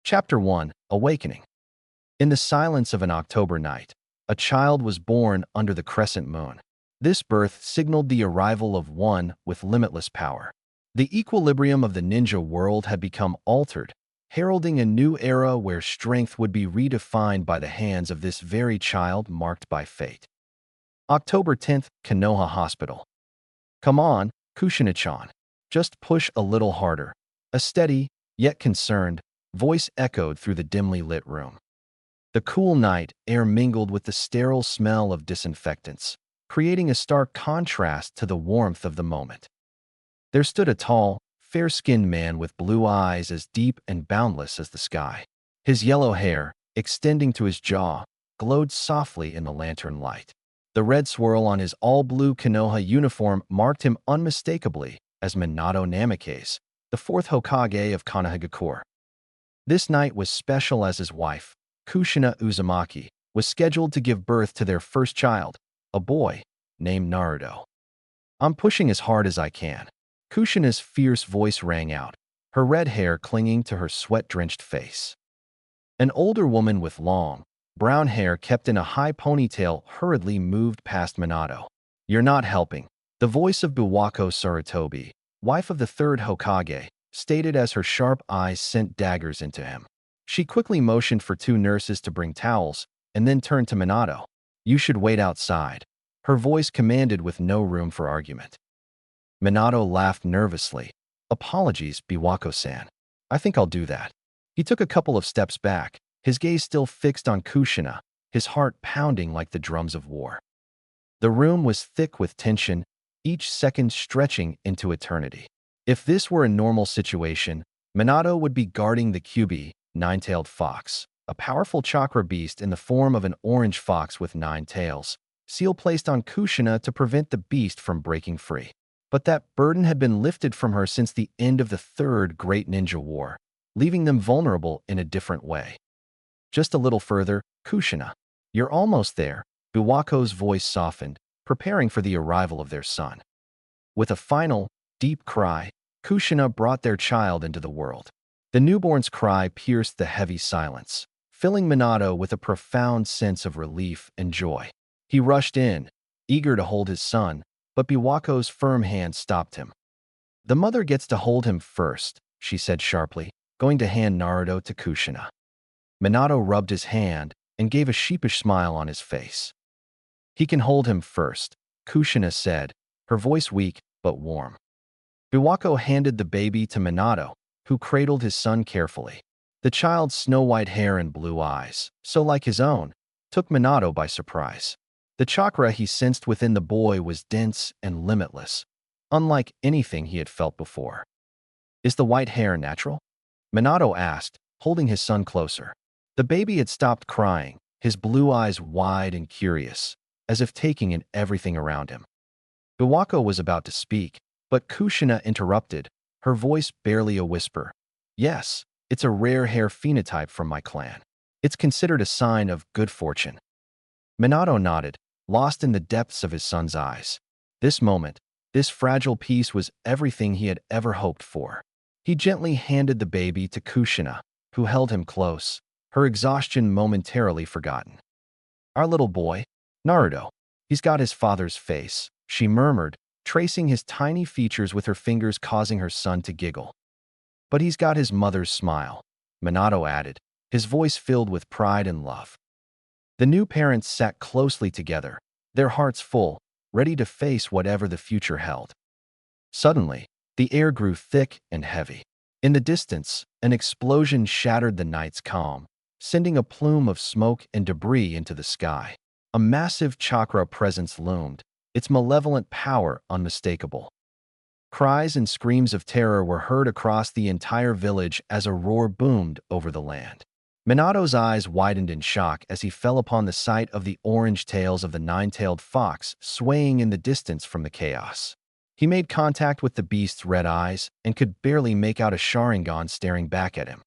Chapter 1: Awakening. In the silence of an October night, a child was born under the crescent moon. This birth signaled the arrival of one with limitless power. The equilibrium of the ninja world had become altered, heralding a new era where strength would be redefined by the hands of this very child marked by fate. October 10th, Konoha Hospital. Come on, Kushina-chan. Just push a little harder. A steady, yet concerned, voice echoed through the dimly lit room. The cool night air mingled with the sterile smell of disinfectants, creating a stark contrast to the warmth of the moment. There stood a tall, fair-skinned man with blue eyes as deep and boundless as the sky. His yellow hair, extending to his jaw, glowed softly in the lantern light. The red swirl on his all-blue Konoha uniform marked him unmistakably as Minato Namikaze, the fourth Hokage of Konohagakure. This night was special as his wife, Kushina Uzumaki, was scheduled to give birth to their first child, a boy named Naruto. I'm pushing as hard as I can. Kushina's fierce voice rang out, her red hair clinging to her sweat-drenched face. An older woman with long, brown hair kept in a high ponytail hurriedly moved past Minato. You're not helping. The voice of Buwako Sarutobi, wife of the third Hokage, stated as her sharp eyes sent daggers into him. She quickly motioned for two nurses to bring towels, and then turned to Minato. You should wait outside. Her voice commanded with no room for argument. Minato laughed nervously. Apologies, Biwako-san. I think I'll do that. He took a couple of steps back, his gaze still fixed on Kushina, his heart pounding like the drums of war. The room was thick with tension, each second stretching into eternity. If this were a normal situation, Minato would be guarding the Kyubi, nine-tailed fox, a powerful chakra beast in the form of an orange fox with 9 tails, seal placed on Kushina to prevent the beast from breaking free. But that burden had been lifted from her since the end of the Third Great Ninja War, leaving them vulnerable in a different way. Just a little further, Kushina. You're almost there, Biwako's voice softened, preparing for the arrival of their son. With a final, deep cry, Kushina brought their child into the world. The newborn's cry pierced the heavy silence, filling Minato with a profound sense of relief and joy. He rushed in, eager to hold his son, but Biwako's firm hand stopped him. The mother gets to hold him first, she said sharply, going to hand Naruto to Kushina. Minato rubbed his hand and gave a sheepish smile on his face. He can hold him first, Kushina said, her voice weak but warm. Biwako handed the baby to Minato, who cradled his son carefully. The child's snow-white hair and blue eyes, so like his own, took Minato by surprise. The chakra he sensed within the boy was dense and limitless, unlike anything he had felt before. Is the white hair natural? Minato asked, holding his son closer. The baby had stopped crying, his blue eyes wide and curious, as if taking in everything around him. Biwako was about to speak, but Kushina interrupted, her voice barely a whisper. Yes, it's a rare hair phenotype from my clan. It's considered a sign of good fortune. Minato nodded, lost in the depths of his son's eyes. This moment, this fragile piece was everything he had ever hoped for. He gently handed the baby to Kushina, who held him close, her exhaustion momentarily forgotten. Our little boy, Naruto. He's got his father's face, she murmured, tracing his tiny features with her fingers causing her son to giggle. But he's got his mother's smile, Minato added, his voice filled with pride and love. The new parents sat closely together, their hearts full, ready to face whatever the future held. Suddenly, the air grew thick and heavy. In the distance, an explosion shattered the night's calm, sending a plume of smoke and debris into the sky. A massive chakra presence loomed, its malevolent power unmistakable. Cries and screams of terror were heard across the entire village as a roar boomed over the land. Minato's eyes widened in shock as he fell upon the sight of the orange tails of the 9-tailed fox swaying in the distance from the chaos. He made contact with the beast's red eyes and could barely make out a Sharingan staring back at him.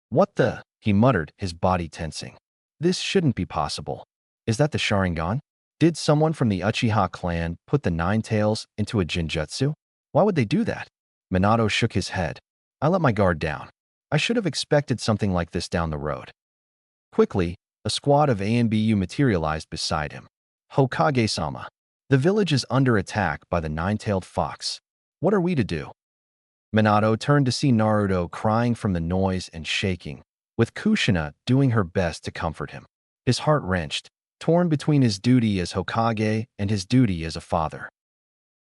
What the? He muttered, his body tensing. This shouldn't be possible. Is that the Sharingan? Did someone from the Uchiha clan put the 9 tails into a Jinjutsu? Why would they do that? Minato shook his head. I let my guard down. I should have expected something like this down the road. Quickly, a squad of ANBU materialized beside him. Hokage-sama. The village is under attack by the nine-tailed fox. What are we to do? Minato turned to see Naruto crying from the noise and shaking, with Kushina doing her best to comfort him. His heart wrenched, torn between his duty as Hokage and his duty as a father.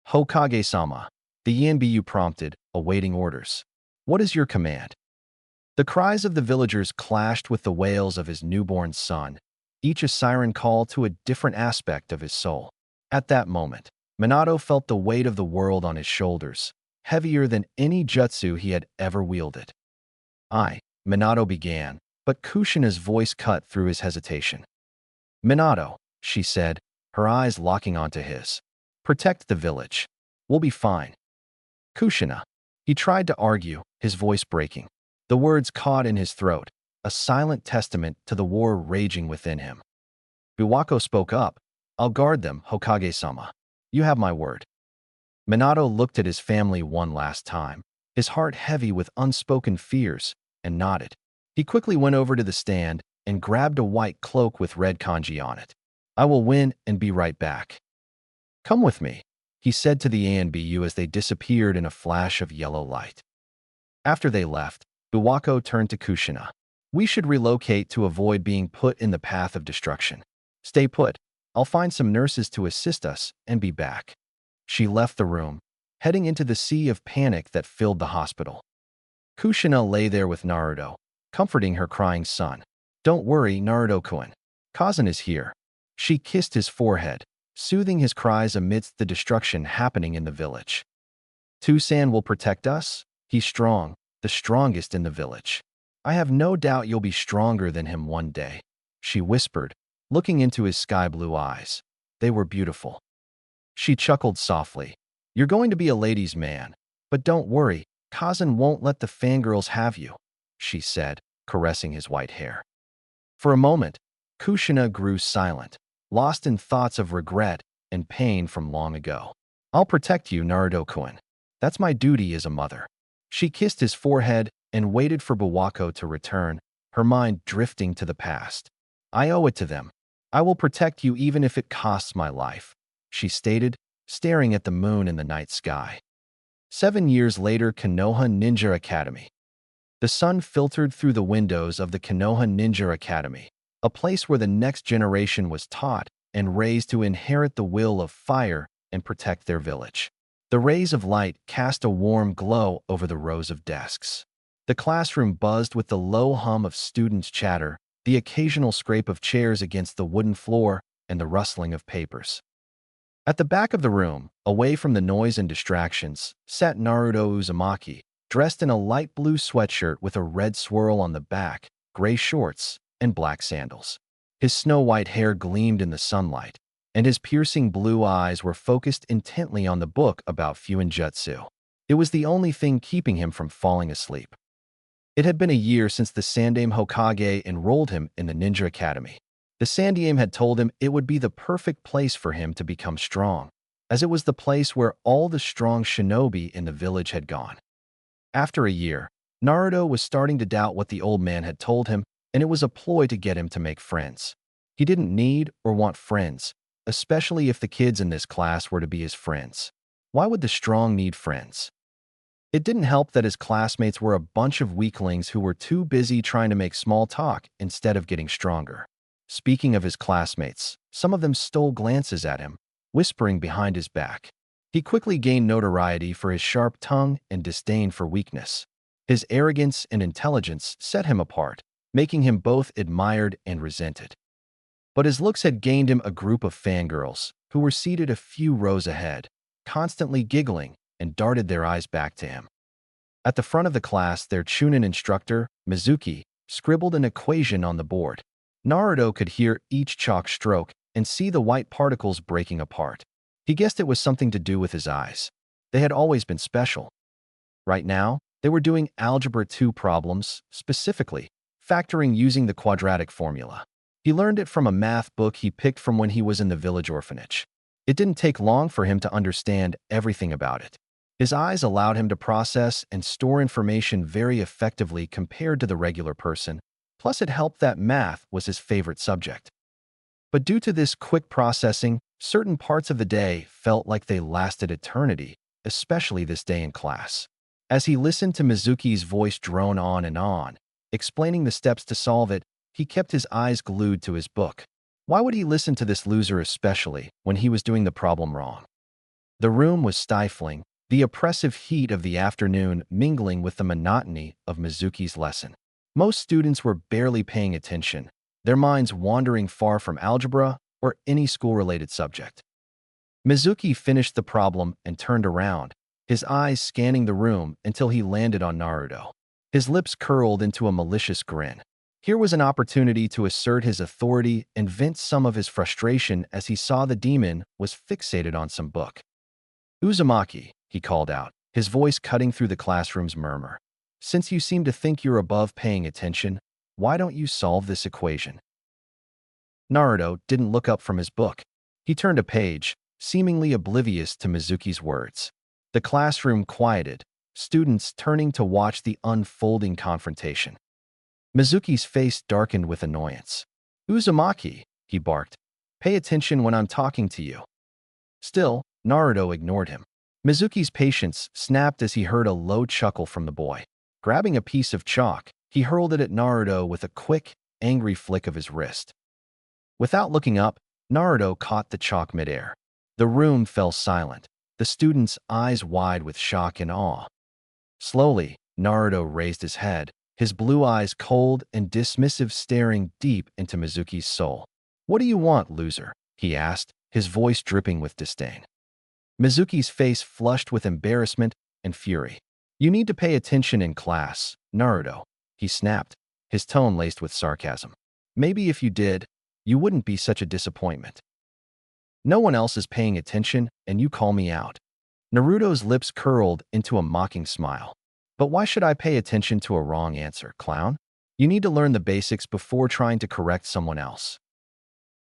Hokage-sama, the Yanbiyu prompted, awaiting orders. What is your command? The cries of the villagers clashed with the wails of his newborn son, each a siren call to a different aspect of his soul. At that moment, Minato felt the weight of the world on his shoulders, heavier than any jutsu he had ever wielded. Minato began, but Kushina's voice cut through his hesitation. Minato, she said, her eyes locking onto his. Protect the village. We'll be fine. Kushina. He tried to argue, his voice breaking. The words caught in his throat, a silent testament to the war raging within him. Biwako spoke up. I'll guard them, Hokage-sama. You have my word. Minato looked at his family one last time, his heart heavy with unspoken fears, and nodded. He quickly went over to the stand and grabbed a white cloak with red kanji on it. I will win and be right back. Come with me, he said to the ANBU as they disappeared in a flash of yellow light. After they left, Biwako turned to Kushina. We should relocate to avoid being put in the path of destruction. Stay put. I'll find some nurses to assist us and be back. She left the room, heading into the sea of panic that filled the hospital. Kushina lay there with Naruto, comforting her crying son. Don't worry, Naruto-kun. Kazan is here. She kissed his forehead, soothing his cries amidst the destruction happening in the village. Tusan will protect us. He's strong, the strongest in the village. I have no doubt you'll be stronger than him one day, she whispered, looking into his sky-blue eyes. They were beautiful. She chuckled softly. You're going to be a ladies' man, but don't worry, Kazan won't let the fangirls have you, she said, caressing his white hair. For a moment, Kushina grew silent, lost in thoughts of regret and pain from long ago. I'll protect you, Naruto-kun. That's my duty as a mother. She kissed his forehead and waited for Biwako to return, her mind drifting to the past. I owe it to them. I will protect you even if it costs my life, she stated, staring at the moon in the night sky. 7 years later, Konoha Ninja Academy. The sun filtered through the windows of the Konoha Ninja Academy, a place where the next generation was taught and raised to inherit the will of fire and protect their village. The rays of light cast a warm glow over the rows of desks. The classroom buzzed with the low hum of students' chatter, the occasional scrape of chairs against the wooden floor, and the rustling of papers. At the back of the room, away from the noise and distractions, sat Naruto Uzumaki, dressed in a light blue sweatshirt with a red swirl on the back, gray shorts, and black sandals. His snow-white hair gleamed in the sunlight, and his piercing blue eyes were focused intently on the book about Fuinjutsu. It was the only thing keeping him from falling asleep. It had been a year since the Sandaime Hokage enrolled him in the Ninja Academy. The Sandaime had told him it would be the perfect place for him to become strong, as it was the place where all the strong shinobi in the village had gone. After a year, Naruto was starting to doubt what the old man had told him, and it was a ploy to get him to make friends. He didn't need or want friends, especially if the kids in this class were to be his friends. Why would the strong need friends? It didn't help that his classmates were a bunch of weaklings who were too busy trying to make small talk instead of getting stronger. Speaking of his classmates, some of them stole glances at him, whispering behind his back. He quickly gained notoriety for his sharp tongue and disdain for weakness. His arrogance and intelligence set him apart, making him both admired and resented. But his looks had gained him a group of fangirls, who were seated a few rows ahead, constantly giggling and darted their eyes back to him. At the front of the class, their Chunin instructor, Mizuki, scribbled an equation on the board. Naruto could hear each chalk stroke and see the white particles breaking apart. He guessed it was something to do with his eyes. They had always been special. Right now, they were doing Algebra 2 problems, specifically, factoring using the quadratic formula. He learned it from a math book he picked from when he was in the village orphanage. It didn't take long for him to understand everything about it. His eyes allowed him to process and store information very effectively compared to the regular person, plus it helped that math was his favorite subject. But due to this quick processing, certain parts of the day felt like they lasted eternity, especially this day in class. As he listened to Mizuki's voice drone on, explaining the steps to solve it, he kept his eyes glued to his book. Why would he listen to this loser especially when he was doing the problem wrong? The room was stifling, the oppressive heat of the afternoon mingling with the monotony of Mizuki's lesson. Most students were barely paying attention, their minds wandering far from algebra or any school-related subject. Mizuki finished the problem and turned around, his eyes scanning the room until he landed on Naruto. His lips curled into a malicious grin. Here was an opportunity to assert his authority and vent some of his frustration as he saw the demon was fixated on some book. "Uzumaki," he called out, his voice cutting through the classroom's murmur. "Since you seem to think you're above paying attention, why don't you solve this equation?" Naruto didn't look up from his book. He turned a page, seemingly oblivious to Mizuki's words. The classroom quieted, students turning to watch the unfolding confrontation. Mizuki's face darkened with annoyance. "Uzumaki," he barked, "pay attention when I'm talking to you." Still, Naruto ignored him. Mizuki's patience snapped as he heard a low chuckle from the boy. Grabbing a piece of chalk, he hurled it at Naruto with a quick, angry flick of his wrist. Without looking up, Naruto caught the chalk midair. The room fell silent, the students' eyes wide with shock and awe. Slowly, Naruto raised his head, his blue eyes cold and dismissive, staring deep into Mizuki's soul. "What do you want, loser?" he asked, his voice dripping with disdain. Mizuki's face flushed with embarrassment and fury. "You need to pay attention in class, Naruto," he snapped, his tone laced with sarcasm. "Maybe if you did, you wouldn't be such a disappointment. No one else is paying attention, and you call me out." Naruto's lips curled into a mocking smile. "But why should I pay attention to a wrong answer, clown? You need to learn the basics before trying to correct someone else."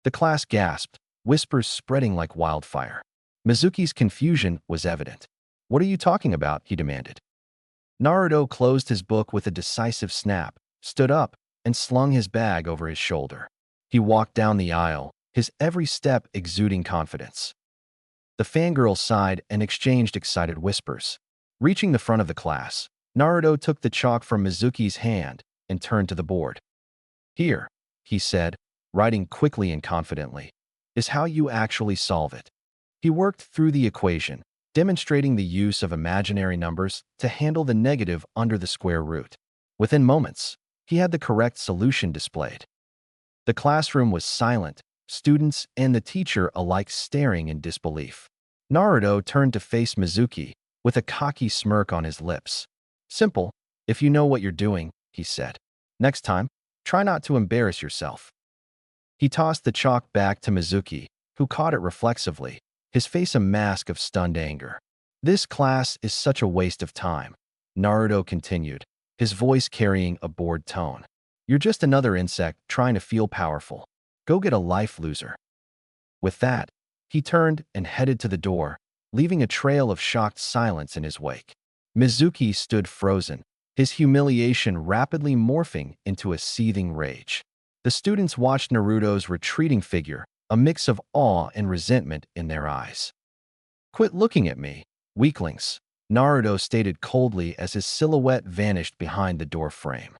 The class gasped, whispers spreading like wildfire. Mizuki's confusion was evident. "What are you talking about?" he demanded. Naruto closed his book with a decisive snap, stood up, and slung his bag over his shoulder. He walked down the aisle, his every step exuding confidence. The fangirls sighed and exchanged excited whispers. Reaching the front of the class, Naruto took the chalk from Mizuki's hand and turned to the board. "Here," he said, writing quickly and confidently, "is how you actually solve it." He worked through the equation, demonstrating the use of imaginary numbers to handle the negative under the square root. Within moments, he had the correct solution displayed. The classroom was silent, students and the teacher alike staring in disbelief. Naruto turned to face Mizuki with a cocky smirk on his lips. "Simple, if you know what you're doing," he said. "Next time, try not to embarrass yourself." He tossed the chalk back to Mizuki, who caught it reflexively, his face a mask of stunned anger. "This class is such a waste of time," Naruto continued, his voice carrying a bored tone. "You're just another insect trying to feel powerful. Go get a life, loser." With that, he turned and headed to the door, leaving a trail of shocked silence in his wake. Mizuki stood frozen, his humiliation rapidly morphing into a seething rage. The students watched Naruto's retreating figure, a mix of awe and resentment in their eyes. "Quit looking at me, weaklings," Naruto stated coldly as his silhouette vanished behind the door frame.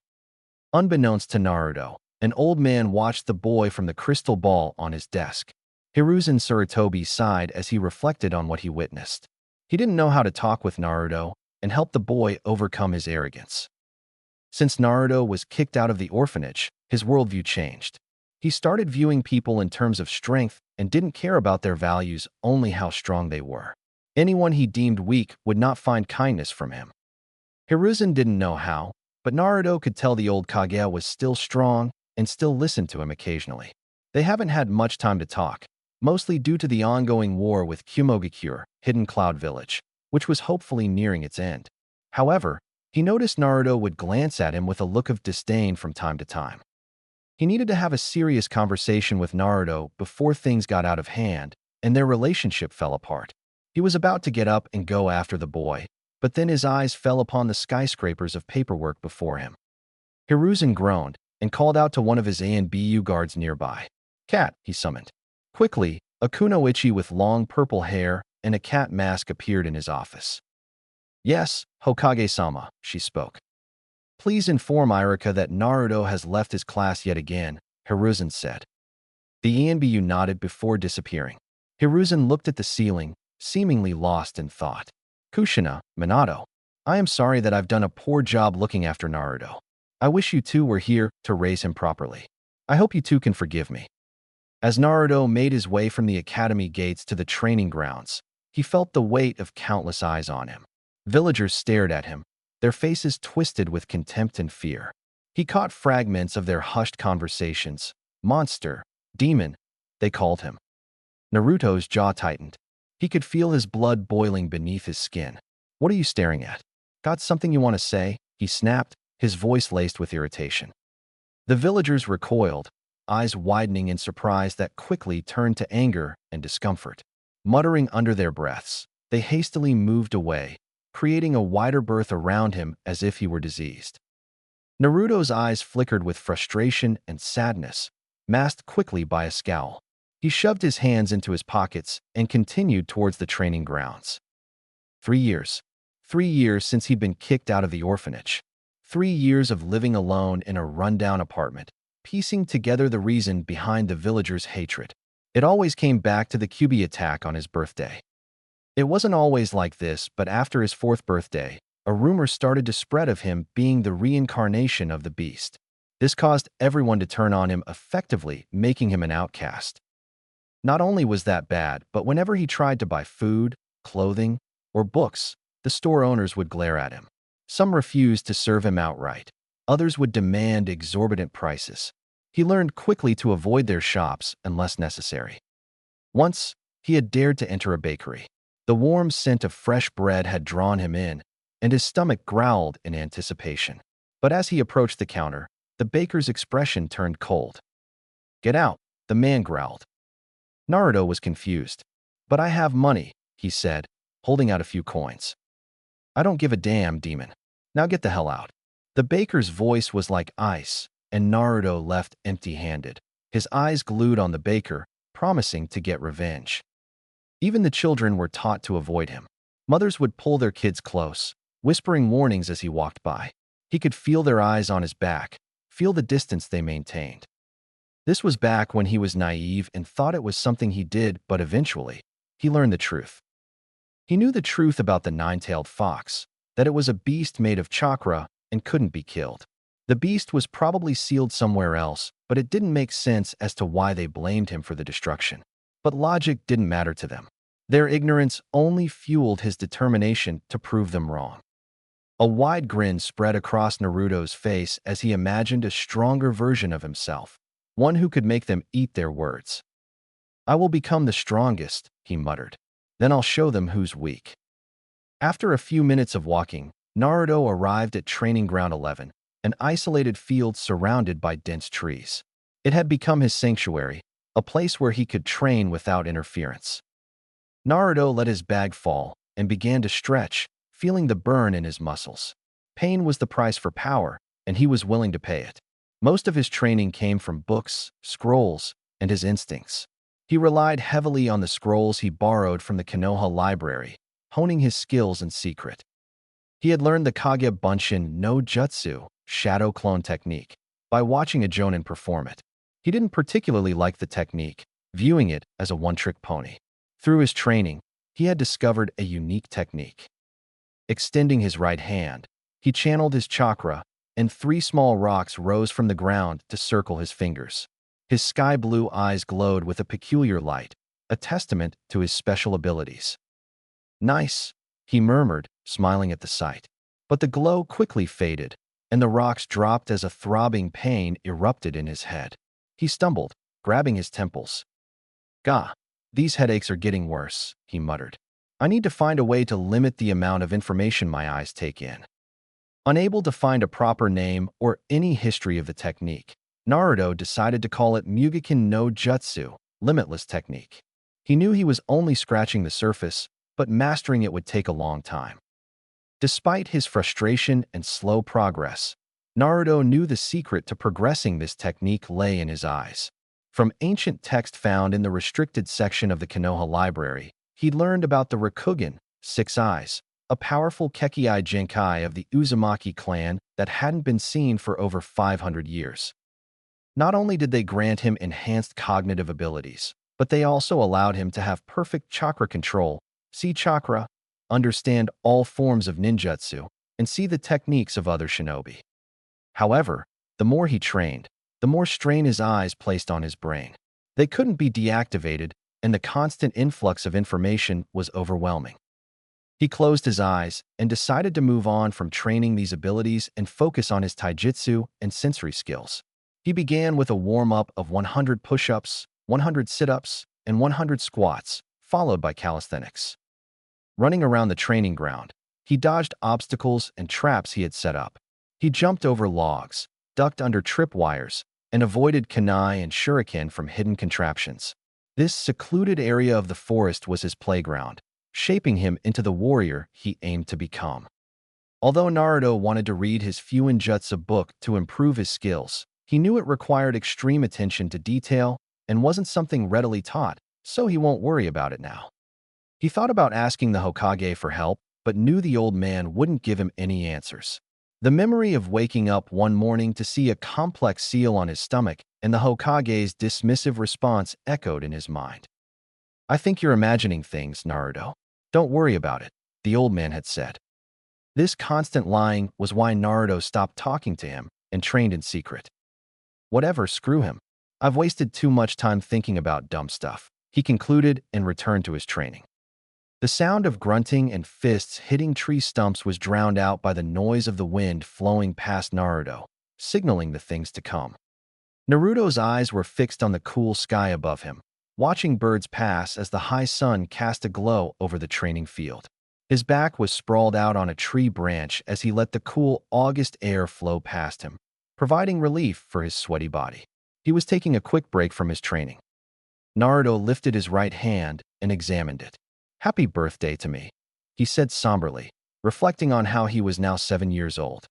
Unbeknownst to Naruto, an old man watched the boy from the crystal ball on his desk. Hiruzen Sarutobi sighed as he reflected on what he witnessed. He didn't know how to talk with Naruto and help the boy overcome his arrogance. Since Naruto was kicked out of the orphanage, his worldview changed. He started viewing people in terms of strength and didn't care about their values, only how strong they were. Anyone he deemed weak would not find kindness from him. Hiruzen didn't know how, but Naruto could tell the old Kage was still strong and still listened to him occasionally. They haven't had much time to talk, mostly due to the ongoing war with Kumogakure, Hidden Cloud Village, which was hopefully nearing its end. However, he noticed Naruto would glance at him with a look of disdain from time to time. He needed to have a serious conversation with Naruto before things got out of hand and their relationship fell apart. He was about to get up and go after the boy, but then his eyes fell upon the skyscrapers of paperwork before him. Hiruzen groaned and called out to one of his A and BU guards nearby. "Cat," he summoned. Quickly, a kunoichi with long purple hair and a cat mask appeared in his office. "Yes, Hokage-sama," she spoke. "Please inform Irika that Naruto has left his class yet again," Hiruzen said. The ENBU nodded before disappearing. Hiruzen looked at the ceiling, seemingly lost in thought. "Kushina, Minato, I am sorry that I've done a poor job looking after Naruto. I wish you two were here to raise him properly. I hope you two can forgive me." As Naruto made his way from the academy gates to the training grounds, he felt the weight of countless eyes on him. Villagers stared at him, their faces twisted with contempt and fear. He caught fragments of their hushed conversations. "Monster," "demon," they called him. Naruto's jaw tightened. He could feel his blood boiling beneath his skin. "What are you staring at? Got something you want to say?" he snapped, his voice laced with irritation. The villagers recoiled, eyes widening in surprise that quickly turned to anger and discomfort. Muttering under their breaths, they hastily moved away, creating a wider berth around him as if he were diseased. Naruto's eyes flickered with frustration and sadness, masked quickly by a scowl. He shoved his hands into his pockets and continued towards the training grounds. 3 years. 3 years since he'd been kicked out of the orphanage. 3 years of living alone in a rundown apartment, piecing together the reason behind the villagers' hatred. It always came back to the Kyuubi attack on his birthday. It wasn't always like this, but after his 4th birthday, a rumor started to spread of him being the reincarnation of the beast. This caused everyone to turn on him, effectively making him an outcast. Not only was that bad, but whenever he tried to buy food, clothing, or books, the store owners would glare at him. Some refused to serve him outright. Others would demand exorbitant prices. He learned quickly to avoid their shops unless necessary. Once, he had dared to enter a bakery. The warm scent of fresh bread had drawn him in, and his stomach growled in anticipation. But as he approached the counter, the baker's expression turned cold. "Get out," the man growled. Naruto was confused. "But I have money," he said, holding out a few coins. "I don't give a damn, demon. Now get the hell out." The baker's voice was like ice, and Naruto left empty-handed, his eyes glued on the baker, promising to get revenge. Even the children were taught to avoid him. Mothers would pull their kids close, whispering warnings as he walked by. He could feel their eyes on his back, feel the distance they maintained. This was back when he was naive and thought it was something he did, but eventually, he learned the truth. He knew the truth about the nine-tailed fox, that it was a beast made of chakra and couldn't be killed. The beast was probably sealed somewhere else, but it didn't make sense as to why they blamed him for the destruction. But logic didn't matter to them. Their ignorance only fueled his determination to prove them wrong. A wide grin spread across Naruto's face as he imagined a stronger version of himself, one who could make them eat their words. "I will become the strongest," he muttered. "Then I'll show them who's weak." After a few minutes of walking, Naruto arrived at Training Ground 11, an isolated field surrounded by dense trees. It had become his sanctuary, a place where he could train without interference. Naruto let his bag fall and began to stretch, feeling the burn in his muscles. Pain was the price for power, and he was willing to pay it. Most of his training came from books, scrolls, and his instincts. He relied heavily on the scrolls he borrowed from the Konoha library, honing his skills in secret. He had learned the Kage Bunshin no Jutsu, shadow clone technique, by watching a jonin perform it. He didn't particularly like the technique, viewing it as a one-trick pony. Through his training, he had discovered a unique technique. Extending his right hand, he channeled his chakra, and 3 small rocks rose from the ground to circle his fingers. His sky-blue eyes glowed with a peculiar light, a testament to his special abilities. "Nice," he murmured, smiling at the sight. But the glow quickly faded, and the rocks dropped as a throbbing pain erupted in his head. He stumbled, grabbing his temples. "Gah, these headaches are getting worse," he muttered. "I need to find a way to limit the amount of information my eyes take in." Unable to find a proper name or any history of the technique, Naruto decided to call it Mugikin no Jutsu, limitless technique. He knew he was only scratching the surface, but mastering it would take a long time. Despite his frustration and slow progress, Naruto knew the secret to progressing this technique lay in his eyes. From ancient text found in the restricted section of the Konoha library, he learned about the Rakugan, 6 eyes, a powerful Kekkai Genkai of the Uzumaki clan that hadn't been seen for over 500 years. Not only did they grant him enhanced cognitive abilities, but they also allowed him to have perfect chakra control, see chakra, understand all forms of ninjutsu, and see the techniques of other shinobi. However, the more he trained, the more strain his eyes placed on his brain. They couldn't be deactivated, and the constant influx of information was overwhelming. He closed his eyes and decided to move on from training these abilities and focus on his taijutsu and sensory skills. He began with a warm-up of 100 push-ups, 100 sit-ups, and 100 squats, followed by calisthenics. Running around the training ground, he dodged obstacles and traps he had set up. He jumped over logs, ducked under tripwires, and avoided kunai and shuriken from hidden contraptions. This secluded area of the forest was his playground, shaping him into the warrior he aimed to become. Although Naruto wanted to read his Fuinjutsu book to improve his skills, he knew it required extreme attention to detail and wasn't something readily taught, so he won't worry about it now. He thought about asking the Hokage for help, but knew the old man wouldn't give him any answers. The memory of waking up one morning to see a complex seal on his stomach and the Hokage's dismissive response echoed in his mind. "I think you're imagining things, Naruto. Don't worry about it," the old man had said. This constant lying was why Naruto stopped talking to him and trained in secret. "Whatever, screw him. I've wasted too much time thinking about dumb stuff," he concluded and returned to his training. The sound of grunting and fists hitting tree stumps was drowned out by the noise of the wind flowing past Naruto, signaling the things to come. Naruto's eyes were fixed on the cool sky above him, watching birds pass as the high sun cast a glow over the training field. His back was sprawled out on a tree branch as he let the cool August air flow past him, providing relief for his sweaty body. He was taking a quick break from his training. Naruto lifted his right hand and examined it. "Happy birthday to me," he said somberly, reflecting on how he was now 7 years old.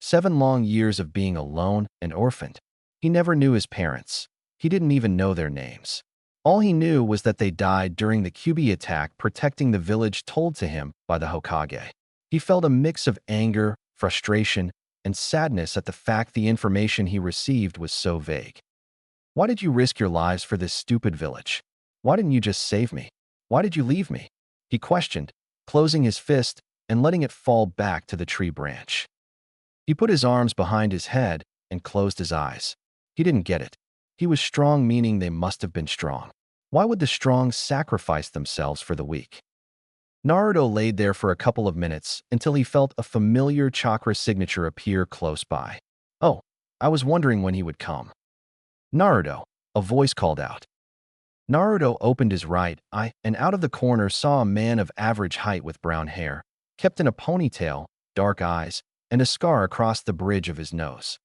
7 long years of being alone and orphaned. He never knew his parents. He didn't even know their names. All he knew was that they died during the Kyuubi attack protecting the village told to him by the Hokage. He felt a mix of anger, frustration, and sadness at the fact the information he received was so vague. "Why did you risk your lives for this stupid village? Why didn't you just save me? Why did you leave me?" he questioned, closing his fist and letting it fall back to the tree branch. He put his arms behind his head and closed his eyes. He didn't get it. He was strong, meaning they must have been strong. Why would the strong sacrifice themselves for the weak? Naruto laid there for a couple of minutes until he felt a familiar chakra signature appear close by. "Oh, I was wondering when he would come." "Naruto," a voice called out. Naruto opened his right eye and out of the corner saw a man of average height with brown hair, kept in a ponytail, dark eyes, and a scar across the bridge of his nose.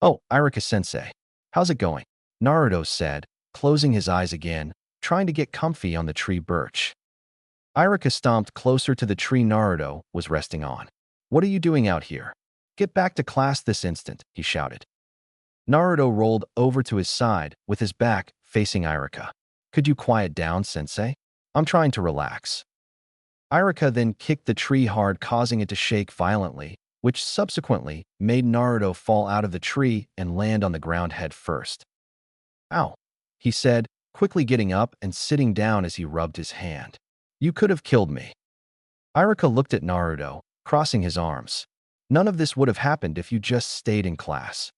"Oh, Iruka-sensei. How's it going?" Naruto said, closing his eyes again, trying to get comfy on the tree birch. Iruka stomped closer to the tree Naruto was resting on. "What are you doing out here? Get back to class this instant," he shouted. Naruto rolled over to his side with his back facing Iruka. "Could you quiet down, sensei? I'm trying to relax." Iruka then kicked the tree hard, causing it to shake violently, which subsequently made Naruto fall out of the tree and land on the ground head first. "Ow," he said, quickly getting up and sitting down as he rubbed his hand. "You could have killed me." Iruka looked at Naruto, crossing his arms. "None of this would have happened if you just stayed in class."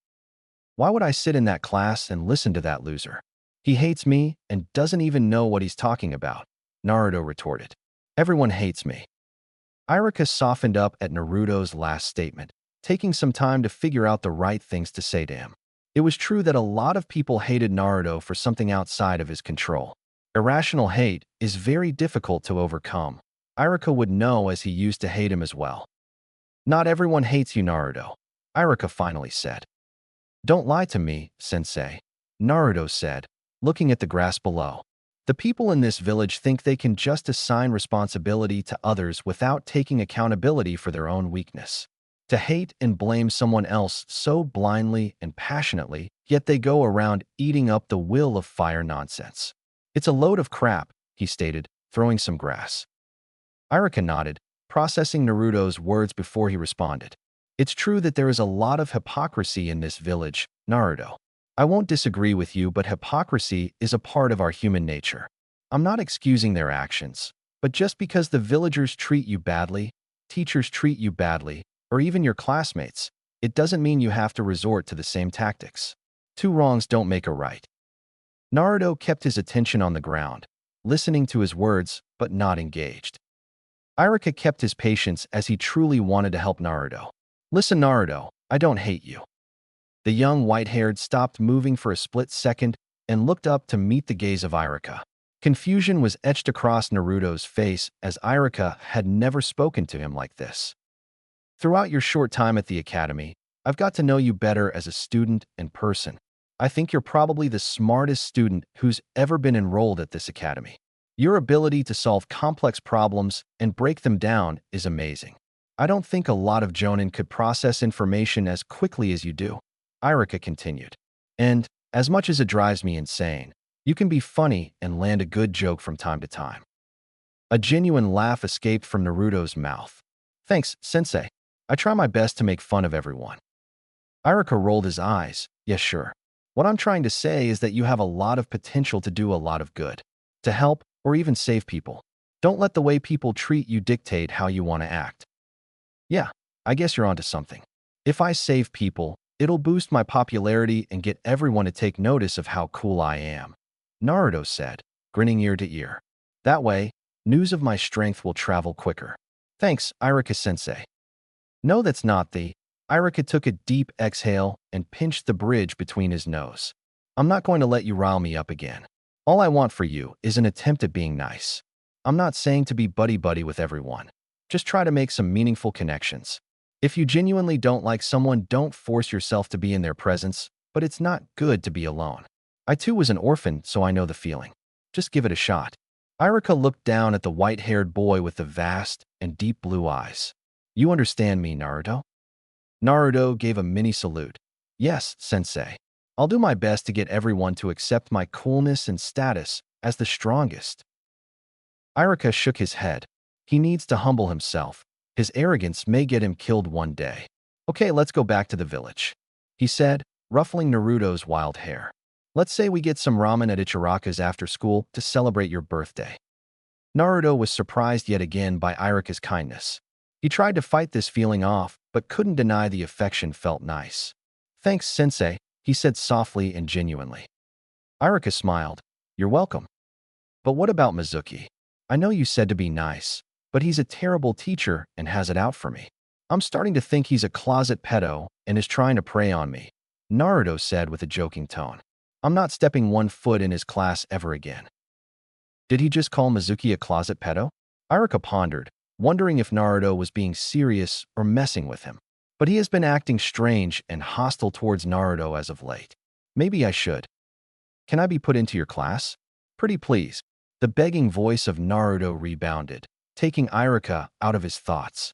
"Why would I sit in that class and listen to that loser? He hates me and doesn't even know what he's talking about," Naruto retorted. "Everyone hates me." Iruka softened up at Naruto's last statement, taking some time to figure out the right things to say to him. It was true that a lot of people hated Naruto for something outside of his control. Irrational hate is very difficult to overcome. Iruka would know as he used to hate him as well. "Not everyone hates you, Naruto," Iruka finally said. "Don't lie to me, sensei," Naruto said, looking at the grass below. The people in this village think they can just assign responsibility to others without taking accountability for their own weakness. To hate and blame someone else so blindly and passionately, yet they go around eating up the will of fire nonsense. It's a load of crap, he stated, throwing some grass. Iruka nodded, processing Naruto's words before he responded. It's true that there is a lot of hypocrisy in this village, Naruto. I won't disagree with you, but hypocrisy is a part of our human nature. I'm not excusing their actions, but just because the villagers treat you badly, teachers treat you badly, or even your classmates, it doesn't mean you have to resort to the same tactics. Two wrongs don't make a right. Naruto kept his attention on the ground, listening to his words, but not engaged. Iruka kept his patience as he truly wanted to help Naruto. Listen, Naruto, I don't hate you. The young white-haired stopped moving for a split second and looked up to meet the gaze of Iruka. Confusion was etched across Naruto's face as Iruka had never spoken to him like this. Throughout your short time at the academy, I've got to know you better as a student and person. I think you're probably the smartest student who's ever been enrolled at this academy. Your ability to solve complex problems and break them down is amazing. I don't think a lot of Jonin could process information as quickly as you do. Iruka continued. And, as much as it drives me insane, you can be funny and land a good joke from time to time. A genuine laugh escaped from Naruto's mouth. Thanks, sensei. I try my best to make fun of everyone. Iruka rolled his eyes. Yes, sure. What I'm trying to say is that you have a lot of potential to do a lot of good, to help or even save people. Don't let the way people treat you dictate how you want to act. Yeah, I guess you're onto something. If I save people, it'll boost my popularity and get everyone to take notice of how cool I am, Naruto said, grinning ear to ear. That way, news of my strength will travel quicker. Thanks, Iruka-sensei. No, that's not the... Iruka took a deep exhale and pinched the bridge between his nose. I'm not going to let you rile me up again. All I want for you is an attempt at being nice. I'm not saying to be buddy-buddy with everyone. Just try to make some meaningful connections. If you genuinely don't like someone, don't force yourself to be in their presence, but it's not good to be alone. I too was an orphan, so I know the feeling. Just give it a shot. Iruka looked down at the white-haired boy with the vast and deep blue eyes. You understand me, Naruto? Naruto gave a mini salute. Yes, sensei. I'll do my best to get everyone to accept my coolness and status as the strongest. Iruka shook his head. He needs to humble himself. His arrogance may get him killed one day. Okay, let's go back to the village, he said, ruffling Naruto's wild hair. Let's say we get some ramen at Ichiraka's after school to celebrate your birthday. Naruto was surprised yet again by Iruka's kindness. He tried to fight this feeling off, but couldn't deny the affection felt nice. Thanks, sensei, he said softly and genuinely. Iruka smiled. You're welcome. But what about Mizuki? I know you said to be nice, but he's a terrible teacher and has it out for me. I'm starting to think he's a closet pedo and is trying to prey on me, Naruto said with a joking tone. I'm not stepping one foot in his class ever again. Did he just call Mizuki a closet pedo? Iruka pondered, wondering if Naruto was being serious or messing with him. But he has been acting strange and hostile towards Naruto as of late. Maybe I should. Can I be put into your class? Pretty please. The begging voice of Naruto rebounded, taking Iruka out of his thoughts.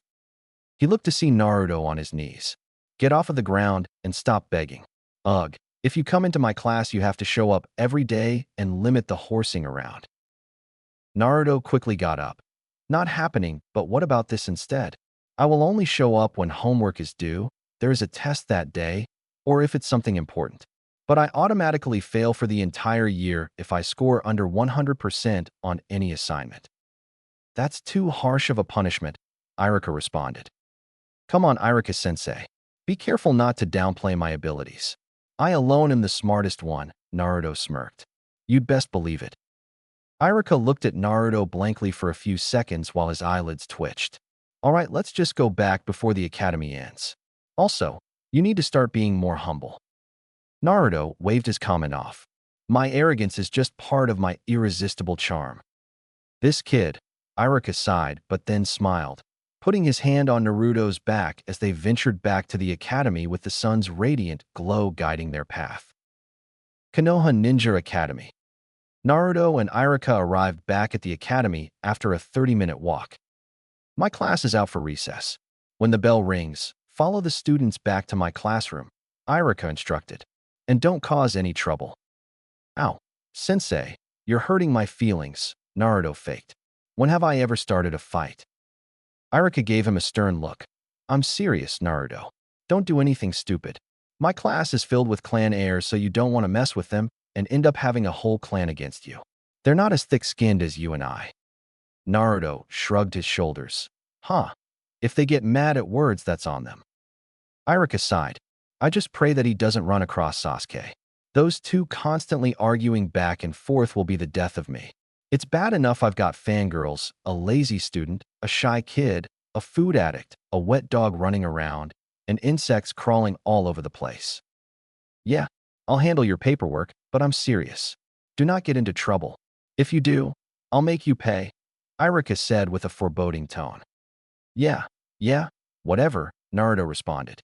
He looked to see Naruto on his knees. Get off of the ground and stop begging. Ugh, if you come into my class you have to show up every day and limit the horsing around. Naruto quickly got up. Not happening, but what about this instead? I will only show up when homework is due, there is a test that day, or if it's something important. But I automatically fail for the entire year if I score under 100% on any assignment. That's too harsh of a punishment, Iruka responded. Come on, Iruka-sensei. Be careful not to downplay my abilities. I alone am the smartest one, Naruto smirked. You'd best believe it. Iruka looked at Naruto blankly for a few seconds while his eyelids twitched. All right, let's just go back before the academy ends. Also, you need to start being more humble. Naruto waved his comment off. My arrogance is just part of my irresistible charm. This kid, Iruka sighed but then smiled, putting his hand on Naruto's back as they ventured back to the academy with the sun's radiant glow guiding their path. Konoha Ninja Academy. Naruto and Irika arrived back at the academy after a 30-minute walk. My class is out for recess. When the bell rings, follow the students back to my classroom, Irika instructed. And don't cause any trouble. Ow. Sensei, you're hurting my feelings, Naruto faked. When have I ever started a fight? Irika gave him a stern look. I'm serious, Naruto. Don't do anything stupid. My class is filled with clan heirs, so you don't want to mess with them and end up having a whole clan against you. They're not as thick-skinned as you and I. Naruto shrugged his shoulders. Huh. If they get mad at words, that's on them. Irika sighed. I just pray that he doesn't run across Sasuke. Those two constantly arguing back and forth will be the death of me. It's bad enough I've got fangirls, a lazy student, a shy kid, a food addict, a wet dog running around, and insects crawling all over the place. Yeah, I'll handle your paperwork, but I'm serious. Do not get into trouble. If you do, I'll make you pay, Irika said with a foreboding tone. Yeah, whatever, Naruto responded.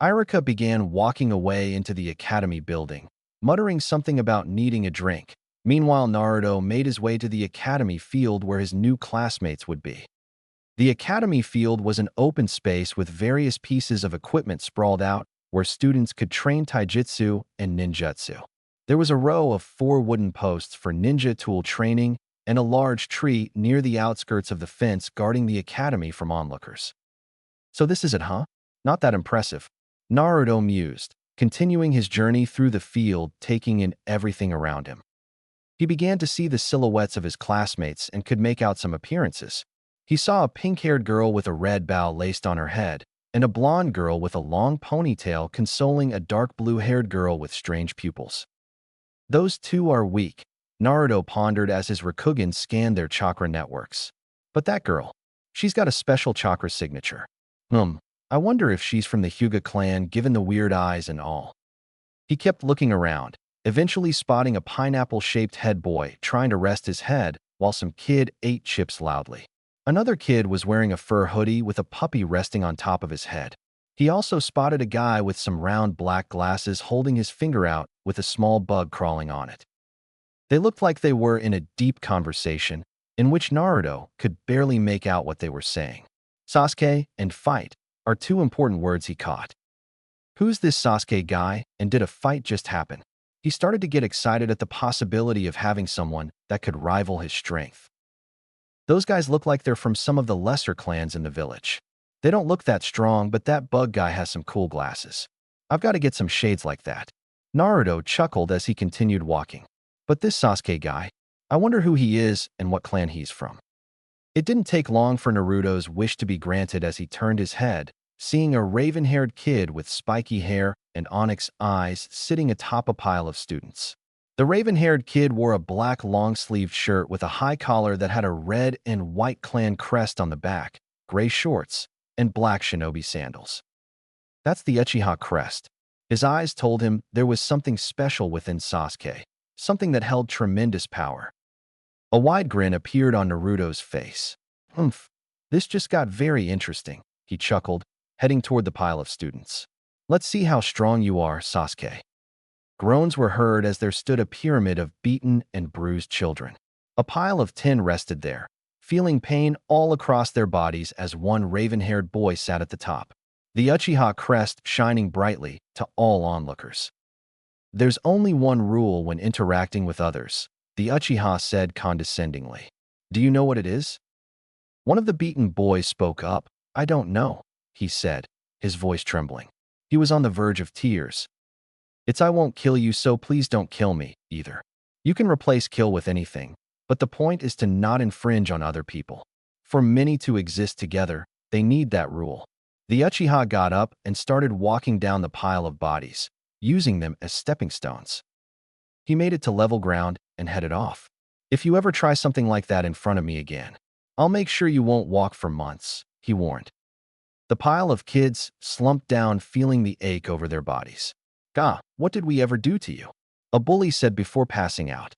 Irika began walking away into the academy building, muttering something about needing a drink. Meanwhile, Naruto made his way to the academy field where his new classmates would be. The academy field was an open space with various pieces of equipment sprawled out where students could train taijutsu and ninjutsu. There was a row of 4 wooden posts for ninja tool training and a large tree near the outskirts of the fence guarding the academy from onlookers. So this is it, huh? Not that impressive, Naruto mused, continuing his journey through the field, taking in everything around him. He began to see the silhouettes of his classmates and could make out some appearances. He saw a pink-haired girl with a red bow laced on her head, and a blonde girl with a long ponytail consoling a dark blue-haired girl with strange pupils. Those two are weak, Naruto pondered as his Rakugan scanned their chakra networks. But that girl, she's got a special chakra signature. I wonder if she's from the Hyuga clan given the weird eyes and all. He kept looking around, eventually spotting a pineapple-shaped head boy trying to rest his head while some kid ate chips loudly. Another kid was wearing a fur hoodie with a puppy resting on top of his head. He also spotted a guy with some round black glasses holding his finger out with a small bug crawling on it. They looked like they were in a deep conversation in which Naruto could barely make out what they were saying. Sasuke and fight are 2 important words he caught. Who's this Sasuke guy, and did a fight just happen? He started to get excited at the possibility of having someone that could rival his strength. Those guys look like they're from some of the lesser clans in the village. They don't look that strong, but that bug guy has some cool glasses. I've got to get some shades like that. Naruto chuckled as he continued walking. But this Sasuke guy, I wonder who he is and what clan he's from. It didn't take long for Naruto's wish to be granted as he turned his head, seeing a raven-haired kid with spiky hair and onyx eyes sitting atop a pile of students. The raven-haired kid wore a black long-sleeved shirt with a high collar that had a red and white clan crest on the back, gray shorts, and black shinobi sandals. That's the Uchiha crest. His eyes told him there was something special within Sasuke, something that held tremendous power. A wide grin appeared on Naruto's face. This just got very interesting, he chuckled, heading toward the pile of students. Let's see how strong you are, Sasuke. Groans were heard as there stood a pyramid of beaten and bruised children. A pile of 10 rested there, feeling pain all across their bodies as one raven-haired boy sat at the top, the Uchiha crest shining brightly to all onlookers. There's only one rule when interacting with others, the Uchiha said condescendingly. Do you know what it is? One of the beaten boys spoke up. I don't know, he said, his voice trembling. He was on the verge of tears. It's I won't kill you, so please don't kill me, either. You can replace kill with anything, but the point is to not infringe on other people. For many to exist together, they need that rule. The Uchiha got up and started walking down the pile of bodies, using them as stepping stones. He made it to level ground and headed off. If you ever try something like that in front of me again, I'll make sure you won't walk for months, he warned. The pile of kids slumped down, feeling the ache over their bodies. Gah, what did we ever do to you? A bully said before passing out.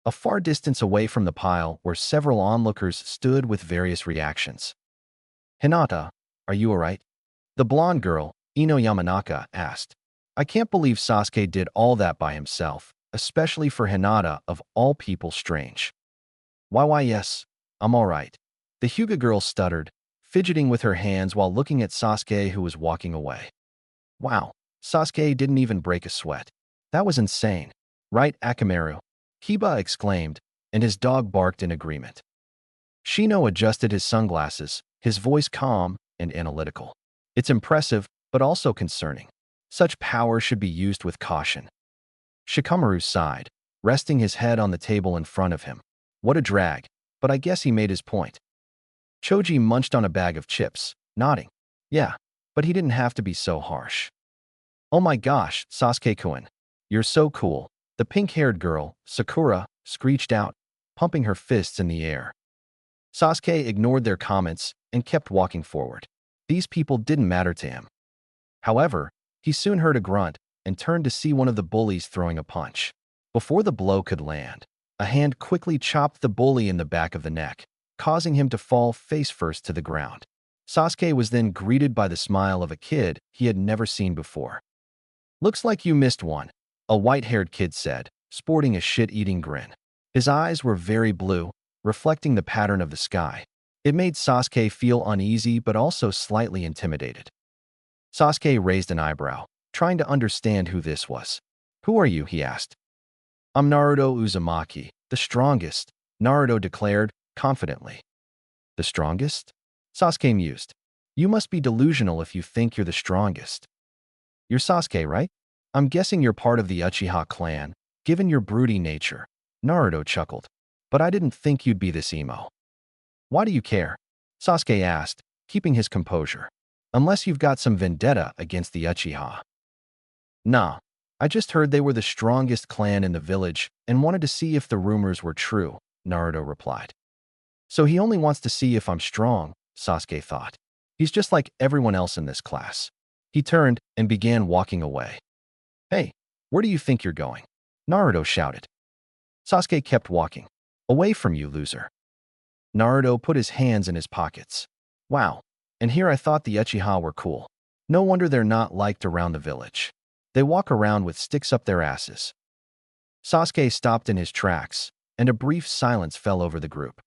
A far distance away from the pile where several onlookers stood with various reactions. Hinata, are you alright? The blonde girl, Ino Yamanaka, asked. I can't believe Sasuke did all that by himself. especially for Hinata of all people strange. Why yes, I'm alright. The Hyuga girl stuttered, fidgeting with her hands while looking at Sasuke who was walking away. Wow, Sasuke didn't even break a sweat. That was insane. Right, Akamaru? Kiba exclaimed, and his dog barked in agreement. Shino adjusted his sunglasses, his voice calm and analytical. It's impressive, but also concerning. Such power should be used with caution. Shikamaru sighed, resting his head on the table in front of him. What a drag, but I guess he made his point. Choji munched on a bag of chips, nodding. Yeah, but he didn't have to be so harsh. Oh my gosh, Sasuke-kun. You're so cool. The pink-haired girl, Sakura, screeched out, pumping her fists in the air. Sasuke ignored their comments and kept walking forward. These people didn't matter to him. However, he soon heard a grunt and turned to see one of the bullies throwing a punch. Before the blow could land, a hand quickly chopped the bully in the back of the neck, causing him to fall face first to the ground. Sasuke was then greeted by the smile of a kid he had never seen before. Looks like you missed one, a white-haired kid said, sporting a shit-eating grin. His eyes were very blue, reflecting the pattern of the sky. It made Sasuke feel uneasy but also slightly intimidated. Sasuke raised an eyebrow, trying to understand who this was. Who are you? He asked. I'm Naruto Uzumaki, the strongest, Naruto declared confidently. The strongest? Sasuke mused. You must be delusional if you think you're the strongest. You're Sasuke, right? I'm guessing you're part of the Uchiha clan, given your broody nature. Naruto chuckled. But I didn't think you'd be this emo. Why do you care? Sasuke asked, keeping his composure. Unless you've got some vendetta against the Uchiha. Nah, I just heard they were the strongest clan in the village and wanted to see if the rumors were true, Naruto replied. So he only wants to see if I'm strong, Sasuke thought. He's just like everyone else in this class. He turned and began walking away. Hey, where do you think you're going? Naruto shouted. Sasuke kept walking. Away from you, loser. Naruto put his hands in his pockets. Wow, and here I thought the Uchiha were cool. No wonder they're not liked around the village. They walk around with sticks up their asses. Sasuke stopped in his tracks, and a brief silence fell over the group.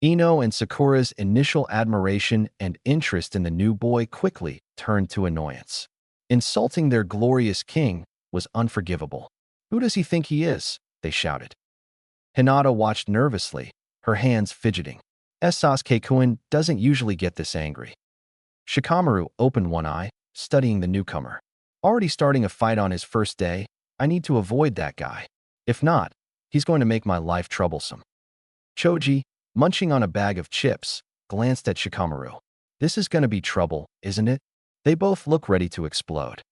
Ino and Sakura's initial admiration and interest in the new boy quickly turned to annoyance. Insulting their glorious king was unforgivable. Who does he think he is? They shouted. Hinata watched nervously, her hands fidgeting. Sasuke-kun doesn't usually get this angry. Shikamaru opened one eye, studying the newcomer. Already starting a fight on his first day, I need to avoid that guy. If not, he's going to make my life troublesome. Choji, munching on a bag of chips, glanced at Shikamaru. This is going to be trouble, isn't it? They both look ready to explode.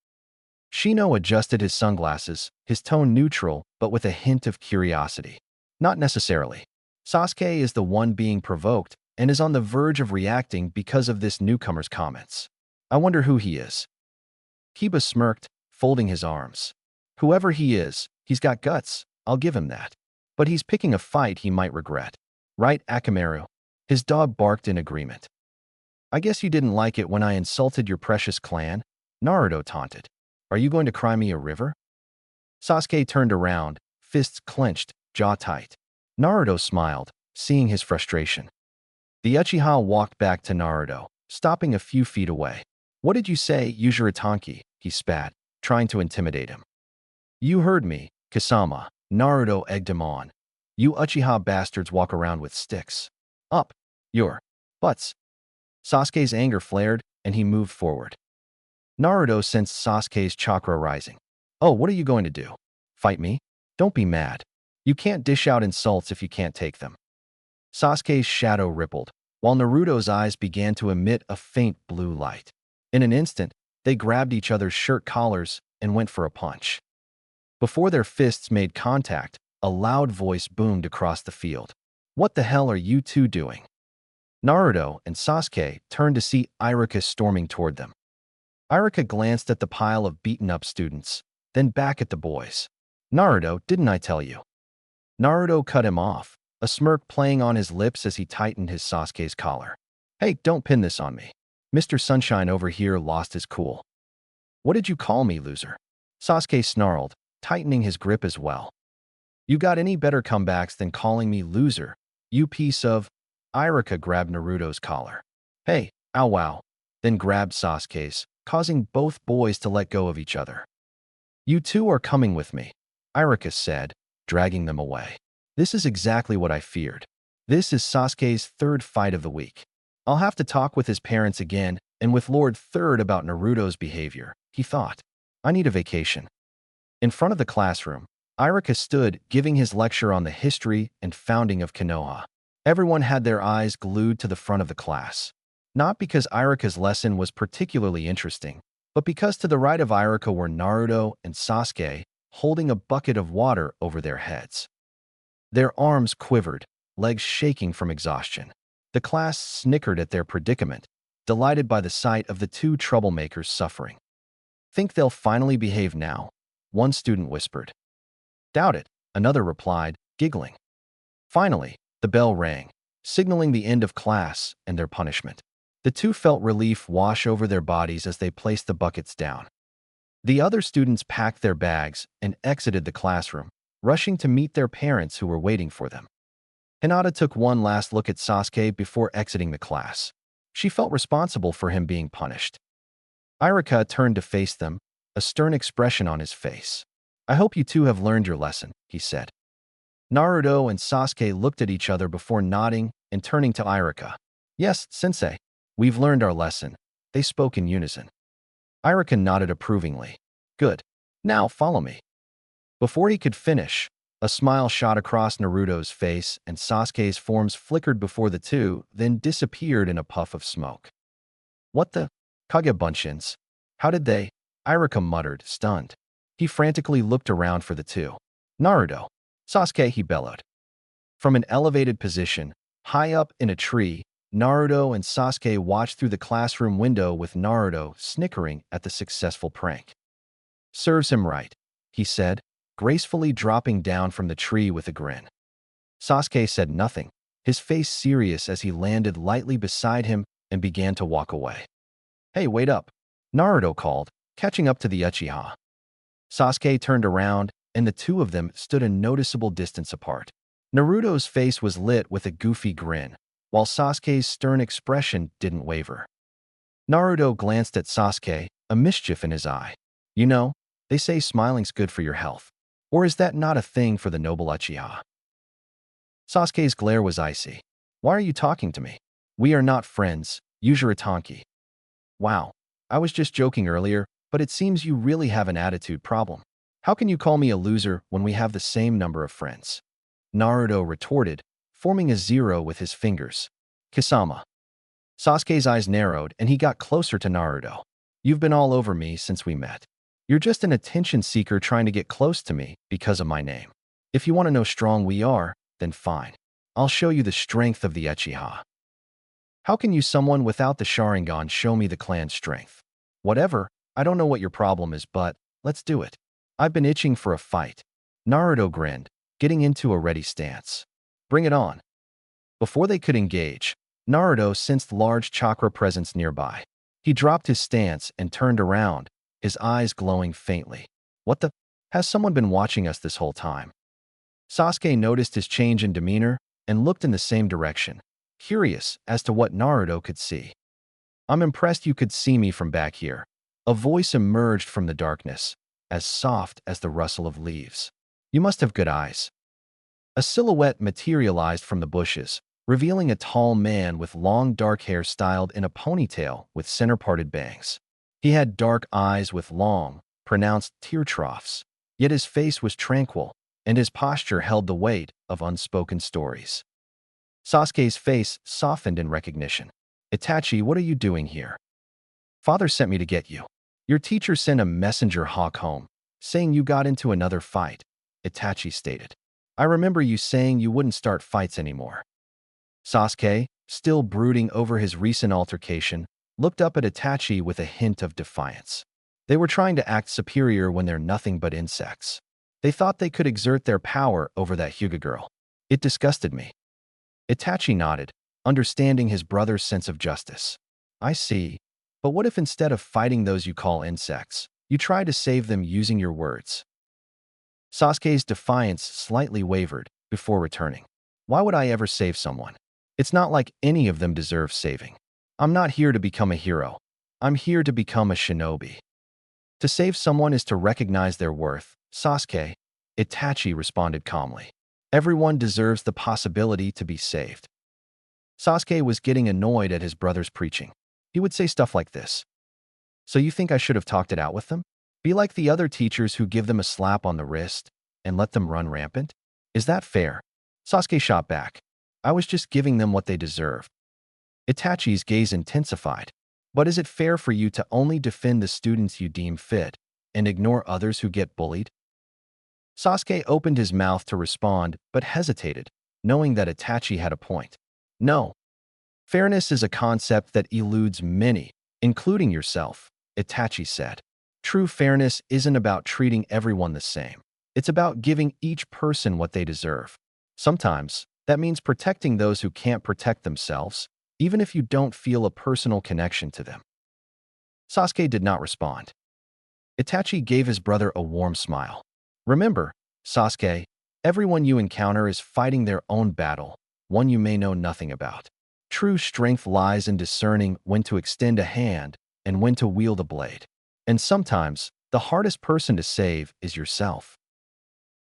Shino adjusted his sunglasses, his tone neutral but with a hint of curiosity. Not necessarily. Sasuke is the one being provoked and is on the verge of reacting because of this newcomer's comments. I wonder who he is. Kiba smirked, folding his arms. Whoever he is, he's got guts, I'll give him that. But he's picking a fight he might regret. Right, Akamaru? His dog barked in agreement. I guess you didn't like it when I insulted your precious clan, Naruto taunted. Are you going to cry me a river? Sasuke turned around, fists clenched, jaw tight. Naruto smiled, seeing his frustration. The Uchiha walked back to Naruto, stopping a few feet away. What did you say, Yuzuritanki? He spat, trying to intimidate him. You heard me, Kasama. Naruto egged him on. You Uchiha bastards walk around with sticks. Up your butts. Sasuke's anger flared, and he moved forward. Naruto sensed Sasuke's chakra rising. Oh, what are you going to do? Fight me? Don't be mad. You can't dish out insults if you can't take them. Sasuke's shadow rippled, while Naruto's eyes began to emit a faint blue light. In an instant, they grabbed each other's shirt collars and went for a punch. Before their fists made contact, a loud voice boomed across the field. What the hell are you two doing? Naruto and Sasuke turned to see Iruka storming toward them. Iruka glanced at the pile of beaten-up students, then back at the boys. Naruto, didn't I tell you? Naruto cut him off, a smirk playing on his lips as he tightened his Sasuke's collar. Hey, don't pin this on me. Mr. Sunshine over here lost his cool. What did you call me, loser? Sasuke snarled, tightening his grip as well. You got any better comebacks than calling me loser, you piece of… Irika grabbed Naruto's collar. Hey, ow wow, then grabbed Sasuke's, causing both boys to let go of each other. You two are coming with me, Irika said, dragging them away. This is exactly what I feared. This is Sasuke's third fight of the week. I'll have to talk with his parents again and with Lord Third about Naruto's behavior, he thought. I need a vacation. In front of the classroom, Irika stood giving his lecture on the history and founding of Konoha. Everyone had their eyes glued to the front of the class. Not because Irika's lesson was particularly interesting, but because to the right of Irika were Naruto and Sasuke holding a bucket of water over their heads. Their arms quivered, legs shaking from exhaustion. The class snickered at their predicament, delighted by the sight of the two troublemakers suffering. Think they'll finally behave now? One student whispered. Doubt it, another replied, giggling. Finally, the bell rang, signaling the end of class and their punishment. The two felt relief wash over their bodies as they placed the buckets down. The other students packed their bags and exited the classroom, rushing to meet their parents who were waiting for them. Hinata took one last look at Sasuke before exiting the class. She felt responsible for him being punished. Irika turned to face them, a stern expression on his face. I hope you two have learned your lesson, he said. Naruto and Sasuke looked at each other before nodding and turning to Irika. Yes, sensei, we've learned our lesson, they spoke in unison. Irika nodded approvingly. Good. Now follow me. Before he could finish, a smile shot across Naruto's face and Sasuke's forms flickered before the two, then disappeared in a puff of smoke. What the… Kagebunshin? How did they… Irika muttered, stunned. He frantically looked around for the two. Naruto. Sasuke, he bellowed. From an elevated position, high up in a tree, Naruto and Sasuke watched through the classroom window with Naruto snickering at the successful prank. Serves him right, he said, gracefully dropping down from the tree with a grin. Sasuke said nothing, his face serious as he landed lightly beside him and began to walk away. Hey, wait up, Naruto called, catching up to the Uchiha. Sasuke turned around, and the two of them stood a noticeable distance apart. Naruto's face was lit with a goofy grin, while Sasuke's stern expression didn't waver. Naruto glanced at Sasuke, a mischief in his eye. You know, they say smiling's good for your health. Or is that not a thing for the noble Uchiha? Sasuke's glare was icy. Why are you talking to me? We are not friends, Yuzuritanki. Wow, I was just joking earlier, but it seems you really have an attitude problem. How can you call me a loser when we have the same number of friends? Naruto retorted, forming a zero with his fingers. Kisama. Sasuke's eyes narrowed and he got closer to Naruto. You've been all over me since we met. You're just an attention seeker trying to get close to me because of my name. If you want to know strong we are, then fine. I'll show you the strength of the Uchiha. How can you, someone without the Sharingan, show me the clan's strength? Whatever, I don't know what your problem is, but let's do it. I've been itching for a fight. Naruto grinned, getting into a ready stance. Bring it on. Before they could engage, Naruto sensed large chakra presence nearby. He dropped his stance and turned around, his eyes glowing faintly. What the… Has someone been watching us this whole time? Sasuke noticed his change in demeanor and looked in the same direction, curious as to what Naruto could see. I'm impressed you could see me from back here. A voice emerged from the darkness, as soft as the rustle of leaves. You must have good eyes. A silhouette materialized from the bushes, revealing a tall man with long dark hair styled in a ponytail with center-parted bangs. He had dark eyes with long, pronounced tear troughs, yet his face was tranquil, and his posture held the weight of unspoken stories. Sasuke's face softened in recognition. Itachi, what are you doing here? Father sent me to get you. Your teacher sent a messenger hawk home, saying you got into another fight, Itachi stated. I remember you saying you wouldn't start fights anymore. Sasuke, still brooding over his recent altercation, looked up at Itachi with a hint of defiance. They were trying to act superior when they're nothing but insects. They thought they could exert their power over that Hyuga girl. It disgusted me. Itachi nodded, understanding his brother's sense of justice. I see. But what if instead of fighting those you call insects, you try to save them using your words? Sasuke's defiance slightly wavered before returning. Why would I ever save someone? It's not like any of them deserve saving. I'm not here to become a hero. I'm here to become a shinobi. To save someone is to recognize their worth. Sasuke, Itachi responded calmly. Everyone deserves the possibility to be saved. Sasuke was getting annoyed at his brother's preaching. He would say stuff like this. So you think I should have talked it out with them? Be like the other teachers who give them a slap on the wrist and let them run rampant? Is that fair? Sasuke shot back. I was just giving them what they deserved. Itachi's gaze intensified. But is it fair for you to only defend the students you deem fit and ignore others who get bullied? Sasuke opened his mouth to respond but hesitated, knowing that Itachi had a point. No. Fairness is a concept that eludes many, including yourself, Itachi said. True fairness isn't about treating everyone the same. It's about giving each person what they deserve. Sometimes, that means protecting those who can't protect themselves, even if you don't feel a personal connection to them. Sasuke did not respond. Itachi gave his brother a warm smile. Remember, Sasuke, everyone you encounter is fighting their own battle, one you may know nothing about. True strength lies in discerning when to extend a hand and when to wield a blade. And sometimes, the hardest person to save is yourself.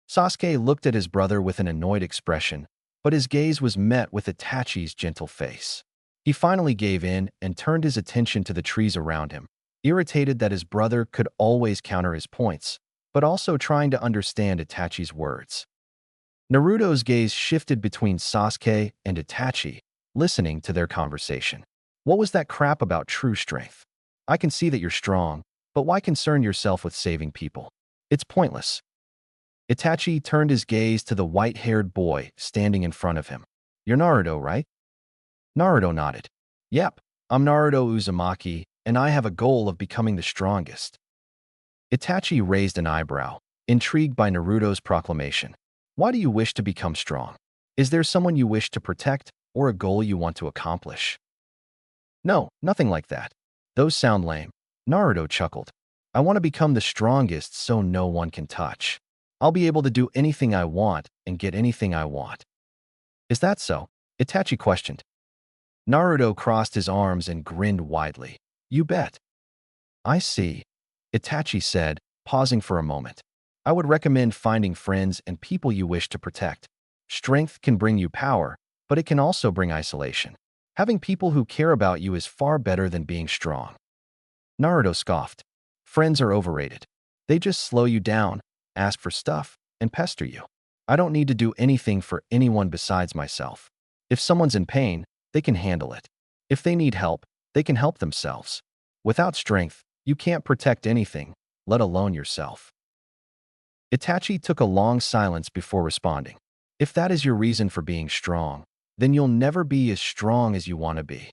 Sasuke looked at his brother with an annoyed expression, but his gaze was met with Itachi's gentle face. He finally gave in and turned his attention to the trees around him, irritated that his brother could always counter his points, but also trying to understand Itachi's words. Naruto's gaze shifted between Sasuke and Itachi, listening to their conversation. What was that crap about true strength? I can see that you're strong, but why concern yourself with saving people? It's pointless. Itachi turned his gaze to the white-haired boy standing in front of him. You're Naruto, right? Naruto nodded. Yep, I'm Naruto Uzumaki, and I have a goal of becoming the strongest. Itachi raised an eyebrow, intrigued by Naruto's proclamation. Why do you wish to become strong? Is there someone you wish to protect or a goal you want to accomplish? No, nothing like that. Those sound lame. Naruto chuckled. I want to become the strongest so no one can touch. I'll be able to do anything I want and get anything I want. Is that so? Itachi questioned. Naruto crossed his arms and grinned widely. You bet. I see, Itachi said, pausing for a moment. I would recommend finding friends and people you wish to protect. Strength can bring you power, but it can also bring isolation. Having people who care about you is far better than being strong. Naruto scoffed. Friends are overrated. They just slow you down, ask for stuff, and pester you. I don't need to do anything for anyone besides myself. If someone's in pain, they can handle it. If they need help, they can help themselves. Without strength, you can't protect anything, let alone yourself. Itachi took a long silence before responding. If that is your reason for being strong, then you'll never be as strong as you want to be.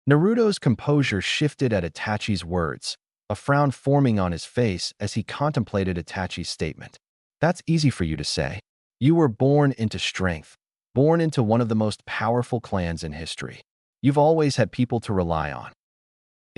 Naruto's composure shifted at Itachi's words, a frown forming on his face as he contemplated Itachi's statement. That's easy for you to say. You were born into strength, born into one of the most powerful clans in history. You've always had people to rely on.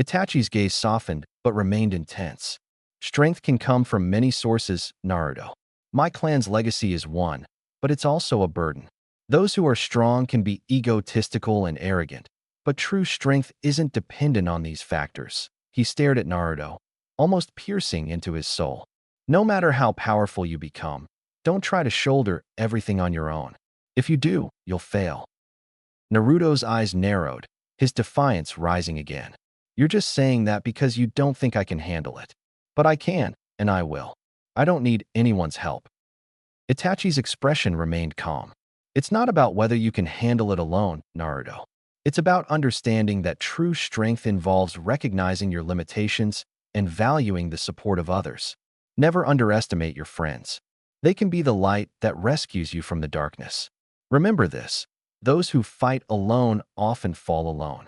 Itachi's gaze softened but remained intense. Strength can come from many sources, Naruto. My clan's legacy is one, but it's also a burden. Those who are strong can be egotistical and arrogant, but true strength isn't dependent on these factors. He stared at Naruto, almost piercing into his soul. No matter how powerful you become, don't try to shoulder everything on your own. If you do, you'll fail. Naruto's eyes narrowed, his defiance rising again. You're just saying that because you don't think I can handle it. But I can, and I will. I don't need anyone's help. Itachi's expression remained calm. It's not about whether you can handle it alone, Naruto. It's about understanding that true strength involves recognizing your limitations and valuing the support of others. Never underestimate your friends. They can be the light that rescues you from the darkness. Remember this, those who fight alone often fall alone.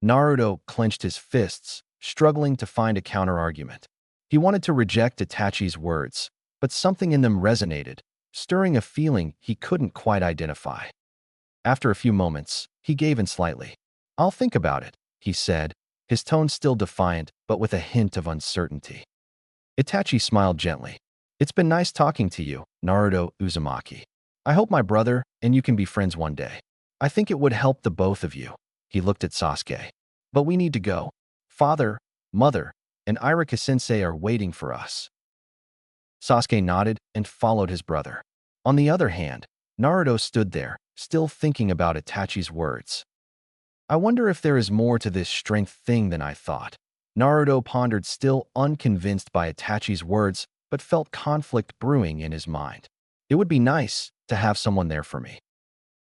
Naruto clenched his fists, struggling to find a counter-argument. He wanted to reject Itachi's words, but something in them resonated, stirring a feeling he couldn't quite identify. After a few moments, he gave in slightly. I'll think about it, he said, his tone still defiant but with a hint of uncertainty. Itachi smiled gently. It's been nice talking to you, Naruto Uzumaki. I hope my brother and you can be friends one day. I think it would help the both of you. He looked at Sasuke. But we need to go. Father, mother, and Iruka-sensei are waiting for us. Sasuke nodded and followed his brother. On the other hand, Naruto stood there, still thinking about Itachi's words. I wonder if there is more to this strength thing than I thought. Naruto pondered, still unconvinced by Itachi's words, but felt conflict brewing in his mind. It would be nice to have someone there for me.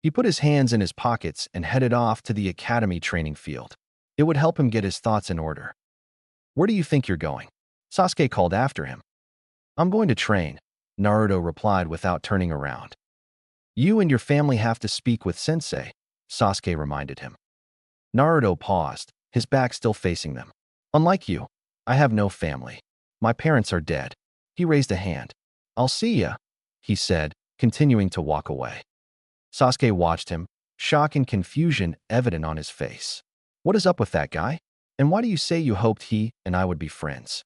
He put his hands in his pockets and headed off to the academy training field. It would help him get his thoughts in order. Where do you think you're going? Sasuke called after him. I'm going to train, Naruto replied without turning around. You and your family have to speak with Sensei, Sasuke reminded him. Naruto paused, his back still facing them. Unlike you, I have no family. My parents are dead. He raised a hand. I'll see ya, he said, continuing to walk away. Sasuke watched him, shock and confusion evident on his face. What is up with that guy? And why do you say you hoped he and I would be friends?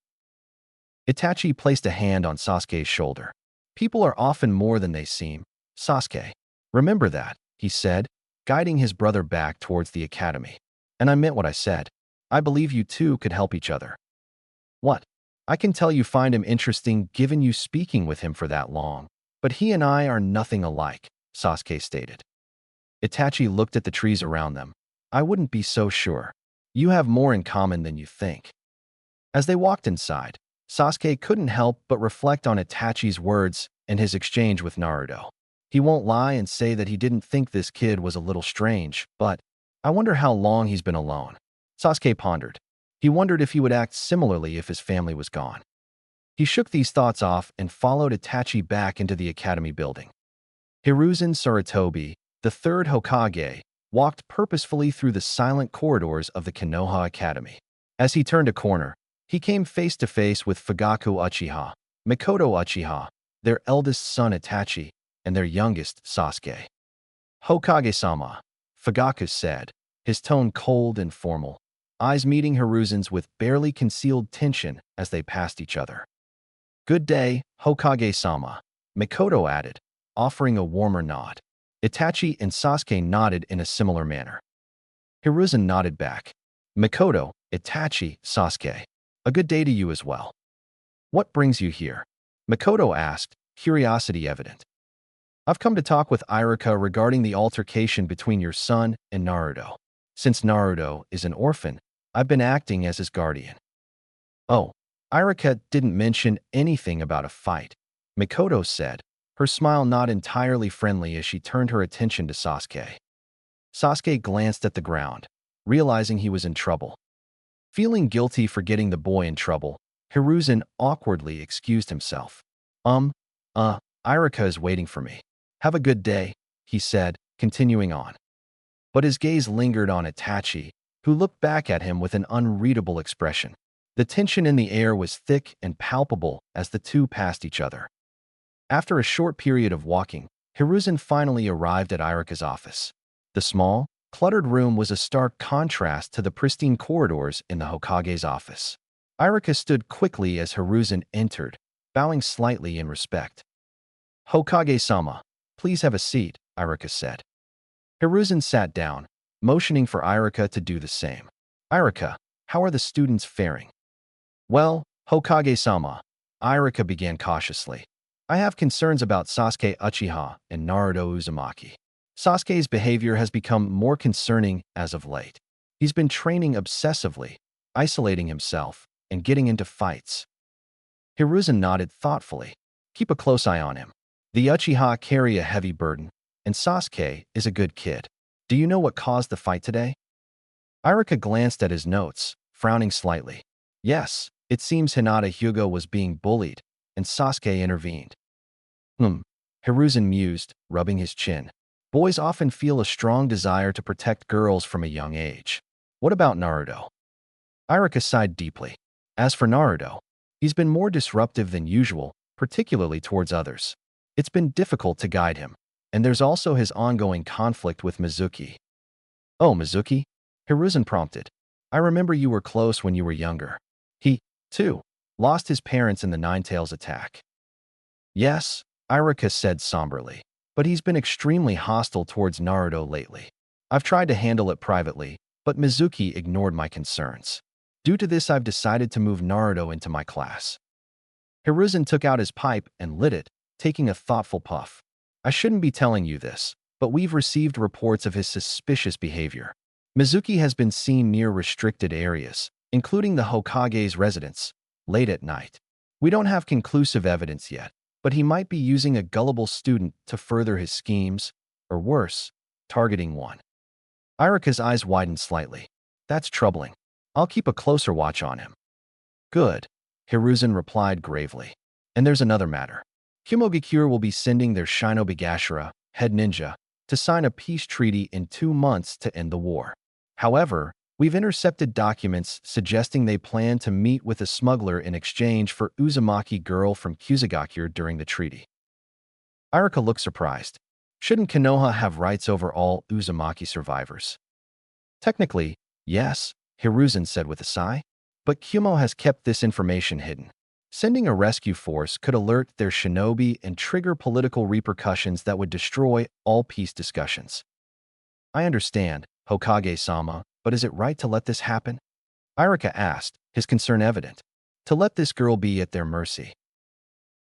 Itachi placed a hand on Sasuke's shoulder. People are often more than they seem, Sasuke. Remember that, he said, guiding his brother back towards the academy. And I meant what I said. I believe you two could help each other. What? I can tell you find him interesting given you speaking with him for that long. But he and I are nothing alike, Sasuke stated. Itachi looked at the trees around them. I wouldn't be so sure. You have more in common than you think. As they walked inside, Sasuke couldn't help but reflect on Itachi's words and his exchange with Naruto. He won't lie and say that he didn't think this kid was a little strange, but I wonder how long he's been alone. Sasuke pondered. He wondered if he would act similarly if his family was gone. He shook these thoughts off and followed Itachi back into the academy building. Hiruzen Sarutobi, the third Hokage, walked purposefully through the silent corridors of the Konoha Academy. As he turned a corner, he came face to face with Fugaku Uchiha, Mikoto Uchiha, their eldest son Itachi, and their youngest Sasuke. Hokage-sama, Fugaku said, his tone cold and formal, eyes meeting Hiruzen's with barely concealed tension as they passed each other. Good day, Hokage-sama, Mikoto added, offering a warmer nod. Itachi and Sasuke nodded in a similar manner. Hiruzen nodded back. Mikoto, Itachi, Sasuke. A good day to you as well. What brings you here? Mikoto asked, curiosity evident. I've come to talk with Iruka regarding the altercation between your son and Naruto. Since Naruto is an orphan, I've been acting as his guardian. Oh, Iruka didn't mention anything about a fight, Mikoto said, her smile not entirely friendly as she turned her attention to Sasuke. Sasuke glanced at the ground, realizing he was in trouble. Feeling guilty for getting the boy in trouble, Hiruzen awkwardly excused himself. Iruka is waiting for me. Have a good day, he said, continuing on. But his gaze lingered on Itachi, who looked back at him with an unreadable expression. The tension in the air was thick and palpable as the two passed each other. After a short period of walking, Hiruzen finally arrived at Iruka's office. The small, cluttered room was a stark contrast to the pristine corridors in the Hokage's office. Iruka stood quickly as Hiruzen entered, bowing slightly in respect. Hokage-sama, please have a seat, Iruka said. Hiruzen sat down, motioning for Iruka to do the same. Iruka, how are the students faring? Well, Hokage-sama, Iruka began cautiously. I have concerns about Sasuke Uchiha and Naruto Uzumaki. Sasuke's behavior has become more concerning as of late. He's been training obsessively, isolating himself, and getting into fights. Hiruzen nodded thoughtfully. Keep a close eye on him. The Uchiha carry a heavy burden, and Sasuke is a good kid. Do you know what caused the fight today? Iruka glanced at his notes, frowning slightly. Yes, it seems Hinata Hyuga was being bullied, and Sasuke intervened. Hiruzen mused, rubbing his chin. Boys often feel a strong desire to protect girls from a young age. What about Naruto? Iruka sighed deeply. As for Naruto, he's been more disruptive than usual, particularly towards others. It's been difficult to guide him, and there's also his ongoing conflict with Mizuki. Oh, Mizuki? Hiruzen prompted. I remember you were close when you were younger. He, too, lost his parents in the Nine-Tails attack. Yes, Irika said somberly, but he's been extremely hostile towards Naruto lately. I've tried to handle it privately, but Mizuki ignored my concerns. Due to this, I've decided to move Naruto into my class. Hiruzen took out his pipe and lit it, taking a thoughtful puff. I shouldn't be telling you this, but we've received reports of his suspicious behavior. Mizuki has been seen near restricted areas, including the Hokage's residence, late at night. We don't have conclusive evidence yet, but he might be using a gullible student to further his schemes, or worse, targeting one. Irika's eyes widened slightly. That's troubling. I'll keep a closer watch on him. Good, Hiruzen replied gravely. And there's another matter. Kumogakure will be sending their Shinobigashira, head ninja, to sign a peace treaty in 2 months to end the war. However, we've intercepted documents suggesting they plan to meet with a smuggler in exchange for Uzumaki girl from Kusagakure during the treaty. Irika looked surprised. Shouldn't Konoha have rights over all Uzumaki survivors? Technically, yes, Hiruzen said with a sigh. But Kumo has kept this information hidden. Sending a rescue force could alert their shinobi and trigger political repercussions that would destroy all peace discussions. I understand, Hokage-sama, but is it right to let this happen? Irika asked, his concern evident. To let this girl be at their mercy.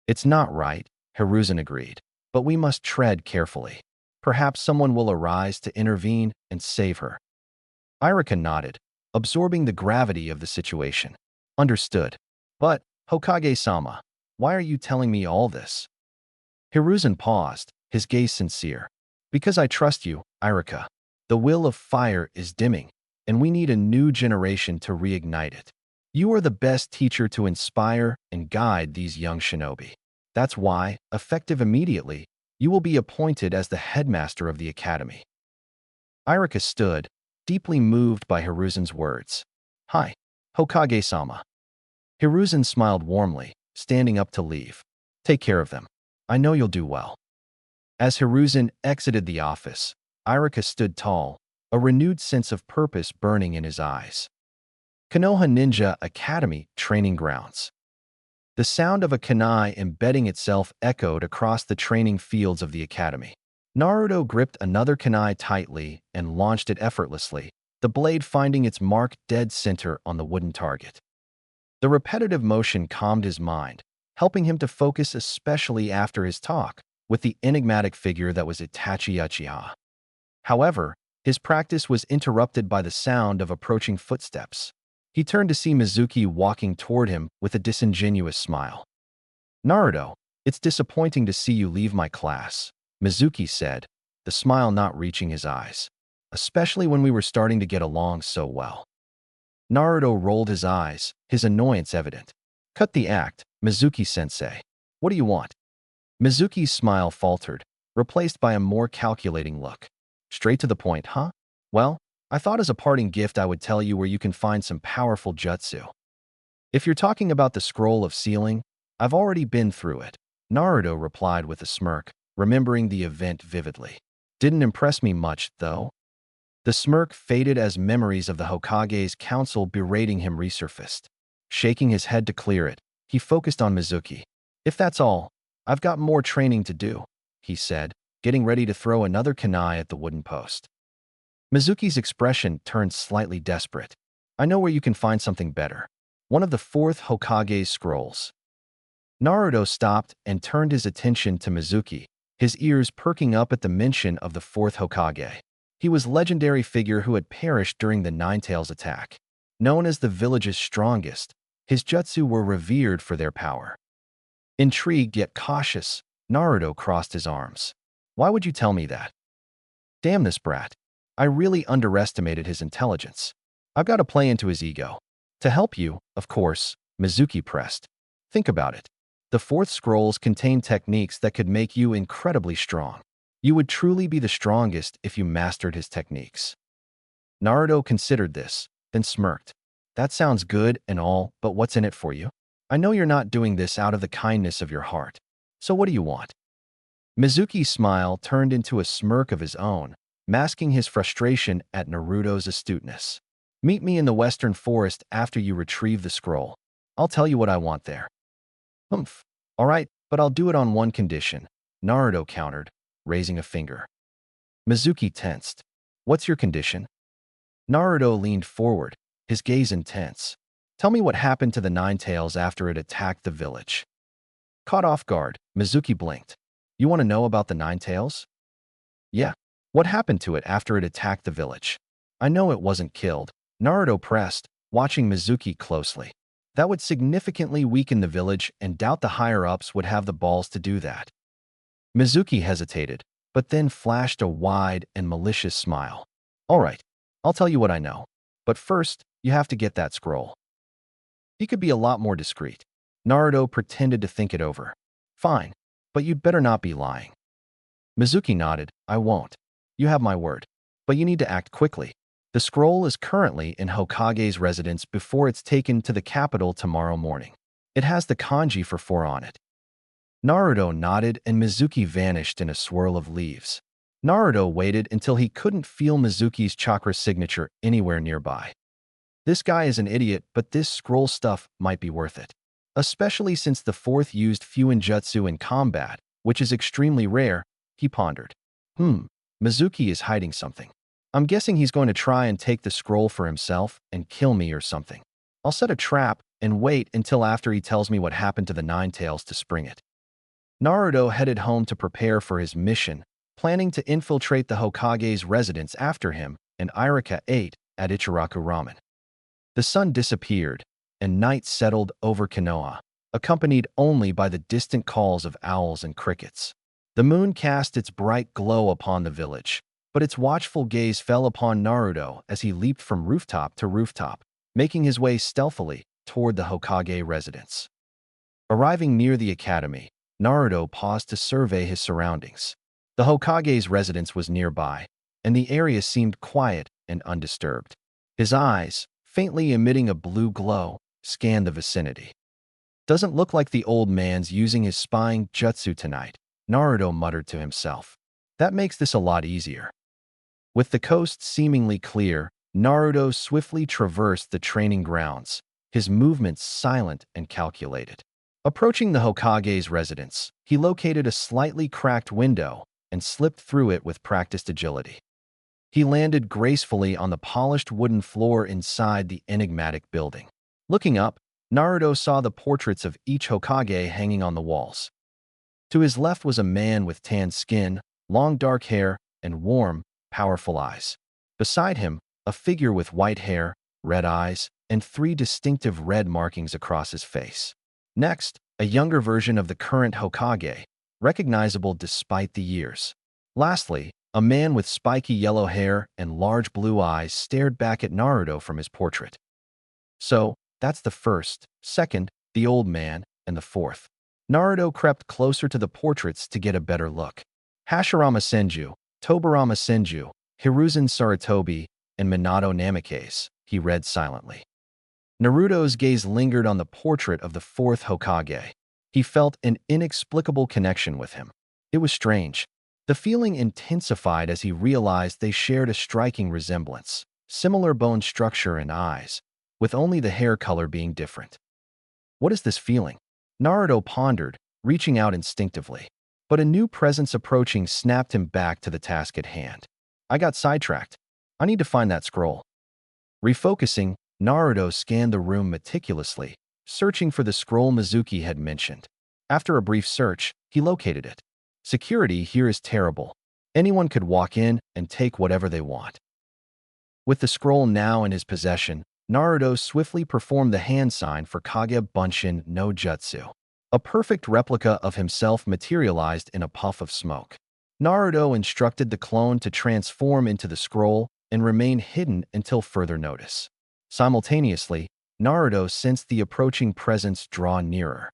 It's not right, Hiruzen agreed, but we must tread carefully. Perhaps someone will arise to intervene and save her. Irika nodded, absorbing the gravity of the situation. Understood. But, Hokage-sama, why are you telling me all this? Hiruzen paused, his gaze sincere. Because I trust you, Irika. The will of fire is dimming, and we need a new generation to reignite it. You are the best teacher to inspire and guide these young shinobi. That's why, effective immediately, you will be appointed as the headmaster of the academy. Irika stood, deeply moved by Hiruzen's words. Hi, Hokage-sama. Hiruzen smiled warmly, standing up to leave. Take care of them. I know you'll do well. As Hiruzen exited the office, Irika stood tall, a renewed sense of purpose burning in his eyes. Konoha Ninja Academy Training Grounds. The sound of a kunai embedding itself echoed across the training fields of the academy. Naruto gripped another kunai tightly and launched it effortlessly, the blade finding its mark dead center on the wooden target. The repetitive motion calmed his mind, helping him to focus especially after his talk with the enigmatic figure that was Itachi Uchiha. However, his practice was interrupted by the sound of approaching footsteps. He turned to see Mizuki walking toward him with a disingenuous smile. Naruto, it's disappointing to see you leave my class, Mizuki said, the smile not reaching his eyes, especially when we were starting to get along so well. Naruto rolled his eyes, his annoyance evident. Cut the act, Mizuki-sensei. What do you want? Mizuki's smile faltered, replaced by a more calculating look. Straight to the point, huh? Well, I thought as a parting gift I would tell you where you can find some powerful jutsu. If you're talking about the scroll of sealing, I've already been through it, Naruto replied with a smirk, remembering the event vividly. Didn't impress me much, though. The smirk faded as memories of the Hokage's council berating him resurfaced. Shaking his head to clear it, he focused on Mizuki. If that's all, I've got more training to do, he said, getting ready to throw another kunai at the wooden post. Mizuki's expression turned slightly desperate. I know where you can find something better. One of the 4th Hokage's scrolls. Naruto stopped and turned his attention to Mizuki, his ears perking up at the mention of the 4th Hokage. He was a legendary figure who had perished during the Nine-Tails attack. Known as the village's strongest, his jutsu were revered for their power. Intrigued yet cautious, Naruto crossed his arms. Why would you tell me that? Damn this brat. I really underestimated his intelligence. I've got to play into his ego. To help you, of course, Mizuki pressed. Think about it. The 4th scrolls contain techniques that could make you incredibly strong. You would truly be the strongest if you mastered his techniques. Naruto considered this, then smirked. That sounds good and all, but what's in it for you? I know you're not doing this out of the kindness of your heart. So what do you want? Mizuki's smile turned into a smirk of his own, masking his frustration at Naruto's astuteness. Meet me in the Western Forest after you retrieve the scroll. I'll tell you what I want there. Humph. All right, But I'll do it on one condition, Naruto countered, raising a finger. Mizuki tensed. What's your condition? Naruto leaned forward, his gaze intense. Tell me what happened to the Nine Tails after it attacked the village. Caught off guard, Mizuki blinked. You want to know about the Nine Tails? Yeah. What happened to it after it attacked the village? I know it wasn't killed. Naruto pressed, watching Mizuki closely. That would significantly weaken the village and doubt the higher-ups would have the balls to do that. Mizuki hesitated, but then flashed a wide and malicious smile. All right, I'll tell you what I know. But first, you have to get that scroll. He could be a lot more discreet. Naruto pretended to think it over. Fine, but you'd better not be lying. Mizuki nodded. I won't. You have my word. But you need to act quickly. The scroll is currently in Hokage's residence before it's taken to the capital tomorrow morning. It has the kanji for 4 on it. Naruto nodded and Mizuki vanished in a swirl of leaves. Naruto waited until he couldn't feel Mizuki's chakra signature anywhere nearby. This guy is an idiot, but this scroll stuff might be worth it. Especially since the fourth used Fuinjutsu in combat, which is extremely rare, he pondered. Mizuki is hiding something. I'm guessing he's going to try and take the scroll for himself and kill me or something. I'll set a trap and wait until after he tells me what happened to the Nine Tails to spring it. Naruto headed home to prepare for his mission, planning to infiltrate the Hokage's residence after him and Irika ate at Ichiraku Ramen. The sun disappeared, and night settled over Konoha, accompanied only by the distant calls of owls and crickets. The moon cast its bright glow upon the village, but its watchful gaze fell upon Naruto as he leaped from rooftop to rooftop, making his way stealthily toward the Hokage residence. Arriving near the academy, Naruto paused to survey his surroundings. The Hokage's residence was nearby, and the area seemed quiet and undisturbed. His eyes, faintly emitting a blue glow, scanned the vicinity. Doesn't look like the old man's using his spying jutsu tonight, Naruto muttered to himself. That makes this a lot easier. With the coast seemingly clear, Naruto swiftly traversed the training grounds, his movements silent and calculated. Approaching the Hokage's residence, he located a slightly cracked window and slipped through it with practiced agility. He landed gracefully on the polished wooden floor inside the enigmatic building. Looking up, Naruto saw the portraits of each Hokage hanging on the walls. To his left was a man with tan skin, long dark hair, and warm, powerful eyes. Beside him, a figure with white hair, red eyes, and 3 distinctive red markings across his face. Next, a younger version of the current Hokage, recognizable despite the years. Lastly, a man with spiky yellow hair and large blue eyes stared back at Naruto from his portrait. So, that's the first, second, the old man, and the fourth. Naruto crept closer to the portraits to get a better look. Hashirama Senju, Tobarama Senju, Hiruzen Sarutobi, and Minato Namikaze, he read silently. Naruto's gaze lingered on the portrait of the fourth Hokage. He felt an inexplicable connection with him. It was strange. The feeling intensified as he realized they shared a striking resemblance, similar bone structure and eyes, with only the hair color being different. What is this feeling? Naruto pondered, reaching out instinctively. But a new presence approaching snapped him back to the task at hand. I got sidetracked. I need to find that scroll. Refocusing, Naruto scanned the room meticulously, searching for the scroll Mizuki had mentioned. After a brief search, he located it. Security here is terrible. Anyone could walk in and take whatever they want. With the scroll now in his possession, Naruto swiftly performed the hand sign for Kage Bunshin no Jutsu. A perfect replica of himself materialized in a puff of smoke. Naruto instructed the clone to transform into the scroll and remain hidden until further notice. Simultaneously, Naruto sensed the approaching presence draw nearer.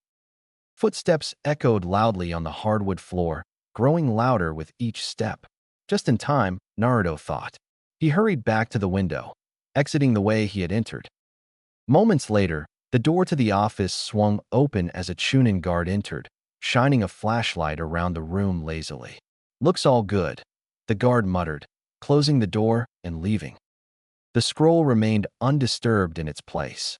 Footsteps echoed loudly on the hardwood floor, growing louder with each step. Just in time, Naruto thought. He hurried back to the window, exiting the way he had entered. Moments later, the door to the office swung open as a Chunin guard entered, shining a flashlight around the room lazily. Looks all good, the guard muttered, closing the door and leaving. The scroll remained undisturbed in its place.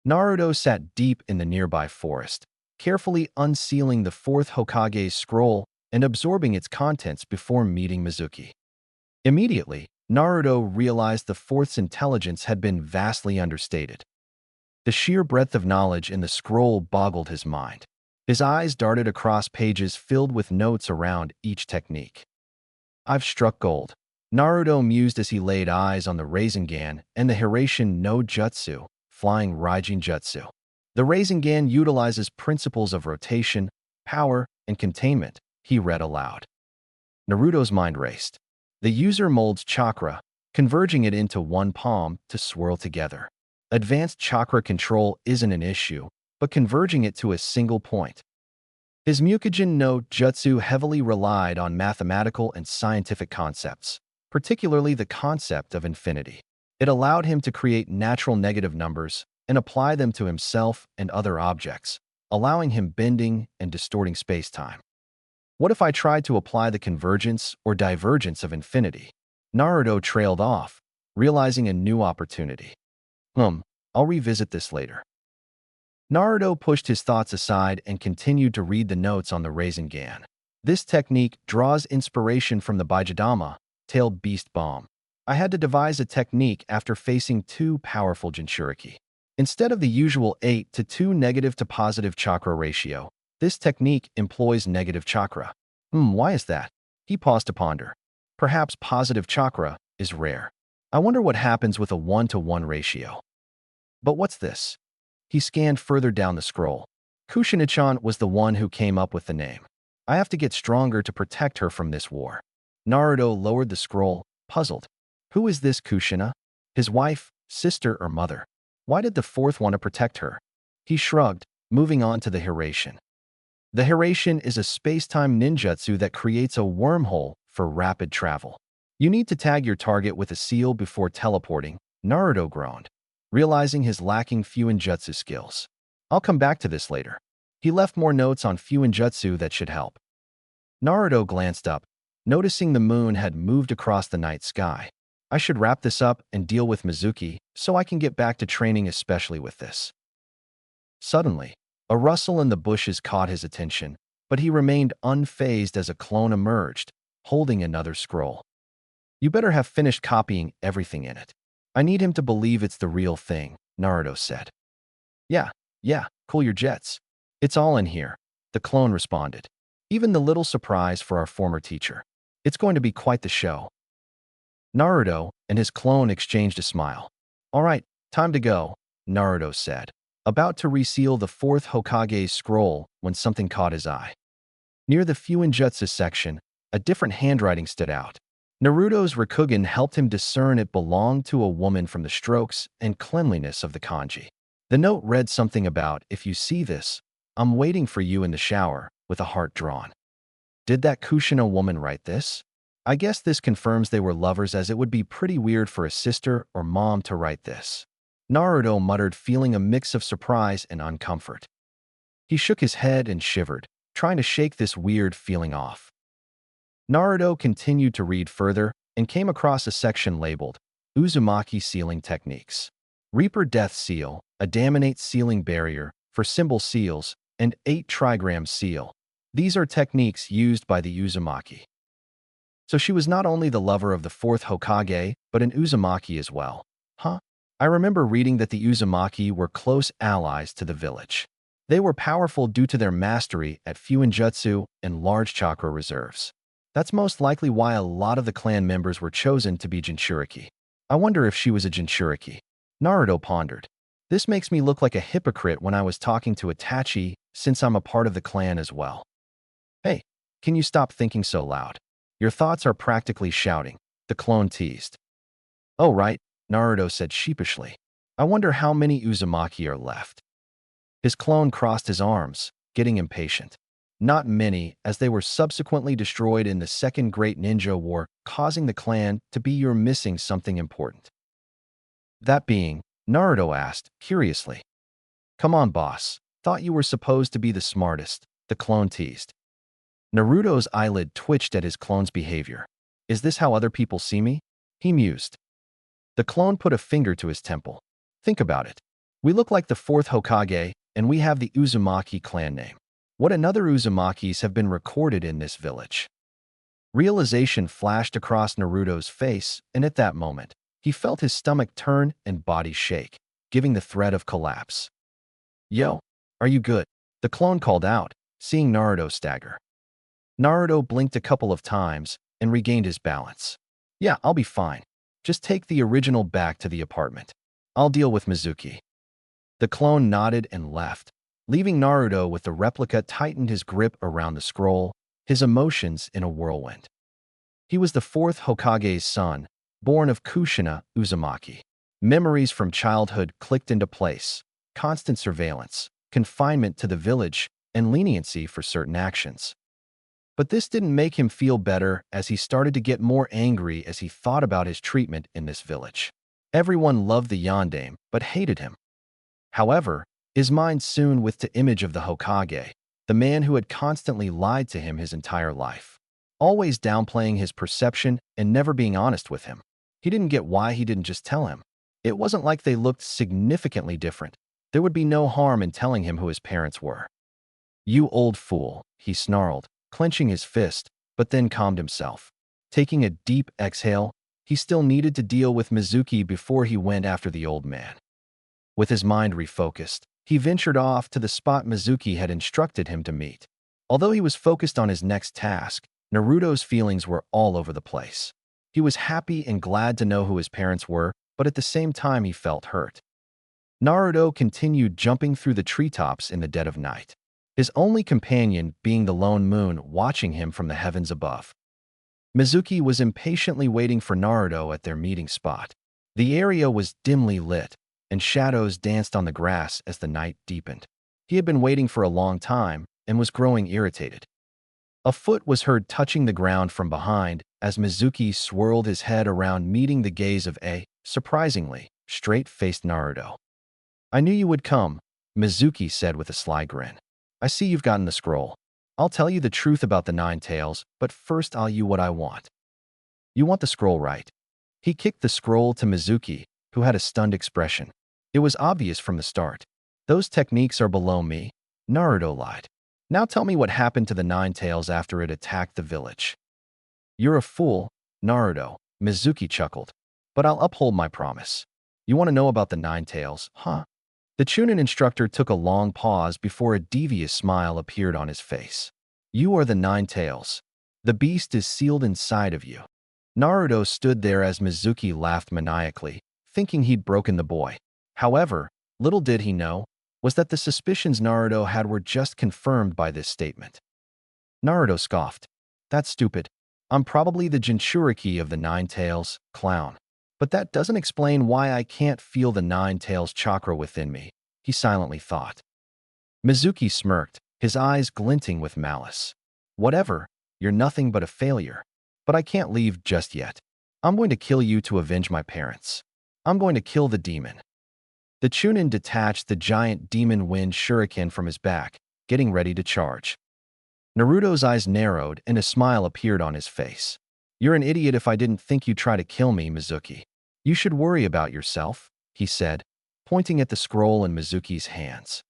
Naruto sat deep in the nearby forest, carefully unsealing the fourth Hokage's scroll and absorbing its contents before meeting Mizuki. Immediately, Naruto realized the fourth's intelligence had been vastly understated. The sheer breadth of knowledge in the scroll boggled his mind. His eyes darted across pages filled with notes around each technique. "I've struck gold," Naruto mused as he laid eyes on the Rasengan and the Hiraishin no Jutsu, flying Raijin Jutsu. The Rasengan utilizes principles of rotation, power, and containment, he read aloud. Naruto's mind raced. The user molds chakra, converging it into one palm to swirl together. Advanced chakra control isn't an issue, but converging it to a single point. His Mukujin no Jutsu heavily relied on mathematical and scientific concepts, particularly the concept of infinity. It allowed him to create natural negative numbers and apply them to himself and other objects, allowing him bending and distorting space-time. What if I tried to apply the convergence or divergence of infinity? Naruto trailed off, realizing a new opportunity. I'll revisit this later. Naruto pushed his thoughts aside and continued to read the notes on the Rasengan. This technique draws inspiration from the Bijidama, tailed beast bomb. I had to devise a technique after facing two powerful Jinchuriki. Instead of the usual 8-to-2 negative to positive chakra ratio, this technique employs negative chakra. Why is that? He paused to ponder. Perhaps positive chakra is rare. I wonder what happens with a 1-to-1 ratio. But what's this? He scanned further down the scroll. Kushina-chan was the one who came up with the name. I have to get stronger to protect her from this war. Naruto lowered the scroll, puzzled. Who is this Kushina? His wife, sister, or mother? Why did the fourth want to protect her? He shrugged, moving on to the Hiraishin. The Hiraishin is a space-time ninjutsu that creates a wormhole for rapid travel. You need to tag your target with a seal before teleporting, Naruto groaned, realizing his lacking Fuinjutsu skills. I'll come back to this later. He left more notes on Fuinjutsu that should help. Naruto glanced up, noticing the moon had moved across the night sky. I should wrap this up and deal with Mizuki so I can get back to training, especially with this. Suddenly, a rustle in the bushes caught his attention, but he remained unfazed as a clone emerged, holding another scroll. You better have finished copying everything in it. I need him to believe it's the real thing, Naruto said. Yeah, cool your jets. It's all in here, the clone responded. Even the little surprise for our former teacher. It's going to be quite the show. Naruto and his clone exchanged a smile. All right, time to go, Naruto said, about to reseal the fourth Hokage's scroll when something caught his eye. Near the Fuinjutsu section, a different handwriting stood out. Naruto's Rakugan helped him discern it belonged to a woman from the strokes and cleanliness of the kanji. The note read something about, if you see this, I'm waiting for you in the shower, with a heart drawn. Did that Kushina woman write this? I guess this confirms they were lovers, as it would be pretty weird for a sister or mom to write this. Naruto muttered, feeling a mix of surprise and uncomfort. He shook his head and shivered, trying to shake this weird feeling off. Naruto continued to read further and came across a section labeled Uzumaki Sealing Techniques. Reaper Death Seal, a Daminate Sealing Barrier for symbol seals, and 8-trigram seal. These are techniques used by the Uzumaki. So she was not only the lover of the fourth Hokage, but an Uzumaki as well. I remember reading that the Uzumaki were close allies to the village. They were powerful due to their mastery at Fuinjutsu and large chakra reserves. That's most likely why a lot of the clan members were chosen to be Jinchuriki. I wonder if she was a Jinchuriki. Naruto pondered. This makes me look like a hypocrite when I was talking to Itachi, since I'm a part of the clan as well. Hey, can you stop thinking so loud? Your thoughts are practically shouting, the clone teased. Oh right, Naruto said sheepishly. I wonder how many Uzumaki are left. His clone crossed his arms, getting impatient. Not many, as they were subsequently destroyed in the Second Great Ninja War, causing the clan to be you're missing something important. That being, Naruto asked, curiously. Come on, boss. Thought you were supposed to be the smartest, the clone teased. Naruto's eyelid twitched at his clone's behavior. Is this how other people see me? He mused. The clone put a finger to his temple. Think about it. We look like the fourth Hokage, and we have the Uzumaki clan name. What another Uzumakis have been recorded in this village? Realization flashed across Naruto's face, and at that moment, he felt his stomach turn and body shake, giving the threat of collapse. Yo, are you good? The clone called out, seeing Naruto stagger. Naruto blinked a couple of times and regained his balance. Yeah, I'll be fine. Just take the original back to the apartment. I'll deal with Mizuki. The clone nodded and left, leaving Naruto with the replica tightened his grip around the scroll, his emotions in a whirlwind. He was the fourth Hokage's son, born of Kushina Uzumaki. Memories from childhood clicked into place, constant surveillance, confinement to the village, and leniency for certain actions. But this didn't make him feel better as he started to get more angry as he thought about his treatment in this village. Everyone loved the Yondaime, but hated him. However, his mind soon with the image of the Hokage, the man who had constantly lied to him his entire life, always downplaying his perception and never being honest with him. He didn't get why he didn't just tell him. It wasn't like they looked significantly different. There would be no harm in telling him who his parents were. You old fool, he snarled, clenching his fist, but then calmed himself. Taking a deep exhale, he still needed to deal with Mizuki before he went after the old man. With his mind refocused, he ventured off to the spot Mizuki had instructed him to meet. Although he was focused on his next task, Naruto's feelings were all over the place. He was happy and glad to know who his parents were, but at the same time he felt hurt. Naruto continued jumping through the treetops in the dead of night, his only companion being the lone moon watching him from the heavens above. Mizuki was impatiently waiting for Naruto at their meeting spot. The area was dimly lit, and shadows danced on the grass as the night deepened. He had been waiting for a long time and was growing irritated. A foot was heard touching the ground from behind as Mizuki swirled his head around, meeting the gaze of a, surprisingly, straight-faced Naruto. I knew you would come, Mizuki said with a sly grin. I see you've gotten the scroll. I'll tell you the truth about the Nine Tails, but first I'll you what I want. You want the scroll, right? He kicked the scroll to Mizuki, who had a stunned expression. It was obvious from the start. Those techniques are below me, Naruto lied. Now tell me what happened to the Nine Tails after it attacked the village. You're a fool, Naruto, Mizuki chuckled. But I'll uphold my promise. You want to know about the Nine Tails, huh? The Chunin instructor took a long pause before a devious smile appeared on his face. You are the Nine Tails. The beast is sealed inside of you. Naruto stood there as Mizuki laughed maniacally, thinking he'd broken the boy. However, little did he know, was that the suspicions Naruto had were just confirmed by this statement. Naruto scoffed. That's stupid. I'm probably the Jinchuriki of the Nine Tails, clown. But that doesn't explain why I can't feel the Nine Tails chakra within me, he silently thought. Mizuki smirked, his eyes glinting with malice. Whatever, you're nothing but a failure. But I can't leave just yet. I'm going to kill you to avenge my parents. I'm going to kill the demon. The Chunin detached the giant demon wind shuriken from his back, getting ready to charge. Naruto's eyes narrowed and a smile appeared on his face. You're an idiot if I didn't think you'd try to kill me, Mizuki. You should worry about yourself, he said, pointing at the scroll in Mizuki's hands.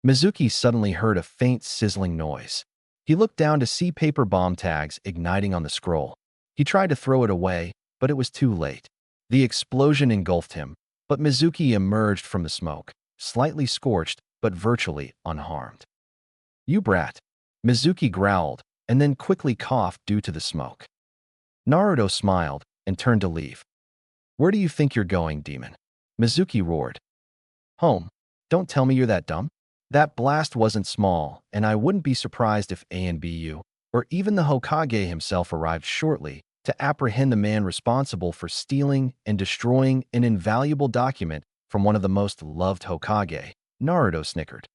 Mizuki suddenly heard a faint sizzling noise. He looked down to see paper bomb tags igniting on the scroll. He tried to throw it away, but it was too late. The explosion engulfed him, but Mizuki emerged from the smoke, slightly scorched but virtually unharmed. You brat, Mizuki growled, and then quickly coughed due to the smoke. Naruto smiled and turned to leave. Where do you think you're going, demon? Mizuki roared. Home. Don't tell me you're that dumb. That blast wasn't small, and I wouldn't be surprised if ANBU, or even the Hokage himself, arrived shortly to apprehend the man responsible for stealing and destroying an invaluable document from one of the most loved Hokage, Naruto snickered.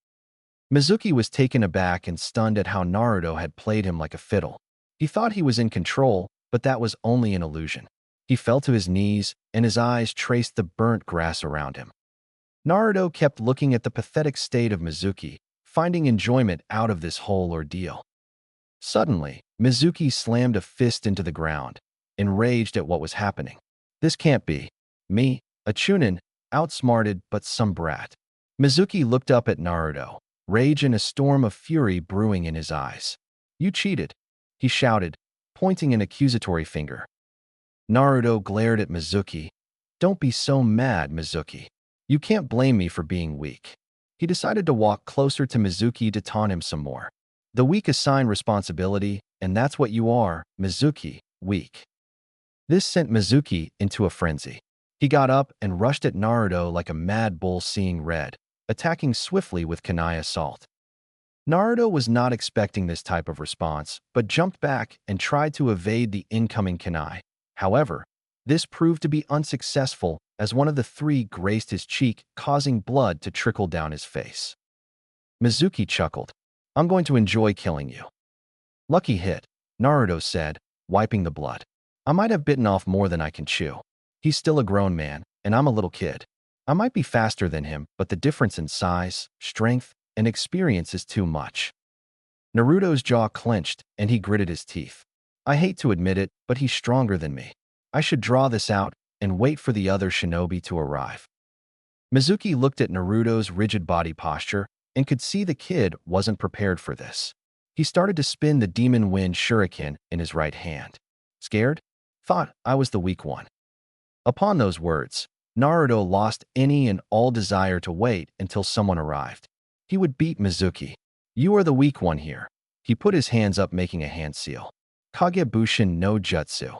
Mizuki was taken aback and stunned at how Naruto had played him like a fiddle. He thought he was in control, but that was only an illusion. He fell to his knees, and his eyes traced the burnt grass around him. Naruto kept looking at the pathetic state of Mizuki, finding enjoyment out of this whole ordeal. Suddenly, Mizuki slammed a fist into the ground, enraged at what was happening. This can't be. Me, a Chunin, outsmarted but some brat. Mizuki looked up at Naruto, rage and a storm of fury brewing in his eyes. "You cheated," he shouted, pointing an accusatory finger. Naruto glared at Mizuki. "Don't be so mad, Mizuki. You can't blame me for being weak." He decided to walk closer to Mizuki to taunt him some more. "The weak assign responsibility, and that's what you are, Mizuki, weak." This sent Mizuki into a frenzy. He got up and rushed at Naruto like a mad bull seeing red, attacking swiftly with kunai assault. Naruto was not expecting this type of response, but jumped back and tried to evade the incoming kunai. However, this proved to be unsuccessful as one of the three grazed his cheek, causing blood to trickle down his face. Mizuki chuckled. "I'm going to enjoy killing you." "Lucky hit," Naruto said, wiping the blood. "I might have bitten off more than I can chew. He's still a grown man, and I'm a little kid. I might be faster than him, but the difference in size, strength, and experience is too much." Naruto's jaw clenched, and he gritted his teeth. "I hate to admit it, but he's stronger than me. I should draw this out and wait for the other shinobi to arrive." Mizuki looked at Naruto's rigid body posture and could see the kid wasn't prepared for this. He started to spin the demon wind shuriken in his right hand. "Scared? Thought I was the weak one." Upon those words, Naruto lost any and all desire to wait until someone arrived. He would beat Mizuki. "You are the weak one here." He put his hands up, making a hand seal. Kagebushin no Jutsu.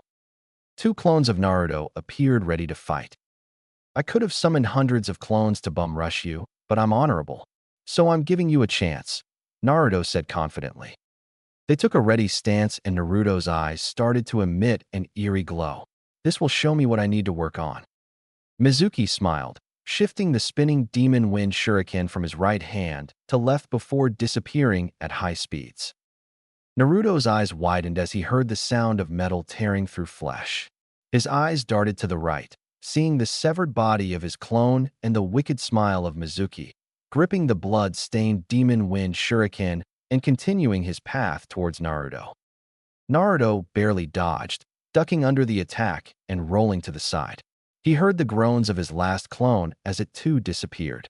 Two clones of Naruto appeared ready to fight. "I could have summoned hundreds of clones to bum rush you, but I'm honorable. So I'm giving you a chance," Naruto said confidently. They took a ready stance and Naruto's eyes started to emit an eerie glow. "This will show me what I need to work on." Mizuki smiled, shifting the spinning demon wind shuriken from his right hand to left before disappearing at high speeds. Naruto's eyes widened as he heard the sound of metal tearing through flesh. His eyes darted to the right, seeing the severed body of his clone and the wicked smile of Mizuki, gripping the blood-stained demon wind shuriken and continuing his path towards Naruto. Naruto barely dodged, ducking under the attack and rolling to the side. He heard the groans of his last clone as it too disappeared.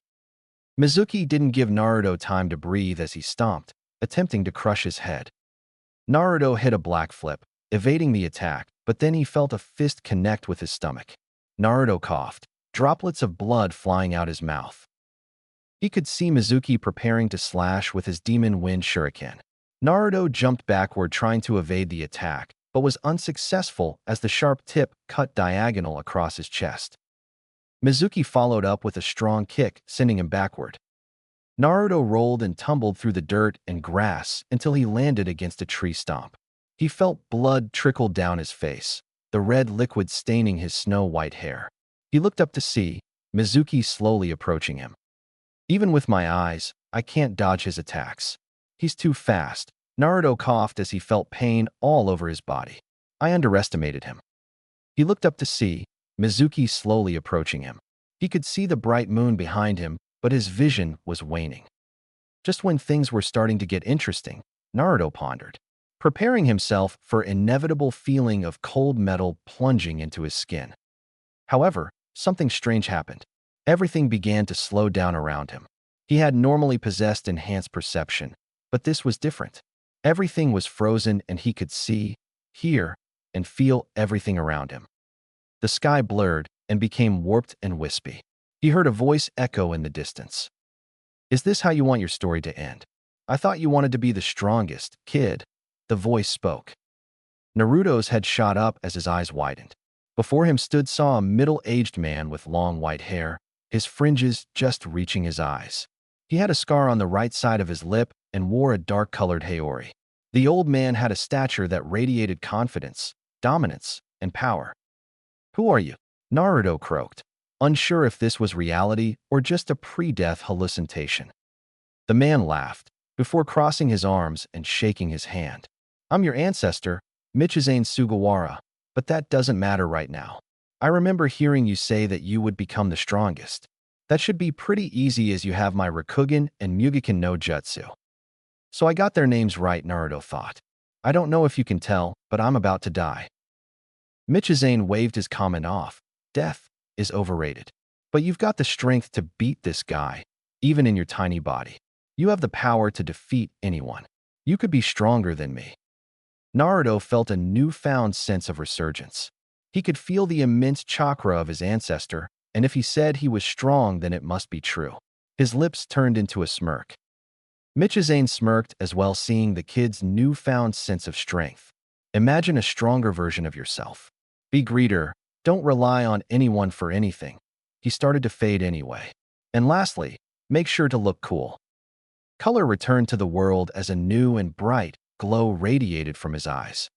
Mizuki didn't give Naruto time to breathe as he stomped, attempting to crush his head. Naruto hit a black flip, evading the attack, but then he felt a fist connect with his stomach. Naruto coughed, droplets of blood flying out his mouth. He could see Mizuki preparing to slash with his demon wind shuriken. Naruto jumped backward trying to evade the attack, but was unsuccessful as the sharp tip cut diagonal across his chest. Mizuki followed up with a strong kick, sending him backward. Naruto rolled and tumbled through the dirt and grass until he landed against a tree stump. He felt blood trickle down his face, the red liquid staining his snow-white hair. He looked up to see Mizuki slowly approaching him. "Even with my eyes, I can't dodge his attacks. He's too fast." Naruto coughed as he felt pain all over his body. "I underestimated him." He looked up to see Mizuki slowly approaching him. He could see the bright moon behind him, but his vision was waning. Just when things were starting to get interesting, Naruto pondered, preparing himself for inevitable feeling of cold metal plunging into his skin. However, something strange happened. Everything began to slow down around him. He had normally possessed enhanced perception, but this was different. Everything was frozen and he could see, hear, and feel everything around him. The sky blurred and became warped and wispy. He heard a voice echo in the distance. "Is this how you want your story to end? I thought you wanted to be the strongest, kid." The voice spoke. Naruto's head shot up as his eyes widened. Before him saw a middle-aged man with long white hair, his fringes just reaching his eyes. He had a scar on the right side of his lip and wore a dark-colored haori. The old man had a stature that radiated confidence, dominance, and power. "Who are you?" Naruto croaked, unsure if this was reality or just a pre-death hallucination. The man laughed, before crossing his arms and shaking his hand. "I'm your ancestor, Michizane Sugawara, but that doesn't matter right now. I remember hearing you say that you would become the strongest. That should be pretty easy as you have my Rakugan and Mugiken no Jutsu." So I got their names right, Naruto thought. "I don't know if you can tell, but I'm about to die." Michizane waved his comment off. "Death is overrated. But you've got the strength to beat this guy. even in your tiny body. You have the power to defeat anyone. You could be stronger than me." Naruto felt a newfound sense of resurgence. He could feel the immense chakra of his ancestor, and if he said he was strong, then it must be true. His lips turned into a smirk. Michizane smirked as well, seeing the kid's newfound sense of strength. "Imagine a stronger version of yourself. Be greater. Don't rely on anyone for anything." He started to fade anyway. And lastly, make sure to look cool. Color returned to the world as a new and bright glow radiated from his eyes.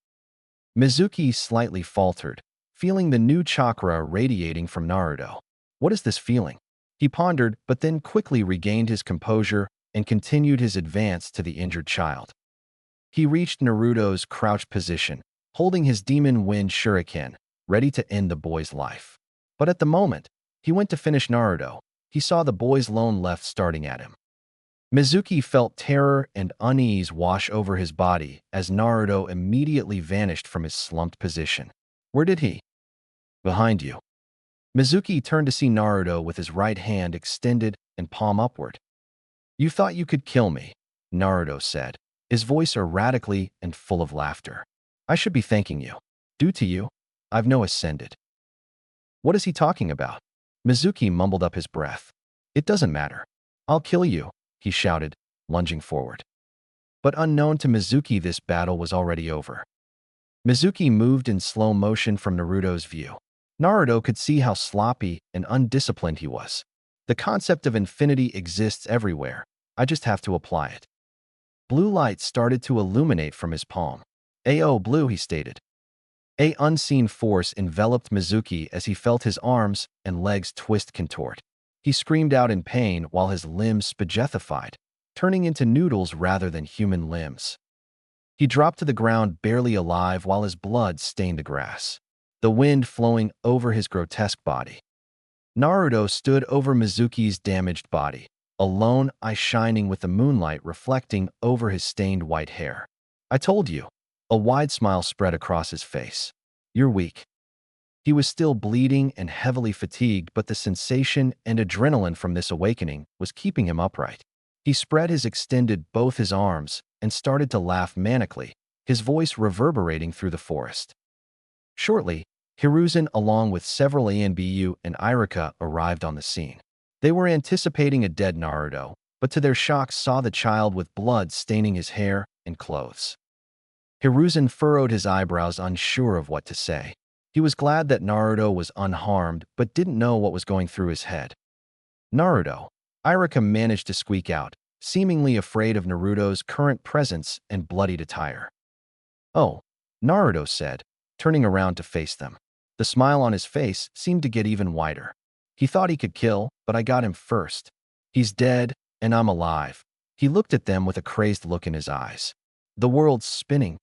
Mizuki slightly faltered, feeling the new chakra radiating from Naruto. What is this feeling? He pondered, but then quickly regained his composure and continued his advance to the injured child. He reached Naruto's crouched position, holding his demon wind shuriken, ready to end the boy's life. But at the moment he went to finish Naruto, he saw the boy's lone left starting at him. Mizuki felt terror and unease wash over his body as Naruto immediately vanished from his slumped position. Where did he? Behind you. Mizuki turned to see Naruto with his right hand extended and palm upward. "You thought you could kill me," Naruto said, his voice erratically and full of laughter. "I should be thanking you. Due to you, I've now ascended." What is he talking about? Mizuki mumbled up his breath. "It doesn't matter. I'll kill you," he shouted, lunging forward. But unknown to Mizuki, this battle was already over. Mizuki moved in slow motion from Naruto's view. Naruto could see how sloppy and undisciplined he was. The concept of infinity exists everywhere. I just have to apply it. Blue light started to illuminate from his palm. "Ao blue," he stated. A unseen force enveloped Mizuki as he felt his arms and legs contort. He screamed out in pain while his limbs spaghettified, turning into noodles rather than human limbs. He dropped to the ground barely alive while his blood stained the grass, the wind flowing over his grotesque body. Naruto stood over Mizuki's damaged body, alone, eyes shining with the moonlight reflecting over his stained white hair. "I told you." A wide smile spread across his face. "You're weak." He was still bleeding and heavily fatigued, but the sensation and adrenaline from this awakening was keeping him upright. He spread his extended both his arms and started to laugh manically, his voice reverberating through the forest. Shortly, Hiruzen, along with several Anbu and Irika, arrived on the scene. They were anticipating a dead Naruto, but to their shock saw the child with blood staining his hair and clothes. Hiruzen furrowed his eyebrows, unsure of what to say. He was glad that Naruto was unharmed, but didn't know what was going through his head. "Naruto," Irika managed to squeak out, seemingly afraid of Naruto's current presence and bloodied attire. "Oh," Naruto said, turning around to face them. The smile on his face seemed to get even wider. "He thought he could kill, but I got him first. He's dead, and I'm alive." He looked at them with a crazed look in his eyes. "The world's spinning,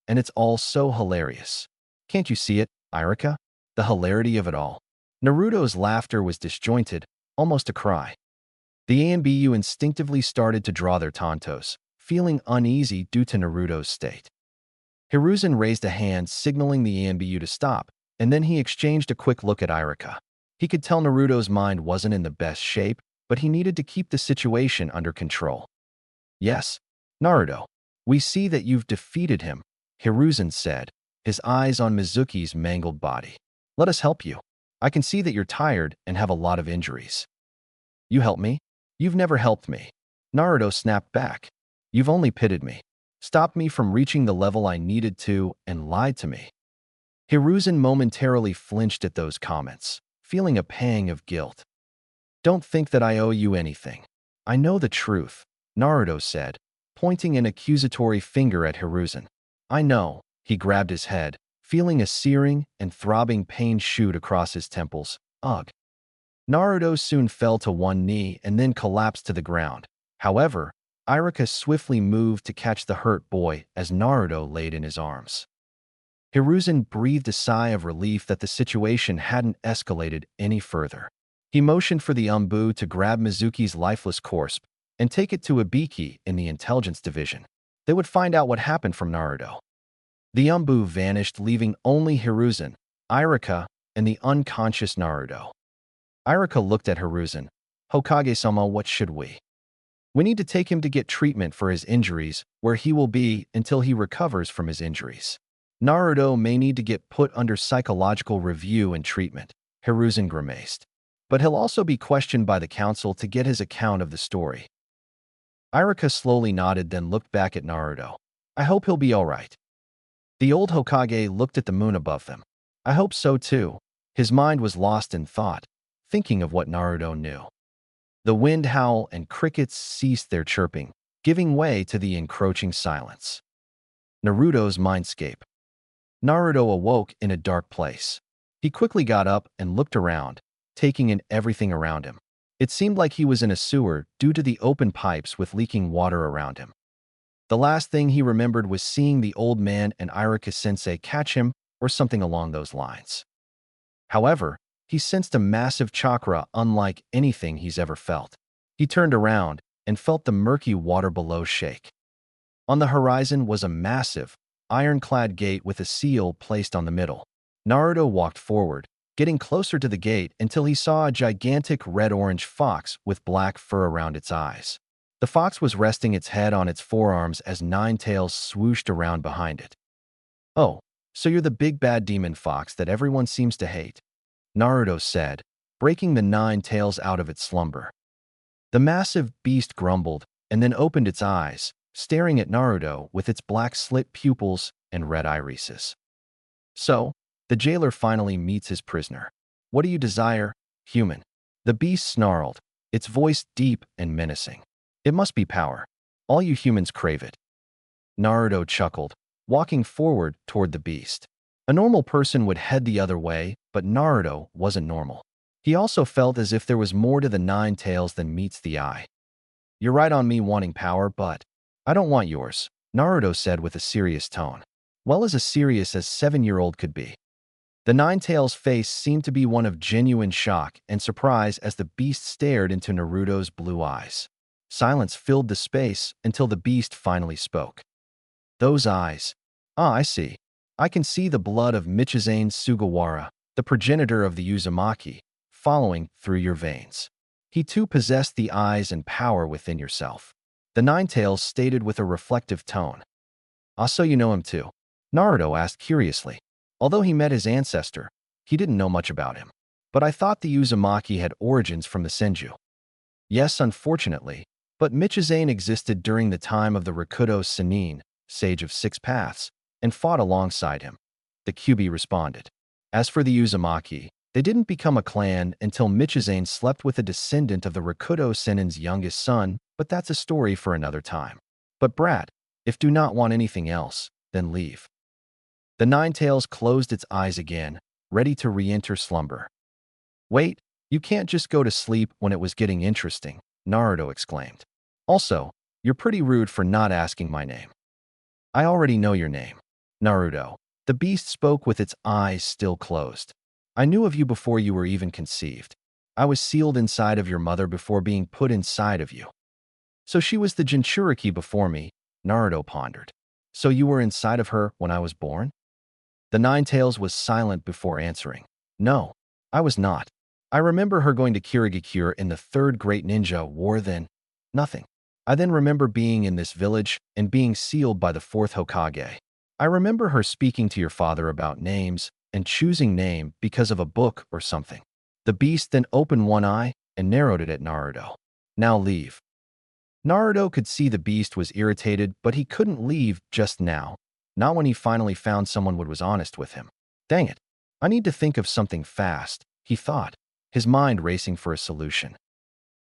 and it's all so hilarious. Can't you see it, Irika? The hilarity of it all." Naruto's laughter was disjointed, almost a cry. The Anbu instinctively started to draw their tantos, feeling uneasy due to Naruto's state. Hiruzen raised a hand signaling the Anbu to stop, and then he exchanged a quick look at Irika. He could tell Naruto's mind wasn't in the best shape, but he needed to keep the situation under control. "Yes, Naruto, we see that you've defeated him," Hiruzen said, his eyes on Mizuki's mangled body. "Let us help you. I can see that you're tired and have a lot of injuries." "You help me? You've never helped me." Naruto snapped back. "You've only pitted me, stopped me from reaching the level I needed to, and lied to me." Hiruzen momentarily flinched at those comments, feeling a pang of guilt. "Don't think that I owe you anything. I know the truth," Naruto said, pointing an accusatory finger at Hiruzen. "I know." He grabbed his head, feeling a searing and throbbing pain shoot across his temples. "Ugh." Naruto soon fell to one knee and then collapsed to the ground. However, Irika swiftly moved to catch the hurt boy as Naruto laid in his arms. Hiruzen breathed a sigh of relief that the situation hadn't escalated any further. He motioned for the Anbu to grab Mizuki's lifeless corpse and take it to Ibiki in the intelligence division. They would find out what happened from Naruto. The Anbu vanished, leaving only Hiruzen, Irika, and the unconscious Naruto. Irika looked at Hiruzen, Hokage-sama, what should we? We need to take him to get treatment for his injuries, where he will be until he recovers from his injuries. Naruto may need to get put under psychological review and treatment, Hiruzen grimaced. But he'll also be questioned by the council to get his account of the story. Iruka slowly nodded, then looked back at Naruto. I hope he'll be all right. The old Hokage looked at the moon above them. I hope so too. His mind was lost in thought, thinking of what Naruto knew. The wind howled and crickets ceased their chirping, giving way to the encroaching silence. Naruto's mindscape. Naruto awoke in a dark place. He quickly got up and looked around, taking in everything around him. It seemed like he was in a sewer due to the open pipes with leaking water around him. The last thing he remembered was seeing the old man and Iruka-sensei catch him or something along those lines. However, he sensed a massive chakra unlike anything he's ever felt. He turned around and felt the murky water below shake. On the horizon was a massive, ironclad gate with a seal placed on the middle. Naruto walked forward, getting closer to the gate until he saw a gigantic red-orange fox with black fur around its eyes. The fox was resting its head on its forearms as 9 tails swooshed around behind it. Oh, so you're the big bad demon fox that everyone seems to hate, Naruto said, breaking the 9 tails out of its slumber. The massive beast grumbled and then opened its eyes, staring at Naruto with its black slit pupils and red irises. So, the jailer finally meets his prisoner. What do you desire, human? The beast snarled, its voice deep and menacing. It must be power. All you humans crave it. Naruto chuckled, walking forward toward the beast. A normal person would head the other way, but Naruto wasn't normal. He also felt as if there was more to the 9 tails than meets the eye. You're right on me wanting power, but I don't want yours, Naruto said with a serious tone. Well, as serious as 7-year-old could be. The 9 tails' face seemed to be one of genuine shock and surprise as the beast stared into Naruto's blue eyes. Silence filled the space until the beast finally spoke. Those eyes. Ah, I see. I can see the blood of Michizane Sugawara, the progenitor of the Uzumaki, following through your veins. He too possessed the eyes and power within yourself. The 9 tails stated with a reflective tone. Ah, so you know him too? Naruto asked curiously. Although he met his ancestor, he didn't know much about him. But I thought the Uzumaki had origins from the Senju. Yes, unfortunately, but Michizane existed during the time of the Rakuto Sannin, Sage of 6 Paths, and fought alongside him. The Kyuubi responded. As for the Uzumaki, they didn't become a clan until Michizane slept with a descendant of the Rakuto Sennin's youngest son, but that's a story for another time. But brat, if do not want anything else, then leave. The 9 tails closed its eyes again, ready to re-enter slumber. Wait, you can't just go to sleep when it was getting interesting, Naruto exclaimed. Also, you're pretty rude for not asking my name. I already know your name, Naruto. The beast spoke with its eyes still closed. I knew of you before you were even conceived. I was sealed inside of your mother before being put inside of you. So she was the Jinchuriki before me, Naruto pondered. So you were inside of her when I was born? The 9 tails was silent before answering. No, I was not. I remember her going to Kirigakure in the 3rd Great Ninja War then. Nothing. I then remember being in this village and being sealed by the 4th Hokage. I remember her speaking to your father about names and choosing name because of a book or something. The beast then opened one eye and narrowed it at Naruto. Now leave. Naruto could see the beast was irritated, but he couldn't leave just now. Not when he finally found someone who was honest with him. Dang it. I need to think of something fast, he thought, his mind racing for a solution.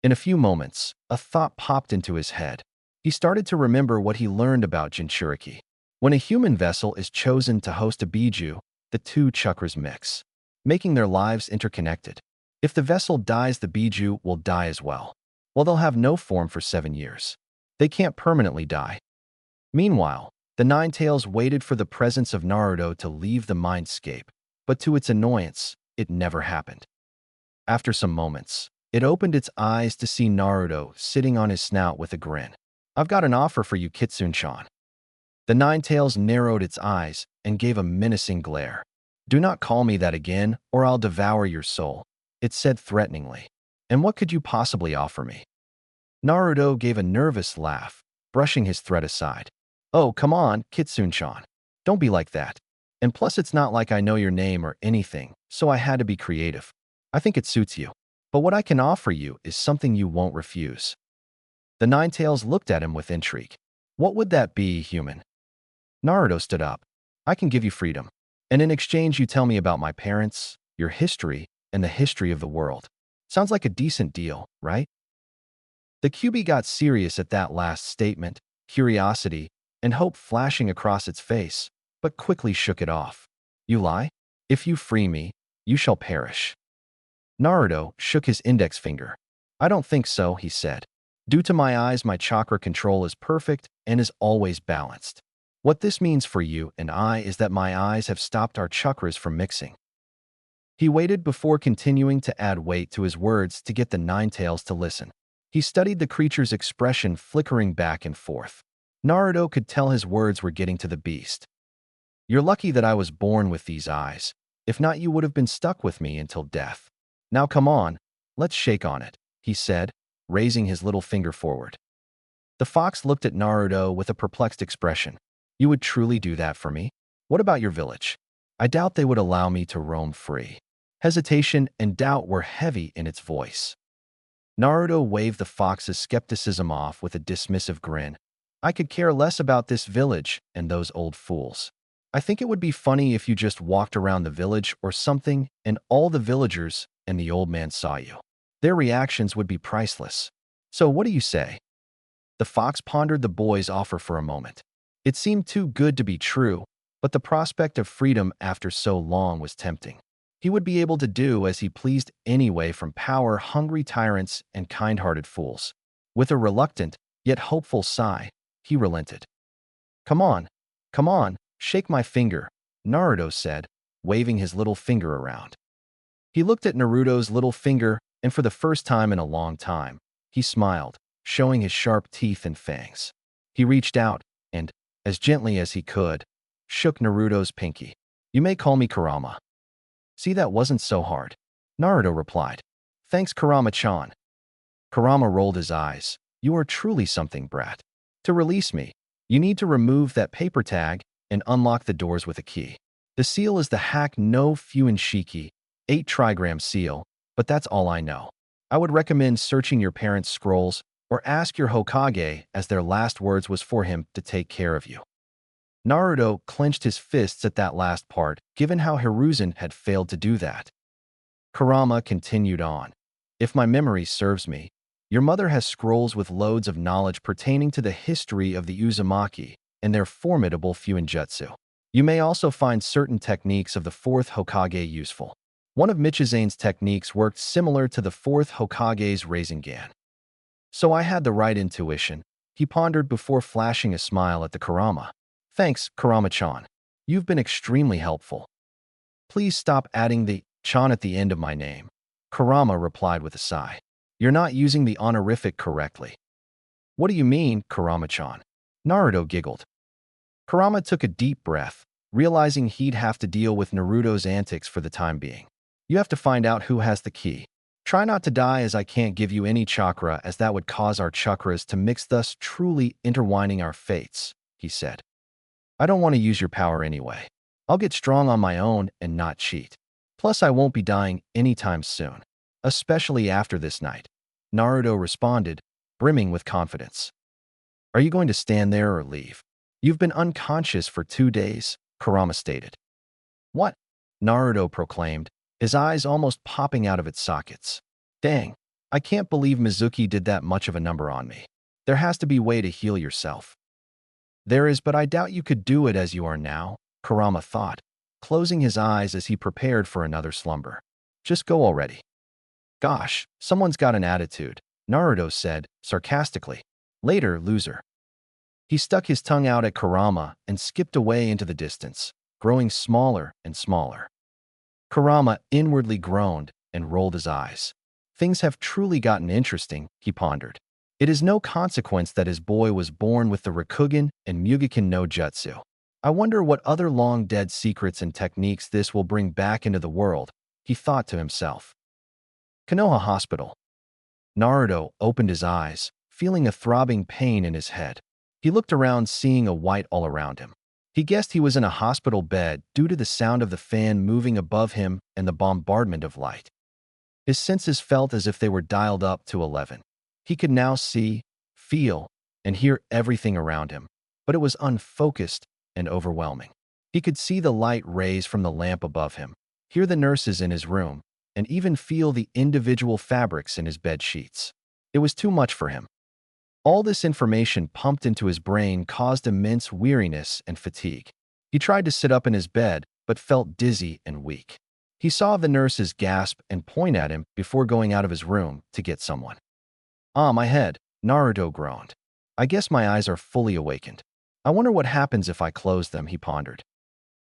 In a few moments, a thought popped into his head. He started to remember what he learned about Jinchuriki. When a human vessel is chosen to host a Biju, the 2 chakras mix, making their lives interconnected. If the vessel dies, the Biju will die as well. Well, they'll have no form for 7 years. They can't permanently die. Meanwhile, the 9 tails waited for the presence of Naruto to leave the mindscape, but to its annoyance, it never happened. After some moments, it opened its eyes to see Naruto sitting on his snout with a grin. I've got an offer for you, Kitsune-chan. The 9 tails narrowed its eyes and gave a menacing glare. Do not call me that again, or I'll devour your soul, it said threateningly. And what could you possibly offer me? Naruto gave a nervous laugh, brushing his threat aside. Oh, come on, Kitsune-chan. Don't be like that. And plus, it's not like I know your name or anything, so I had to be creative. I think it suits you. But what I can offer you is something you won't refuse. The Ninetales looked at him with intrigue. What would that be, human? Naruto stood up. I can give you freedom. And in exchange, you tell me about my parents, your history, and the history of the world. Sounds like a decent deal, right? The QB got serious at that last statement, curiosity and hope flashing across its face, but quickly shook it off. You lie? If you free me, you shall perish. Naruto shook his index finger. I don't think so, he said. Due to my eyes, my chakra control is perfect and is always balanced. What this means for you and I is that my eyes have stopped our chakras from mixing. He waited before continuing to add weight to his words to get the Ninetales to listen. He studied the creature's expression flickering back and forth. Naruto could tell his words were getting to the beast. You're lucky that I was born with these eyes. If not, you would have been stuck with me until death. Now come on, let's shake on it, he said, raising his little finger forward. The fox looked at Naruto with a perplexed expression. You would truly do that for me? What about your village? I doubt they would allow me to roam free. Hesitation and doubt were heavy in its voice. Naruto waved the fox's skepticism off with a dismissive grin. I could care less about this village and those old fools. I think it would be funny if you just walked around the village or something and all the villagers and the old man saw you. Their reactions would be priceless. So what do you say? The fox pondered the boy's offer for a moment. It seemed too good to be true, but the prospect of freedom after so long was tempting. He would be able to do as he pleased anyway from power-hungry tyrants and kind-hearted fools. With a reluctant, yet hopeful sigh, he relented. Come on, shake my finger, Naruto said, waving his little finger around. He looked at Naruto's little finger, and for the first time in a long time, he smiled, showing his sharp teeth and fangs. He reached out and, as gently as he could, shook Naruto's pinky. You may call me Kurama. See, that wasn't so hard, Naruto replied. Thanks, Kurama-chan. Kurama rolled his eyes. You are truly something, brat. To release me, you need to remove that paper tag and unlock the doors with a key. The seal is the Hack no Fuinshiki, 8 trigram seal, but that's all I know. I would recommend searching your parents' scrolls or ask your Hokage, as their last words was for him to take care of you. Naruto clenched his fists at that last part, given how Hiruzen had failed to do that. Kurama continued on. If my memory serves me, your mother has scrolls with loads of knowledge pertaining to the history of the Uzumaki and their formidable Fuinjutsu. You may also find certain techniques of the 4th Hokage useful. One of Michizane's techniques worked similar to the 4th Hokage's Rasengan. So I had the right intuition, he pondered before flashing a smile at the Kurama. Thanks, Kurama-chan. You've been extremely helpful. Please stop adding the chan at the end of my name, Kurama replied with a sigh. You're not using the honorific correctly. What do you mean, Kurama-chan? Naruto giggled. Kurama took a deep breath, realizing he'd have to deal with Naruto's antics for the time being. You have to find out who has the key. Try not to die, as I can't give you any chakra, as that would cause our chakras to mix, thus truly intertwining our fates, he said. I don't want to use your power anyway. I'll get strong on my own and not cheat. Plus, I won't be dying anytime soon, especially after this night, Naruto responded, brimming with confidence. Are you going to stand there or leave? You've been unconscious for 2 days, Kurama stated. What? Naruto proclaimed, his eyes almost popping out of its sockets. Dang, I can't believe Mizuki did that much of a number on me. There has to be a way to heal yourself. There is, but I doubt you could do it as you are now, Kurama thought, closing his eyes as he prepared for another slumber. Just go already. Gosh, someone's got an attitude, Naruto said, sarcastically. Later, loser. He stuck his tongue out at Kurama and skipped away into the distance, growing smaller and smaller. Kurama inwardly groaned and rolled his eyes. Things have truly gotten interesting, he pondered. It is no consequence that his boy was born with the Rakugan and Mugikin no Jutsu. I wonder what other long-dead secrets and techniques this will bring back into the world, he thought to himself. Konoha Hospital. Naruto opened his eyes, feeling a throbbing pain in his head. He looked around, seeing a white all around him. He guessed he was in a hospital bed due to the sound of the fan moving above him and the bombardment of light. His senses felt as if they were dialed up to 11. He could now see, feel, and hear everything around him, but it was unfocused and overwhelming. He could see the light rays from the lamp above him, hear the nurses in his room, and even feel the individual fabrics in his bed sheets. It was too much for him. All this information pumped into his brain caused immense weariness and fatigue. He tried to sit up in his bed, but felt dizzy and weak. He saw the nurses gasp and point at him before going out of his room to get someone. "Ah, my head," Naruto groaned. "I guess my eyes are fully awakened. I wonder what happens if I close them," he pondered.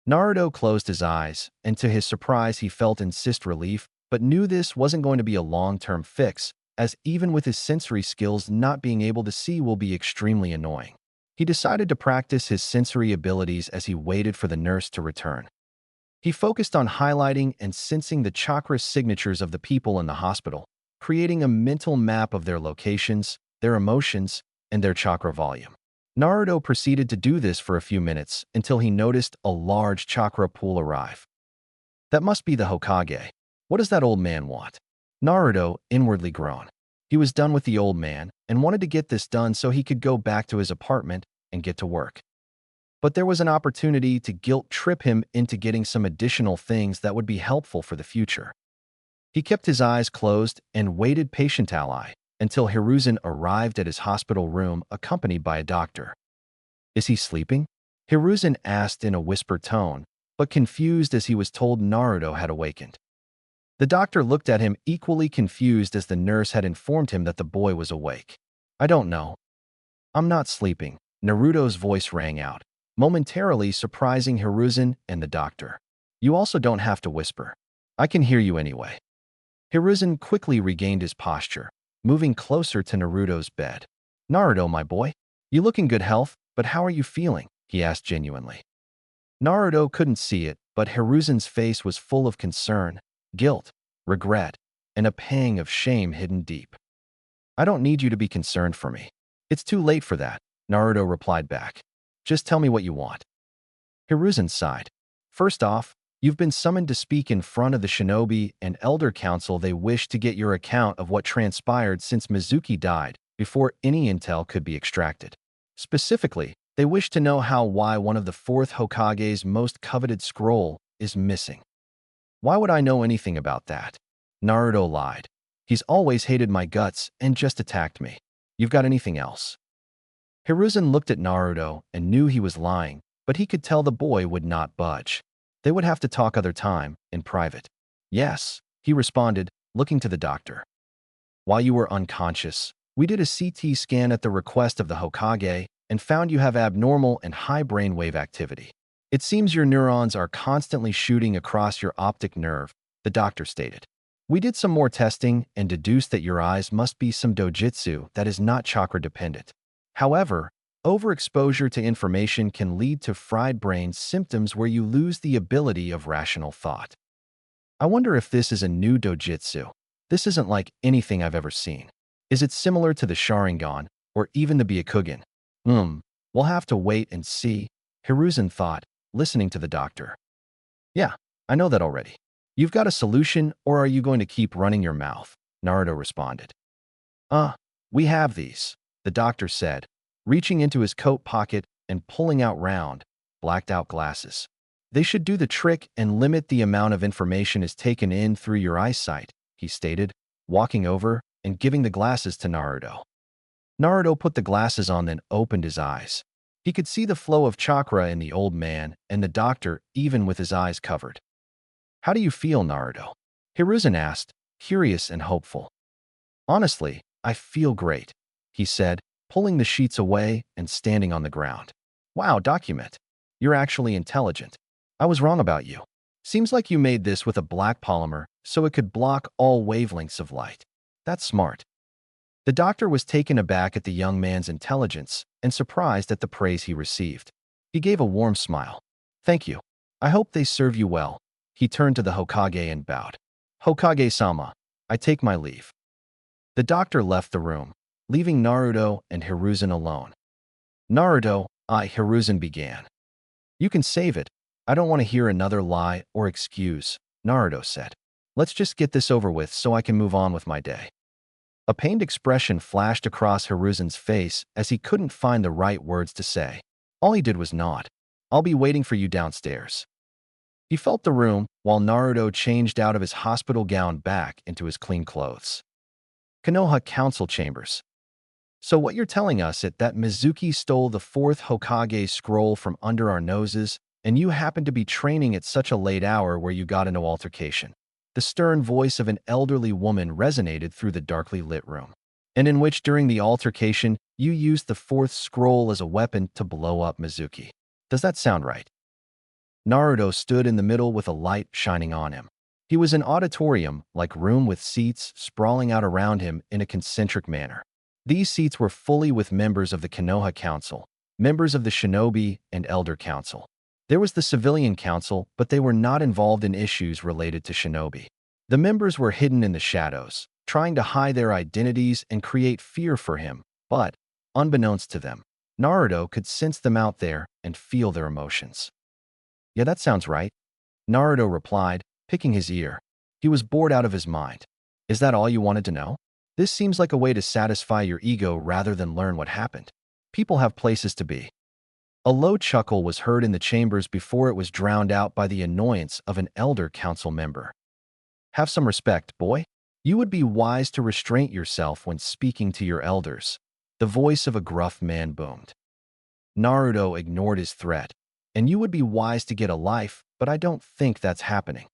Naruto closed his eyes, and to his surprise he felt instant relief, but knew this wasn't going to be a long-term fix, as even with his sensory skills, not being able to see will be extremely annoying. He decided to practice his sensory abilities as he waited for the nurse to return. He focused on highlighting and sensing the chakra signatures of the people in the hospital, creating a mental map of their locations, their emotions, and their chakra volume. Naruto proceeded to do this for a few minutes until he noticed a large chakra pool arrive. That must be the Hokage. What does that old man want? Naruto inwardly groaned. He was done with the old man and wanted to get this done so he could go back to his apartment and get to work. But there was an opportunity to guilt-trip him into getting some additional things that would be helpful for the future. He kept his eyes closed and waited patiently until Hiruzen arrived at his hospital room accompanied by a doctor. "Is he sleeping?" Hiruzen asked in a whispered tone, but confused as he was told Naruto had awakened. The doctor looked at him equally confused as the nurse had informed him that the boy was awake. "I don't know. I'm not sleeping," Naruto's voice rang out, momentarily surprising Hiruzen and the doctor. "You also don't have to whisper. I can hear you anyway." Hiruzen quickly regained his posture, moving closer to Naruto's bed. "Naruto, my boy, you look in good health, but how are you feeling?" he asked genuinely. Naruto couldn't see it, but Hiruzen's face was full of concern, guilt, regret, and a pang of shame hidden deep. "I don't need you to be concerned for me. It's too late for that," Naruto replied back. "Just tell me what you want." Hiruzen sighed. "First off, you've been summoned to speak in front of the Shinobi and Elder Council. They wish to get your account of what transpired since Mizuki died before any intel could be extracted. Specifically, they wish to know why one of the fourth Hokage's most coveted scroll is missing." "Why would I know anything about that?" Naruto lied. "He's always hated my guts and just attacked me. You've got anything else?" Hiruzen looked at Naruto and knew he was lying, but he could tell the boy would not budge. They would have to talk other time, in private. "Yes," he responded, looking to the doctor. "While you were unconscious, we did a CT scan at the request of the Hokage and found you have abnormal and high brainwave activity. It seems your neurons are constantly shooting across your optic nerve," the doctor stated. "We did some more testing and deduced that your eyes must be some dojutsu that is not chakra-dependent. However, overexposure to information can lead to fried brain symptoms where you lose the ability of rational thought. I wonder if this is a new dojutsu. This isn't like anything I've ever seen. Is it similar to the Sharingan or even the Byakugan? We'll have to wait and see," Hiruzen thought, listening to the doctor. "Yeah, I know that already. You've got a solution, or are you going to keep running your mouth?" Naruto responded. We have these," the doctor said, reaching into his coat pocket and pulling out round, blacked-out glasses. "They should do the trick and limit the amount of information is taken in through your eyesight," he stated, walking over and giving the glasses to Naruto. Naruto put the glasses on, then opened his eyes. He could see the flow of chakra in the old man and the doctor even with his eyes covered. "How do you feel, Naruto?" Hiruzen asked, curious and hopeful. "Honestly, I feel great," he said, pulling the sheets away and standing on the ground. "Wow, document. You're actually intelligent. I was wrong about you. Seems like you made this with a black polymer so it could block all wavelengths of light. That's smart." The doctor was taken aback at the young man's intelligence and surprised at the praise he received. He gave a warm smile. "Thank you. I hope they serve you well." He turned to the Hokage and bowed. "Hokage-sama, I take my leave." The doctor left the room, leaving Naruto and Hiruzen alone. Naruto, Hiruzen began. You can save it. I don't want to hear another lie or excuse, Naruto said. Let's just get this over with so I can move on with my day. A pained expression flashed across Hiruzen's face as he couldn't find the right words to say. All he did was nod. I'll be waiting for you downstairs. He felt the room while Naruto changed out of his hospital gown back into his clean clothes. Konoha Council Chambers. So what you're telling us is that Mizuki stole the fourth Hokage scroll from under our noses, and you happened to be training at such a late hour where you got into altercation. The stern voice of an elderly woman resonated through the darkly lit room, and in which during the altercation you used the fourth scroll as a weapon to blow up Mizuki. Does that sound right? Naruto stood in the middle with a light shining on him. He was an auditorium-like room with seats sprawling out around him in a concentric manner. These seats were fully with members of the Konoha Council, members of the Shinobi and Elder Council. There was the Civilian Council, but they were not involved in issues related to Shinobi. The members were hidden in the shadows, trying to hide their identities and create fear for him, but, unbeknownst to them, Naruto could sense them out there and feel their emotions. Yeah, that sounds right, Naruto replied, picking his ear. He was bored out of his mind. Is that all you wanted to know? This seems like a way to satisfy your ego rather than learn what happened. People have places to be. A low chuckle was heard in the chambers before it was drowned out by the annoyance of an elder council member. Have some respect, boy. You would be wise to restrain yourself when speaking to your elders. The voice of a gruff man boomed. Naruto ignored his threat. And you would be wise to get a life, but I don't think that's happening.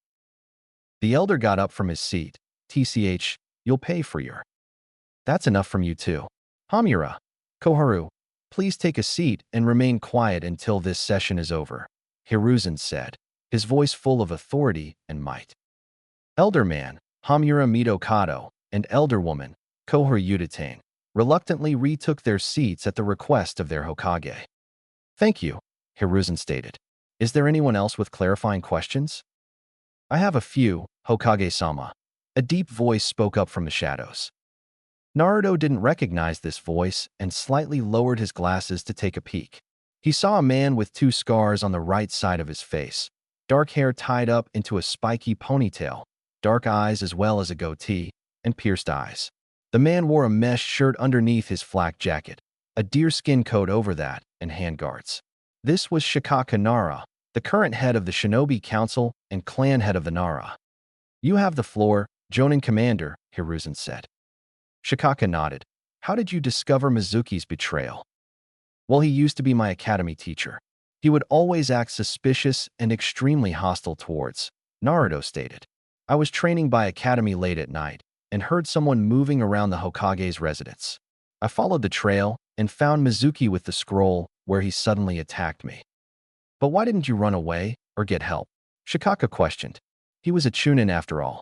The elder got up from his seat. TCH, you'll pay for your. That's enough from you too. Hamura, Koharu, please take a seat and remain quiet until this session is over, Hiruzen said, his voice full of authority and might. Elder man, Hamura Mitokado, and elder woman, Koharu Udatane, reluctantly retook their seats at the request of their Hokage. Thank you, Hiruzen stated. Is there anyone else with clarifying questions? I have a few, Hokage-sama. A deep voice spoke up from the shadows. Naruto didn't recognize this voice and slightly lowered his glasses to take a peek. He saw a man with 2 scars on the right side of his face, dark hair tied up into a spiky ponytail, dark eyes as well as a goatee, and pierced eyes. The man wore a mesh shirt underneath his flak jacket, a deerskin coat over that, and handguards. This was Shikaka Nara, the current head of the Shinobi Council and clan head of the Nara. You have the floor, Jonin Commander, Hiruzen said. Shikaka nodded. How did you discover Mizuki's betrayal? Well, he used to be my academy teacher. He would always act suspicious and extremely hostile towards, Naruto stated. I was training by academy late at night and heard someone moving around the Hokage's residence. I followed the trail and found Mizuki with the scroll where he suddenly attacked me. But why didn't you run away or get help? Shikaka questioned. He was a Chunin after all.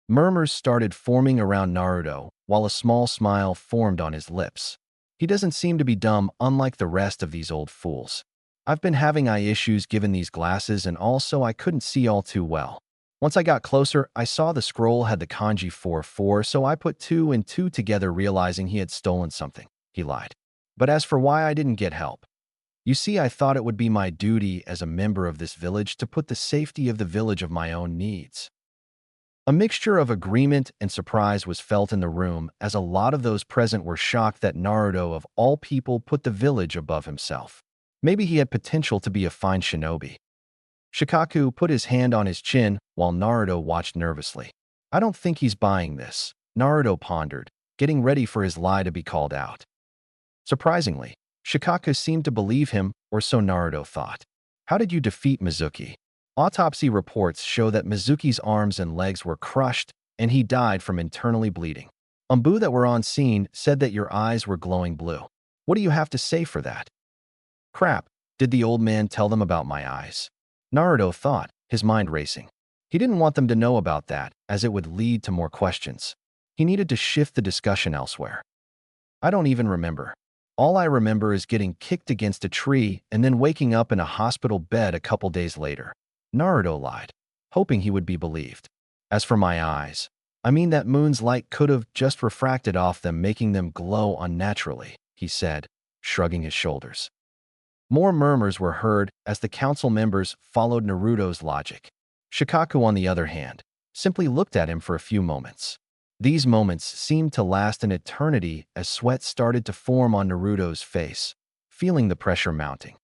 Murmurs started forming around Naruto, while a small smile formed on his lips. He doesn't seem to be dumb unlike the rest of these old fools. I've been having eye issues given these glasses and also I couldn't see all too well. Once I got closer, I saw the scroll had the kanji 4-4, so I put 2 and 2 together realizing he had stolen something. He lied. But as for why I didn't get help, you see, I thought it would be my duty as a member of this village to put the safety of the village of my own needs. A mixture of agreement and surprise was felt in the room as a lot of those present were shocked that Naruto of all people put the village above himself. Maybe he had potential to be a fine shinobi. Shikaku put his hand on his chin while Naruto watched nervously. I don't think he's buying this, Naruto pondered, getting ready for his lie to be called out. Surprisingly, Shikaku seemed to believe him, or so Naruto thought. How did you defeat Mizuki? Autopsy reports show that Mizuki's arms and legs were crushed and he died from internally bleeding. Umbu that were on scene said that your eyes were glowing blue. What do you have to say for that? Crap, did the old man tell them about my eyes? Naruto thought, his mind racing. He didn't want them to know about that, as it would lead to more questions. He needed to shift the discussion elsewhere. I don't even remember. All I remember is getting kicked against a tree and then waking up in a hospital bed a couple days later. Naruto lied, hoping he would be believed. As for my eyes, I mean that moon's light could have just refracted off them, making them glow unnaturally, he said, shrugging his shoulders. More murmurs were heard as the council members followed Naruto's logic. Shikaku, on the other hand, simply looked at him for a few moments. These moments seemed to last an eternity as sweat started to form on Naruto's face, feeling the pressure mounting.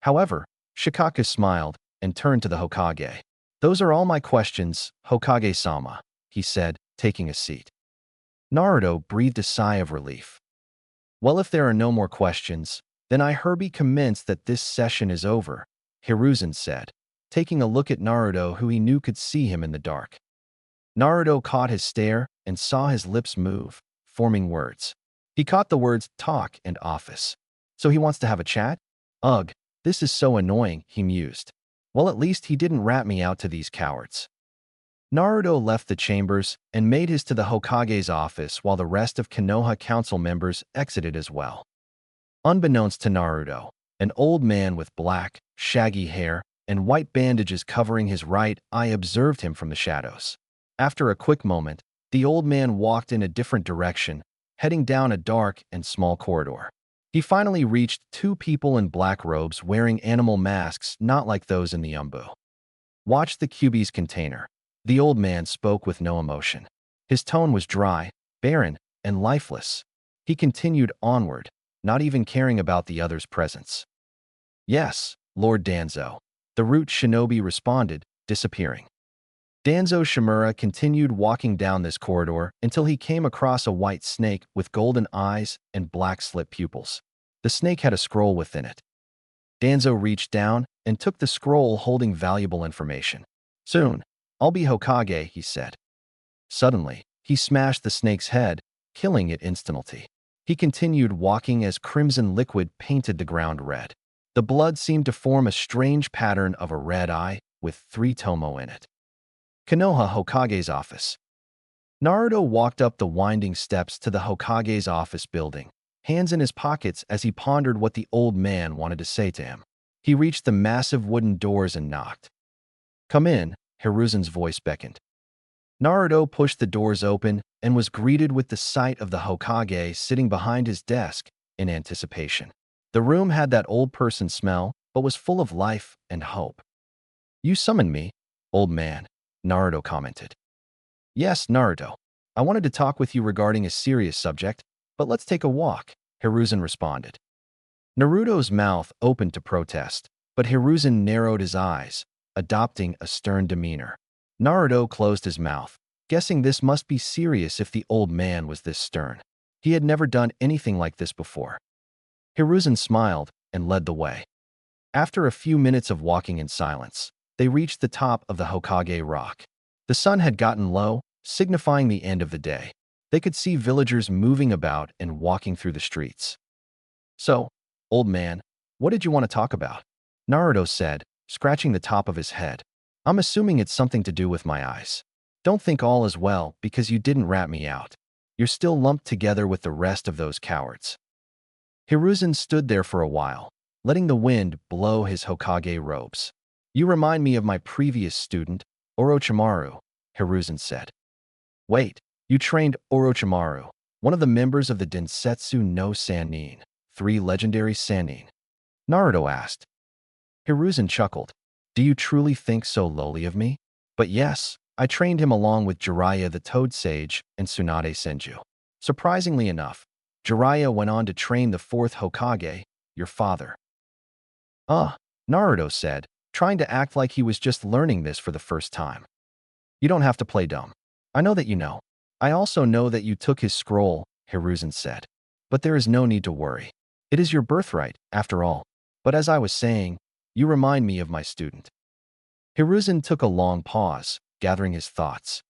However, Shikaku smiled and turned to the Hokage. "Those are all my questions, Hokage-sama," he said, taking a seat. Naruto breathed a sigh of relief. "Well, if there are no more questions, then I hereby commence that this session is over," Hiruzen said, taking a look at Naruto, who he knew could see him in the dark. Naruto caught his stare and saw his lips move, forming words. He caught the words talk and office. So he wants to have a chat? Ugh, this is so annoying, he mused. Well, at least he didn't rat me out to these cowards. Naruto left the chambers and made his to the Hokage's office while the rest of Konoha council members exited as well. Unbeknownst to Naruto, an old man with black, shaggy hair and white bandages covering his right eye observed him from the shadows. After a quick moment, the old man walked in a different direction, heading down a dark and small corridor. He finally reached two people in black robes wearing animal masks not like those in the Umbu. "Watch the Kyuubi's container." The old man spoke with no emotion. His tone was dry, barren, and lifeless. He continued onward, not even caring about the other's presence. "Yes, Lord Danzo," the root shinobi responded, disappearing. Danzo Shimura continued walking down this corridor until he came across a white snake with golden eyes and black slit pupils. The snake had a scroll within it. Danzo reached down and took the scroll, holding valuable information. "Soon, I'll be Hokage," he said. Suddenly, he smashed the snake's head, killing it instantly. He continued walking as crimson liquid painted the ground red. The blood seemed to form a strange pattern of a red eye with 3 tomo in it. Konoha Hokage's office. Naruto walked up the winding steps to the Hokage's office building, hands in his pockets as he pondered what the old man wanted to say to him. He reached the massive wooden doors and knocked. "Come in," Hiruzen's voice beckoned. Naruto pushed the doors open and was greeted with the sight of the Hokage sitting behind his desk in anticipation. The room had that old person smell, but was full of life and hope. "You summoned me, old man," Naruto commented. "Yes, Naruto. I wanted to talk with you regarding a serious subject, but let's take a walk," Hiruzen responded. Naruto's mouth opened to protest, but Hiruzen narrowed his eyes, adopting a stern demeanor. Naruto closed his mouth, guessing this must be serious if the old man was this stern. He had never done anything like this before. Hiruzen smiled and led the way. After a few minutes of walking in silence, they reached the top of the Hokage rock. The sun had gotten low, signifying the end of the day. They could see villagers moving about and walking through the streets. "So, old man, what did you want to talk about?" Naruto said, scratching the top of his head. "I'm assuming it's something to do with my eyes. Don't think all is well because you didn't rat me out. You're still lumped together with the rest of those cowards." Hiruzen stood there for a while, letting the wind blow his Hokage robes. "You remind me of my previous student, Orochimaru," Hiruzen said. "Wait, you trained Orochimaru, one of the members of the Densetsu no Sannin, 3 legendary Sannin?" Naruto asked. Hiruzen chuckled. "Do you truly think so lowly of me? But yes, I trained him along with Jiraiya the Toad Sage and Tsunade Senju. Surprisingly enough, Jiraiya went on to train the 4th Hokage, your father." Naruto said, trying to act like he was just learning this for the first time. "You don't have to play dumb. I know that you know. I also know that you took his scroll," Hiruzen said. "But there is no need to worry. It is your birthright, after all. But as I was saying, you remind me of my student." Hiruzen took a long pause, gathering his thoughts.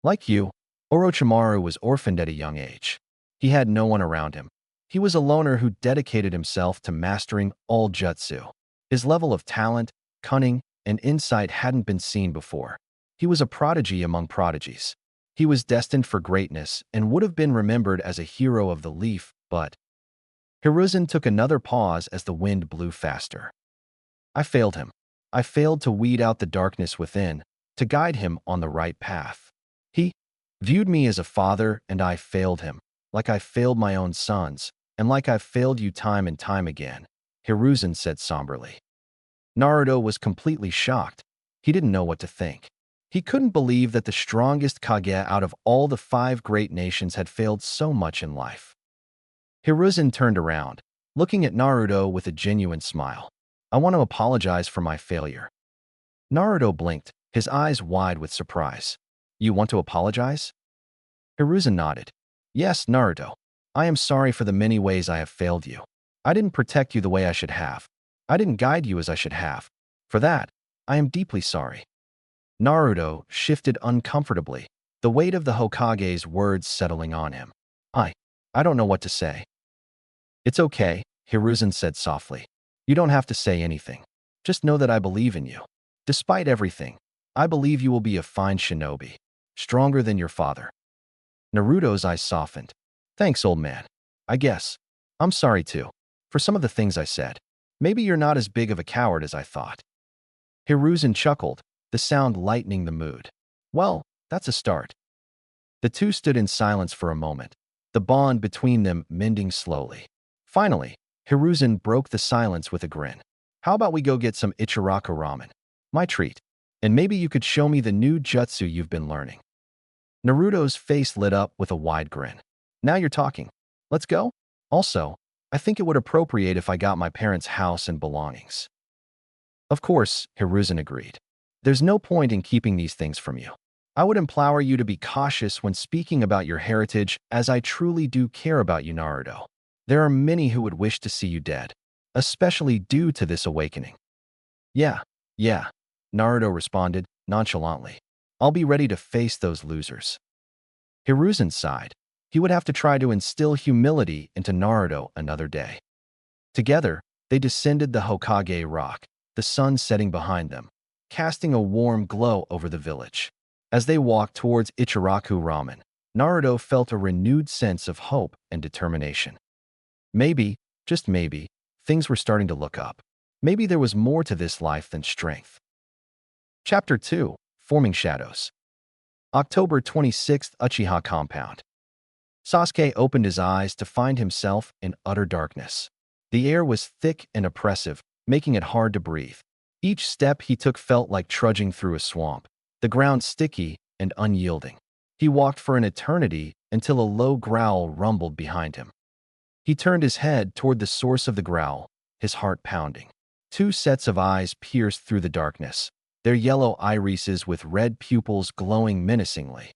"Like you, Orochimaru was orphaned at a young age. He had no one around him. He was a loner who dedicated himself to mastering all jutsu. His level of talent, cunning, and insight hadn't been seen before. He was a prodigy among prodigies. He was destined for greatness and would have been remembered as a hero of the leaf, but..." Hiruzen took another pause as the wind blew faster. "I failed him. I failed to weed out the darkness within, to guide him on the right path. He..." viewed me as a father and I failed him, like I failed my own sons, and like I've failed you time and time again, Hiruzen said somberly. Naruto was completely shocked. He didn't know what to think. He couldn't believe that the strongest Kage out of all the 5 great nations had failed so much in life. Hiruzen turned around, looking at Naruto with a genuine smile. I want to apologize for my failure. Naruto blinked, his eyes wide with surprise. You want to apologize? Hiruzen nodded. Yes, Naruto. I am sorry for the many ways I have failed you. I didn't protect you the way I should have. I didn't guide you as I should have. For that, I am deeply sorry. Naruto shifted uncomfortably, the weight of the Hokage's words settling on him. I don't know what to say. It's okay, Hiruzen said softly. You don't have to say anything. Just know that I believe in you. Despite everything, I believe you will be a fine shinobi, stronger than your father. Naruto's eyes softened. Thanks, old man. I guess. I'm sorry too, for some of the things I said. Maybe you're not as big of a coward as I thought. Hiruzen chuckled, the sound lightening the mood. Well, that's a start. The two stood in silence for a moment, the bond between them mending slowly. Finally, Hiruzen broke the silence with a grin. How about we go get some Ichiraku ramen? My treat. And maybe you could show me the new jutsu you've been learning. Naruto's face lit up with a wide grin. Now you're talking. Let's go? Also, I think it would appropriate if I got my parents' house and belongings. Of course, Hiruzen agreed. There's no point in keeping these things from you. I would implore you to be cautious when speaking about your heritage, as I truly do care about you, Naruto. There are many who would wish to see you dead, especially due to this awakening. Yeah, Naruto responded nonchalantly. I'll be ready to face those losers. Hiruzen sighed. He would have to try to instill humility into Naruto another day. Together, they descended the Hokage rock, the sun setting behind them, casting a warm glow over the village. As they walked towards Ichiraku Ramen, Naruto felt a renewed sense of hope and determination. Maybe, just maybe, things were starting to look up. Maybe there was more to this life than strength. Chapter 2, Forming Shadows. October 26th, Uchiha Compound. Sasuke opened his eyes to find himself in utter darkness. The air was thick and oppressive, making it hard to breathe. Each step he took felt like trudging through a swamp, the ground sticky and unyielding. He walked for an eternity until a low growl rumbled behind him. He turned his head toward the source of the growl, his heart pounding. 2 sets of eyes pierced through the darkness, their yellow irises with red pupils glowing menacingly.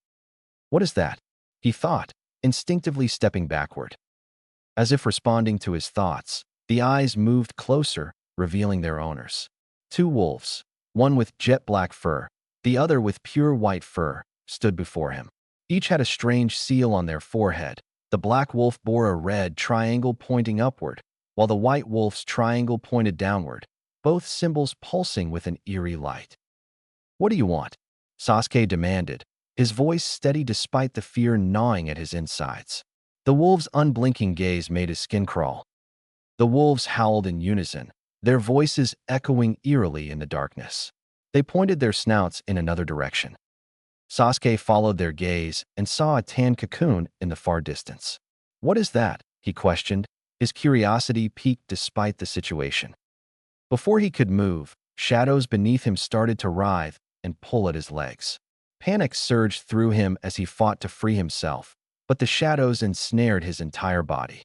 What is that? He thought, instinctively stepping backward. As if responding to his thoughts, the eyes moved closer, revealing their owners. 2 wolves, one with jet black fur, the other with pure white fur, stood before him. Each had a strange seal on their forehead. The black wolf bore a red triangle pointing upward, while the white wolf's triangle pointed downward, both symbols pulsing with an eerie light. What do you want? Sasuke demanded, his voice steady despite the fear gnawing at his insides. The wolves' unblinking gaze made his skin crawl. The wolves howled in unison, their voices echoing eerily in the darkness. They pointed their snouts in another direction. Sasuke followed their gaze and saw a tan cocoon in the far distance. What is that? He questioned, his curiosity piqued despite the situation. Before he could move, shadows beneath him started to writhe and pull at his legs. Panic surged through him as he fought to free himself, but the shadows ensnared his entire body.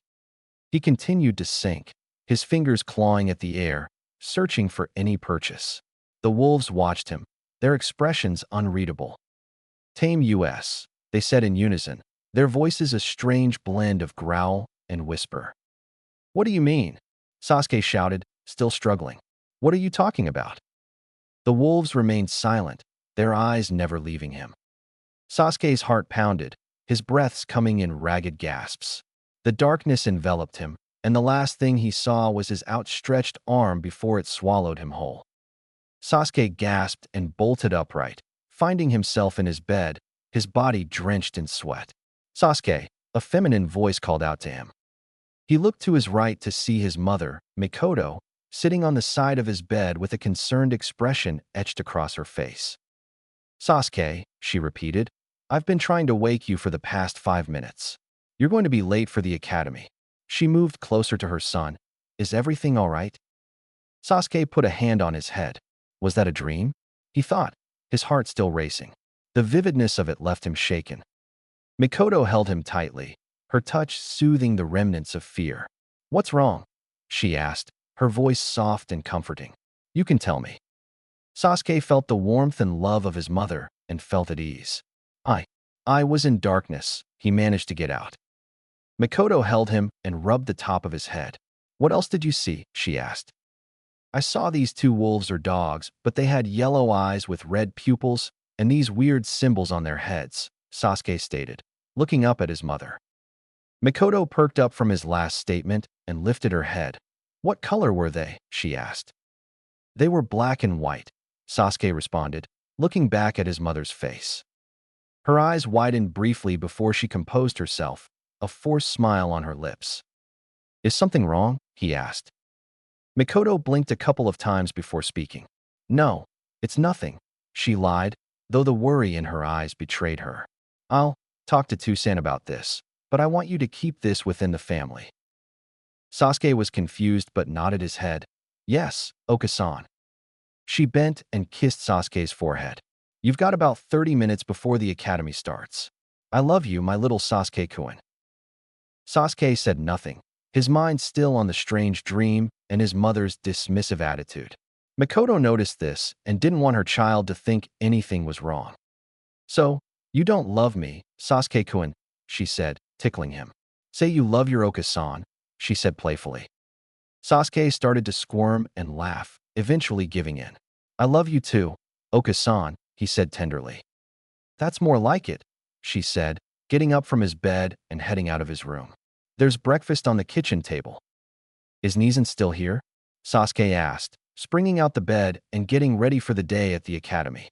He continued to sink, his fingers clawing at the air, searching for any purchase. The wolves watched him, their expressions unreadable. Tame us, they said in unison, their voices a strange blend of growl and whisper. What do you mean? Sasuke shouted, still struggling. What are you talking about? The wolves remained silent, their eyes never leaving him. Sasuke's heart pounded, his breaths coming in ragged gasps. The darkness enveloped him, and the last thing he saw was his outstretched arm before it swallowed him whole. Sasuke gasped and bolted upright, finding himself in his bed, his body drenched in sweat. Sasuke, a feminine voice called out to him. He looked to his right to see his mother, Mikoto, sitting on the side of his bed with a concerned expression etched across her face. Sasuke, she repeated, I've been trying to wake you for the past 5 minutes. You're going to be late for the academy. She moved closer to her son. Is everything all right? Sasuke put a hand on his head. Was that a dream? He thought, his heart still racing. The vividness of it left him shaken. Mikoto held him tightly, her touch soothing the remnants of fear. What's wrong? She asked, her voice soft and comforting. You can tell me. Sasuke felt the warmth and love of his mother and felt at ease. I was in darkness, he managed to get out. Mikoto held him and rubbed the top of his head. What else did you see? She asked. I saw these two wolves or dogs, but they had yellow eyes with red pupils and these weird symbols on their heads, Sasuke stated, looking up at his mother. Mikoto perked up from his last statement and lifted her head. What color were they? She asked. They were black and white, Sasuke responded, looking back at his mother's face. Her eyes widened briefly before she composed herself, a forced smile on her lips. Is something wrong? He asked. Mikoto blinked a couple of times before speaking. No, it's nothing, she lied, though the worry in her eyes betrayed her. I'll talk to Toussaint about this, but I want you to keep this within the family. Sasuke was confused but nodded his head. Yes, Okasan. She bent and kissed Sasuke's forehead. You've got about 30 minutes before the academy starts. I love you, my little Sasuke-kun. Sasuke said nothing, his mind still on the strange dream and his mother's dismissive attitude. Mikoto noticed this and didn't want her child to think anything was wrong. So, you don't love me, Sasuke-kun, she said, tickling him. Say you love your Okasan, she said playfully. Sasuke started to squirm and laugh, eventually giving in. I love you too, Okasan, he said tenderly. That's more like it, she said, getting up from his bed and heading out of his room. There's breakfast on the kitchen table. Is Nizan still here? Sasuke asked, springing out the bed and getting ready for the day at the academy.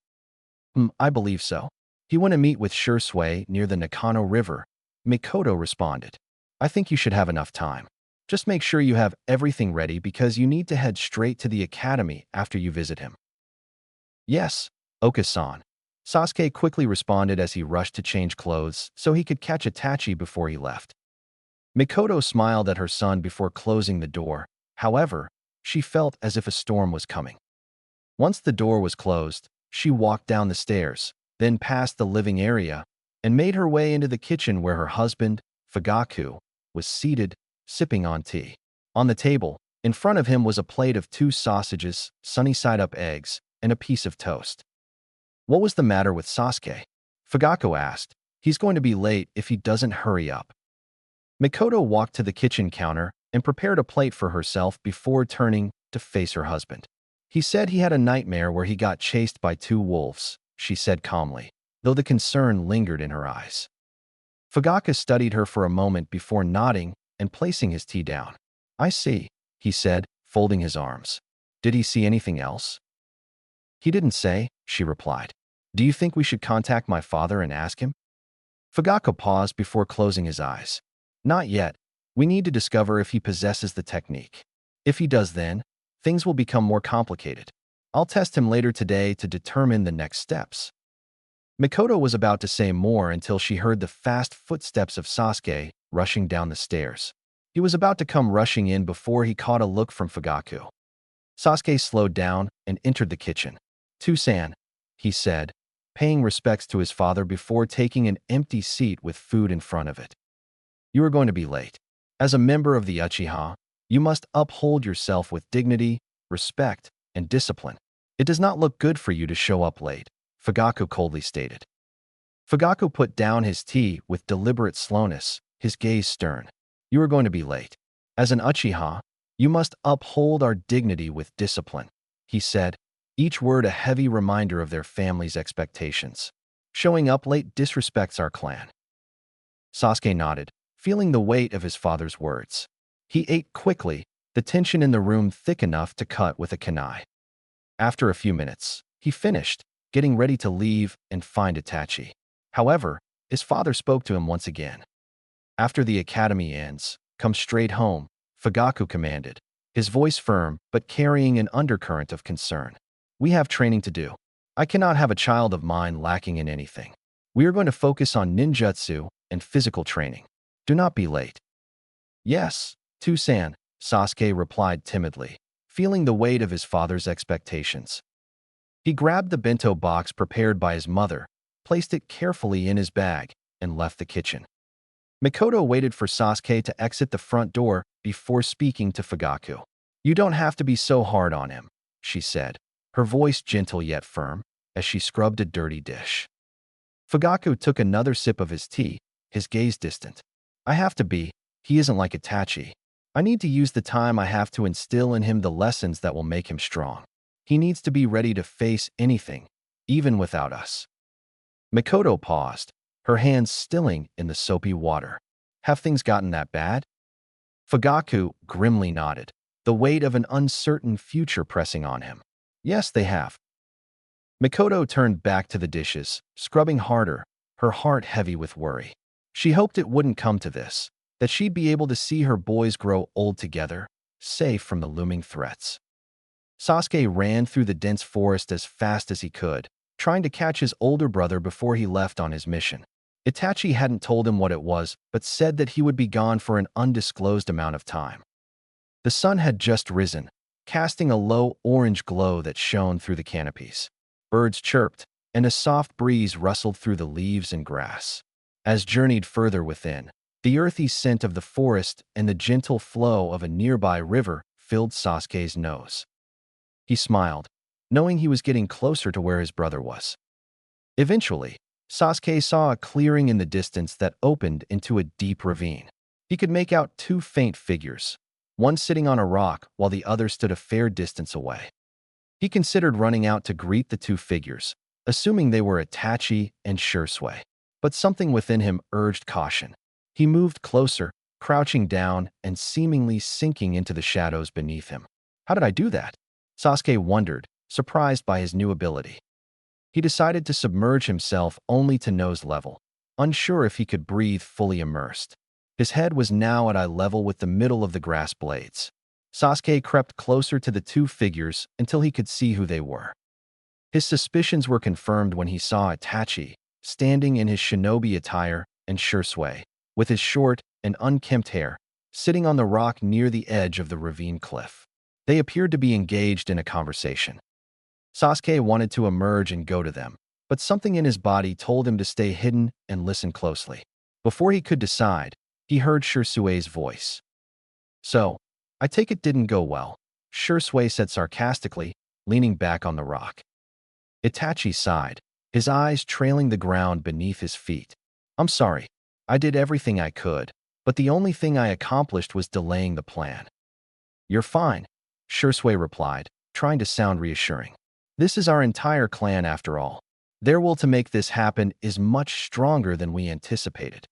I believe so. He went to meet with Shursui near the Nakano River, Mikoto responded. I think you should have enough time. Just make sure you have everything ready because you need to head straight to the academy after you visit him. Yes, Okasan. Sasuke quickly responded as he rushed to change clothes so he could catch Itachi before he left. Mikoto smiled at her son before closing the door. However, she felt as if a storm was coming. Once the door was closed, she walked down the stairs, then past the living area, and made her way into the kitchen where her husband, Fugaku, was seated, sipping on tea. On the table, in front of him was a plate of 2 sausages, sunny-side-up eggs, and a piece of toast. What was the matter with Sasuke? Fugaku asked. He's going to be late if he doesn't hurry up. Mikoto walked to the kitchen counter and prepared a plate for herself before turning to face her husband. He said he had a nightmare where he got chased by 2 wolves, she said calmly, though the concern lingered in her eyes. Fugaku studied her for a moment before nodding and placing his tea down. I see, he said, folding his arms. Did he see anything else? He didn't say, she replied. Do you think we should contact my father and ask him? Fugaku paused before closing his eyes. Not yet. We need to discover if he possesses the technique. If he does then, things will become more complicated. I'll test him later today to determine the next steps. Mikoto was about to say more until she heard the fast footsteps of Sasuke rushing down the stairs. He was about to come rushing in before he caught a look from Fugaku. Sasuke slowed down and entered the kitchen. Toussaint, he said, paying respects to his father before taking an empty seat with food in front of it. You are going to be late. As a member of the Uchiha, you must uphold yourself with dignity, respect, and discipline. It does not look good for you to show up late, Fugaku coldly stated. Fugaku put down his tea with deliberate slowness, his gaze stern. You are going to be late. As an Uchiha, you must uphold our dignity with discipline, he said, each word a heavy reminder of their family's expectations. Showing up late disrespects our clan. Sasuke nodded, feeling the weight of his father's words. He ate quickly, the tension in the room thick enough to cut with a kunai. After a few minutes, he finished, getting ready to leave and find Itachi. However, his father spoke to him once again. After the academy ends, come straight home, Fugaku commanded, his voice firm but carrying an undercurrent of concern. We have training to do. I cannot have a child of mine lacking in anything. We are going to focus on ninjutsu and physical training. Do not be late. Yes, Tusan, Sasuke replied timidly, feeling the weight of his father's expectations. He grabbed the bento box prepared by his mother, placed it carefully in his bag, and left the kitchen. Mikoto waited for Sasuke to exit the front door before speaking to Fugaku. You don't have to be so hard on him, she said, her voice gentle yet firm, as she scrubbed a dirty dish. Fugaku took another sip of his tea, his gaze distant. I have to be. He isn't like Itachi. I need to use the time I have to instill in him the lessons that will make him strong. He needs to be ready to face anything, even without us. Mikoto paused, her hands stilling in the soapy water. Have things gotten that bad? Fugaku grimly nodded, the weight of an uncertain future pressing on him. Yes, they have. Mikoto turned back to the dishes, scrubbing harder, her heart heavy with worry. She hoped it wouldn't come to this, that she'd be able to see her boys grow old together, safe from the looming threats. Sasuke ran through the dense forest as fast as he could, trying to catch his older brother before he left on his mission. Itachi hadn't told him what it was, but said that he would be gone for an undisclosed amount of time. The sun had just risen, casting a low orange glow that shone through the canopies. Birds chirped, and a soft breeze rustled through the leaves and grass. As journeyed further within, the earthy scent of the forest and the gentle flow of a nearby river filled Sasuke's nose. He smiled, knowing he was getting closer to where his brother was. Eventually, Sasuke saw a clearing in the distance that opened into a deep ravine. He could make out two faint figures, one sitting on a rock while the other stood a fair distance away. He considered running out to greet the two figures, assuming they were Itachi and Shisui. But something within him urged caution. He moved closer, crouching down and seemingly sinking into the shadows beneath him. How did I do that? Sasuke wondered, surprised by his new ability. He decided to submerge himself only to nose level, unsure if he could breathe fully immersed. His head was now at eye level with the middle of the grass blades. Sasuke crept closer to the two figures until he could see who they were. His suspicions were confirmed when he saw Itachi, standing in his shinobi attire, and Shisui, with his short and unkempt hair, sitting on the rock near the edge of the ravine cliff. They appeared to be engaged in a conversation. Sasuke wanted to emerge and go to them, but something in his body told him to stay hidden and listen closely. Before he could decide, he heard Shisui's voice. So, I take it didn't go well, Shisui said sarcastically, leaning back on the rock. Itachi sighed, his eyes trailing the ground beneath his feet. I'm sorry. I did everything I could, but the only thing I accomplished was delaying the plan. You're fine, Shisui replied, trying to sound reassuring. This is our entire clan after all. Their will to make this happen is much stronger than we anticipated.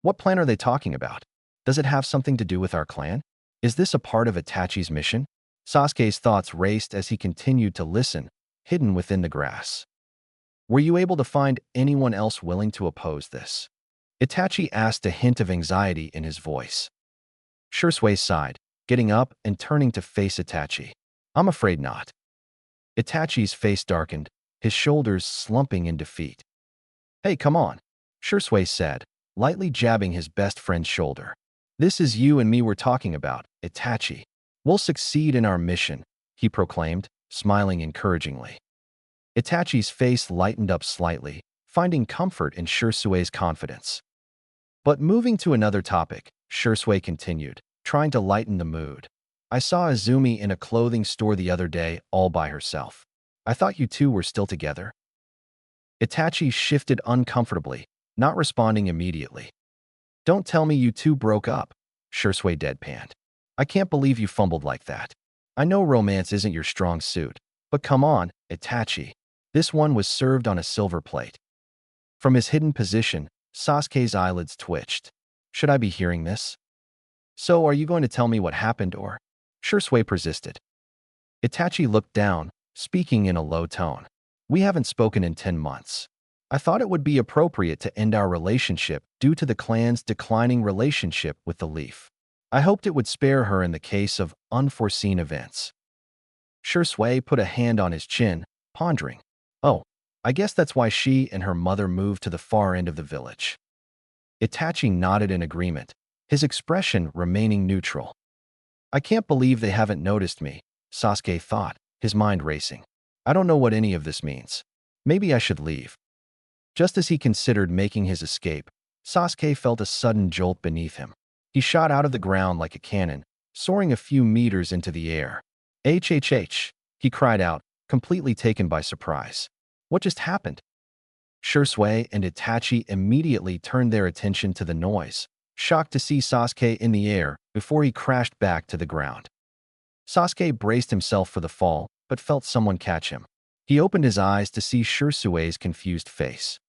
What plan are they talking about? Does it have something to do with our clan? Is this a part of Itachi's mission? Sasuke's thoughts raced as he continued to listen, hidden within the grass. Were you able to find anyone else willing to oppose this? Itachi asked, a hint of anxiety in his voice. Shisui sighed, getting up and turning to face Itachi. I'm afraid not. Itachi's face darkened, his shoulders slumping in defeat. Hey, come on, Shisui said, lightly jabbing his best friend's shoulder. This is you and me we're talking about, Itachi. We'll succeed in our mission, he proclaimed, smiling encouragingly. Itachi's face lightened up slightly, finding comfort in Shisui's confidence. But moving to another topic, Shisui continued, trying to lighten the mood. I saw Azumi in a clothing store the other day, all by herself. I thought you two were still together. Itachi shifted uncomfortably, not responding immediately. Don't tell me you two broke up, Shisui deadpanned. I can't believe you fumbled like that. I know romance isn't your strong suit, but come on, Itachi. This one was served on a silver plate. From his hidden position, Sasuke's eyelids twitched. Should I be hearing this? So are you going to tell me what happened or? Shisui persisted. Itachi looked down, speaking in a low tone. We haven't spoken in 10 months. I thought it would be appropriate to end our relationship due to the clan's declining relationship with the Leaf. I hoped it would spare her in the case of unforeseen events. Shisui put a hand on his chin, pondering. Oh, I guess that's why she and her mother moved to the far end of the village. Itachi nodded in agreement, his expression remaining neutral. I can't believe they haven't noticed me, Sasuke thought, his mind racing. I don't know what any of this means. Maybe I should leave. Just as he considered making his escape, Sasuke felt a sudden jolt beneath him. He shot out of the ground like a cannon, soaring a few meters into the air. HHH, he cried out, completely taken by surprise. What just happened? Shursui and Itachi immediately turned their attention to the noise, shocked to see Sasuke in the air before he crashed back to the ground. Sasuke braced himself for the fall, but felt someone catch him. He opened his eyes to see Shursui's confused face.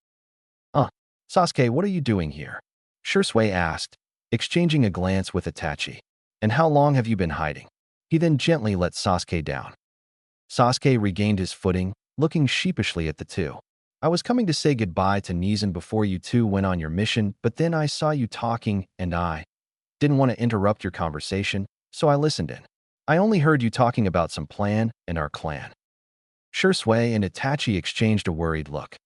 Sasuke, what are you doing here? Shursui asked, exchanging a glance with Itachi. And how long have you been hiding? He then gently let Sasuke down. Sasuke regained his footing, looking sheepishly at the two. I was coming to say goodbye to Nizan before you two went on your mission, but then I saw you talking, and I didn't want to interrupt your conversation, so I listened in. I only heard you talking about some plan and our clan. Shursui and Itachi exchanged a worried look.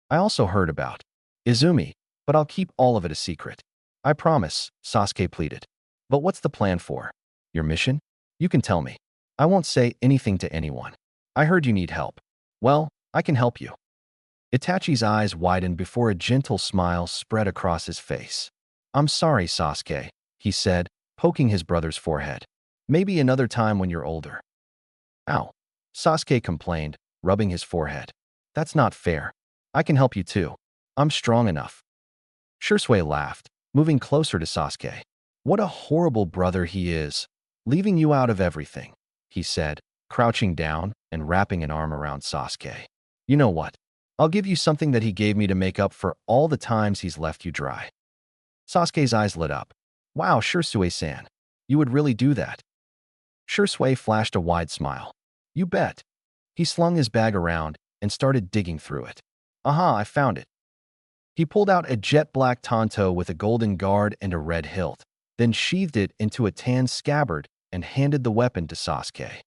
I also heard about Izumi, but I'll keep all of it a secret. I promise, Sasuke pleaded. But what's the plan for? Your mission? You can tell me. I won't say anything to anyone. I heard you need help. Well, I can help you. Itachi's eyes widened before a gentle smile spread across his face. I'm sorry, Sasuke, he said, poking his brother's forehead. Maybe another time when you're older. Ow, Sasuke complained, rubbing his forehead. That's not fair. I can help you too. I'm strong enough. Shursui laughed, moving closer to Sasuke. What a horrible brother he is, leaving you out of everything, he said, crouching down and wrapping an arm around Sasuke. You know what? I'll give you something that he gave me to make up for all the times he's left you dry. Sasuke's eyes lit up. Wow, Shursui-san, you would really do that? Shursui flashed a wide smile. You bet. He slung his bag around and started digging through it. Aha, I found it. He pulled out a jet-black tanto with a golden guard and a red hilt, then sheathed it into a tan scabbard and handed the weapon to Sasuke.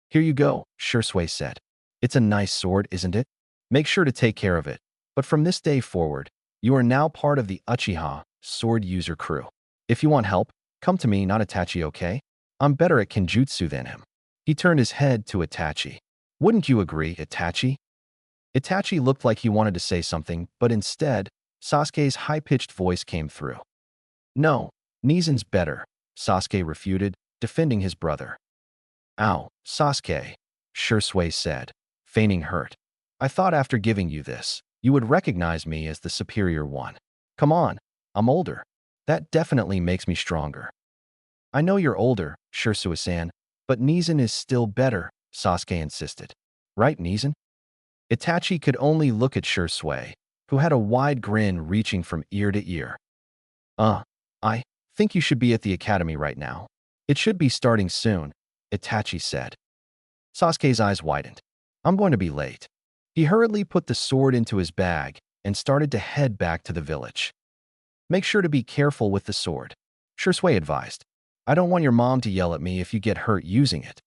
Here you go, Shursui said. It's a nice sword, isn't it? Make sure to take care of it. But from this day forward, you are now part of the Uchiha sword user crew. If you want help, come to me, not Itachi, okay? I'm better at kenjutsu than him. He turned his head to Itachi. Wouldn't you agree, Itachi? Itachi looked like he wanted to say something, but instead, Sasuke's high-pitched voice came through. No, Nizan's better, Sasuke refuted, defending his brother. Ow, Sasuke, Shursui said, feigning hurt. I thought after giving you this, you would recognize me as the superior one. Come on, I'm older. That definitely makes me stronger. I know you're older, Shursui-san, but Nizan is still better, Sasuke insisted. Right, Nizan? Itachi could only look at Shursui, who had a wide grin reaching from ear to ear. I think you should be at the academy right now. It should be starting soon, Itachi said. Sasuke's eyes widened. I'm going to be late. He hurriedly put the sword into his bag and started to head back to the village. Make sure to be careful with the sword, Shursui advised. I don't want your mom to yell at me if you get hurt using it.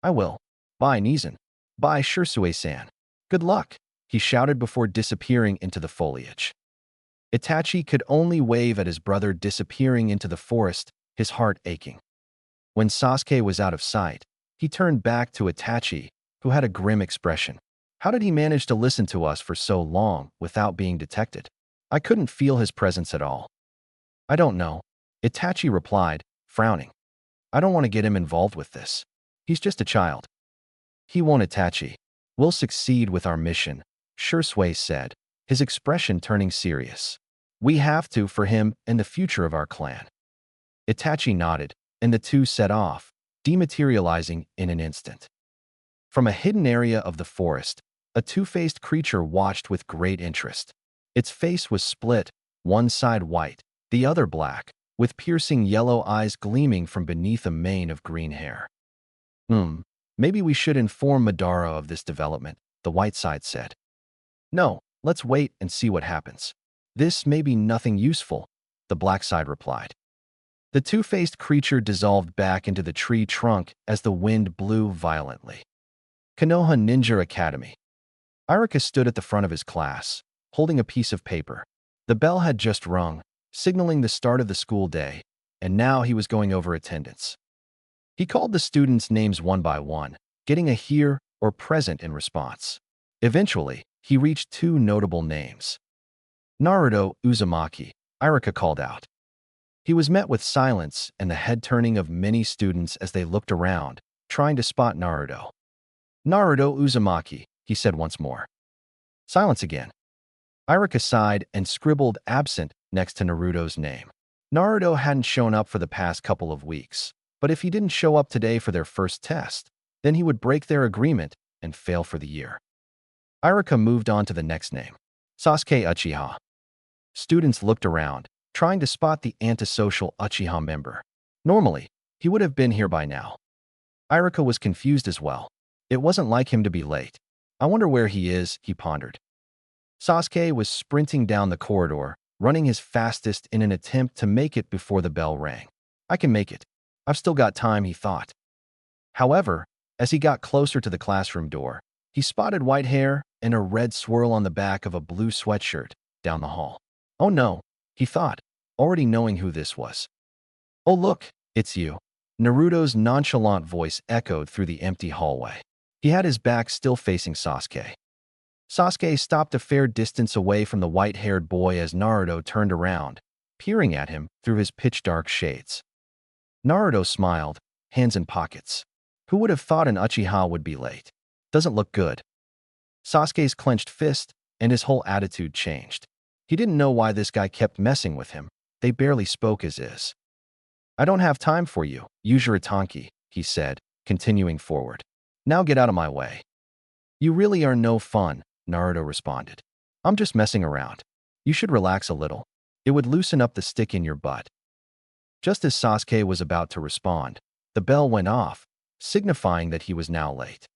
I will. Bye, Nizan. Bye, Shursui-san. Good luck, he shouted before disappearing into the foliage. Itachi could only wave at his brother disappearing into the forest, his heart aching. When Sasuke was out of sight, he turned back to Itachi, who had a grim expression. How did he manage to listen to us for so long without being detected? I couldn't feel his presence at all. I don't know, Itachi replied, frowning. I don't want to get him involved with this. He's just a child. He won't, Itachi. We'll succeed with our mission, Shursui said, his expression turning serious. We have to for him and the future of our clan. Itachi nodded, and the two set off, dematerializing in an instant. From a hidden area of the forest, a two-faced creature watched with great interest. Its face was split, one side white, the other black, with piercing yellow eyes gleaming from beneath a mane of green hair. Maybe we should inform Madara of this development, the white side said. No, let's wait and see what happens. This may be nothing useful, the black side replied. The two-faced creature dissolved back into the tree trunk as the wind blew violently. Konoha Ninja Academy. Irika stood at the front of his class, holding a piece of paper. The bell had just rung, signaling the start of the school day, and now he was going over attendance. He called the students' names one by one, getting a here or present in response. Eventually, he reached two notable names. Naruto Uzumaki, Irika called out. He was met with silence and the head turning of many students as they looked around, trying to spot Naruto. Naruto Uzumaki, he said once more. Silence again. Irika sighed and scribbled absent next to Naruto's name. Naruto hadn't shown up for the past couple of weeks, but if he didn't show up today for their first test, then he would break their agreement and fail for the year. Irika moved on to the next name. Sasuke Uchiha. Students looked around, trying to spot the antisocial Uchiha member. Normally, he would have been here by now. Irika was confused as well. It wasn't like him to be late. I wonder where he is, he pondered. Sasuke was sprinting down the corridor, running his fastest in an attempt to make it before the bell rang. I can make it. I've still got time, he thought. However, as he got closer to the classroom door, he spotted white hair and a red swirl on the back of a blue sweatshirt down the hall. Oh no, he thought, already knowing who this was. Oh look, it's you. Naruto's nonchalant voice echoed through the empty hallway. He had his back still facing Sasuke. Sasuke stopped a fair distance away from the white-haired boy as Naruto turned around, peering at him through his pitch-dark shades. Naruto smiled, hands in pockets. Who would have thought an Uchiha would be late? Doesn't look good. Sasuke's clenched fist and his whole attitude changed. He didn't know why this guy kept messing with him. They barely spoke as is. I don't have time for you, use your Itanki, he said, continuing forward. Now get out of my way. You really are no fun, Naruto responded. I'm just messing around. You should relax a little. It would loosen up the stick in your butt. Just as Sasuke was about to respond, the bell went off, signifying that he was now late.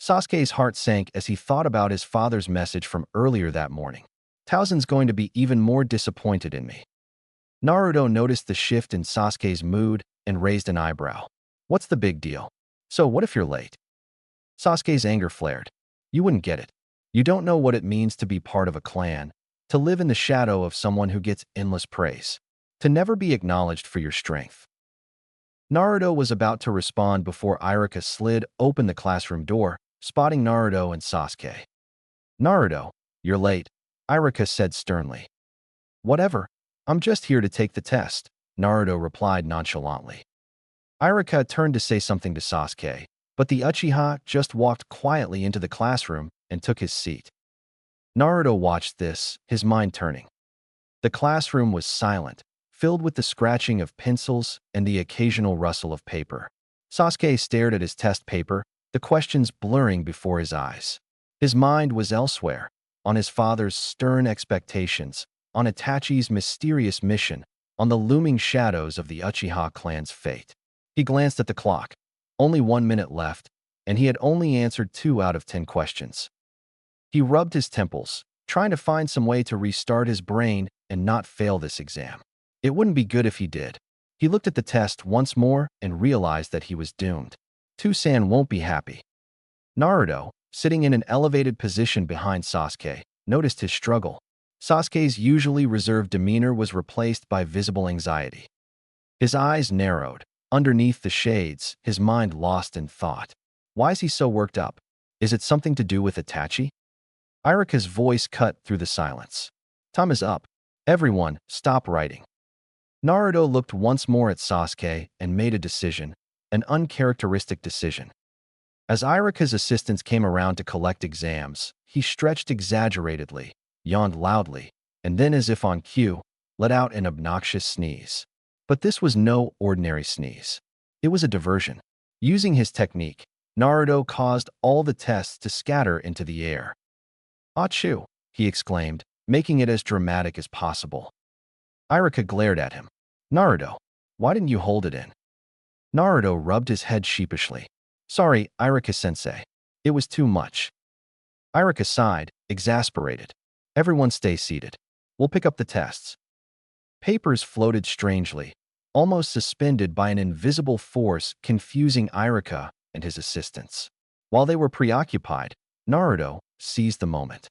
Sasuke's heart sank as he thought about his father's message from earlier that morning. Tauzen's going to be even more disappointed in me. Naruto noticed the shift in Sasuke's mood and raised an eyebrow. What's the big deal? So what if you're late? Sasuke's anger flared. You wouldn't get it. You don't know what it means to be part of a clan, to live in the shadow of someone who gets endless praise, to never be acknowledged for your strength. Naruto was about to respond before Irika slid open the classroom door, spotting Naruto and Sasuke. Naruto, you're late, Irika said sternly. Whatever. I'm just here to take the test, Naruto replied nonchalantly. Irika turned to say something to Sasuke, but the Uchiha just walked quietly into the classroom and took his seat. Naruto watched this, his mind turning. The classroom was silent, filled with the scratching of pencils and the occasional rustle of paper. Sasuke stared at his test paper, the questions blurring before his eyes. His mind was elsewhere, on his father's stern expectations, on Itachi's mysterious mission, on the looming shadows of the Uchiha clan's fate. He glanced at the clock. Only 1 minute left, and he had only answered 2 out of 10 questions. He rubbed his temples, trying to find some way to restart his brain and not fail this exam. It wouldn't be good if he did. He looked at the test once more and realized that he was doomed. Tauzen won't be happy. Naruto, sitting in an elevated position behind Sasuke, noticed his struggle. Sasuke's usually reserved demeanor was replaced by visible anxiety. His eyes narrowed. Underneath the shades, his mind lost in thought. Why is he so worked up? Is it something to do with Itachi? Irika's voice cut through the silence. Time is up. Everyone, stop writing. Naruto looked once more at Sasuke and made a decision, an uncharacteristic decision. As Irika's assistants came around to collect exams, he stretched exaggeratedly, yawned loudly, and then, as if on cue, let out an obnoxious sneeze. But this was no ordinary sneeze. It was a diversion. Using his technique, Naruto caused all the tests to scatter into the air. Achoo, he exclaimed, making it as dramatic as possible. Irika glared at him. Naruto, why didn't you hold it in? Naruto rubbed his head sheepishly. Sorry, Irika-sensei. It was too much. Irika sighed, exasperated. Everyone stay seated. We'll pick up the tests. Papers floated strangely, almost suspended by an invisible force confusing Irika and his assistants. While they were preoccupied, Naruto, seized the moment.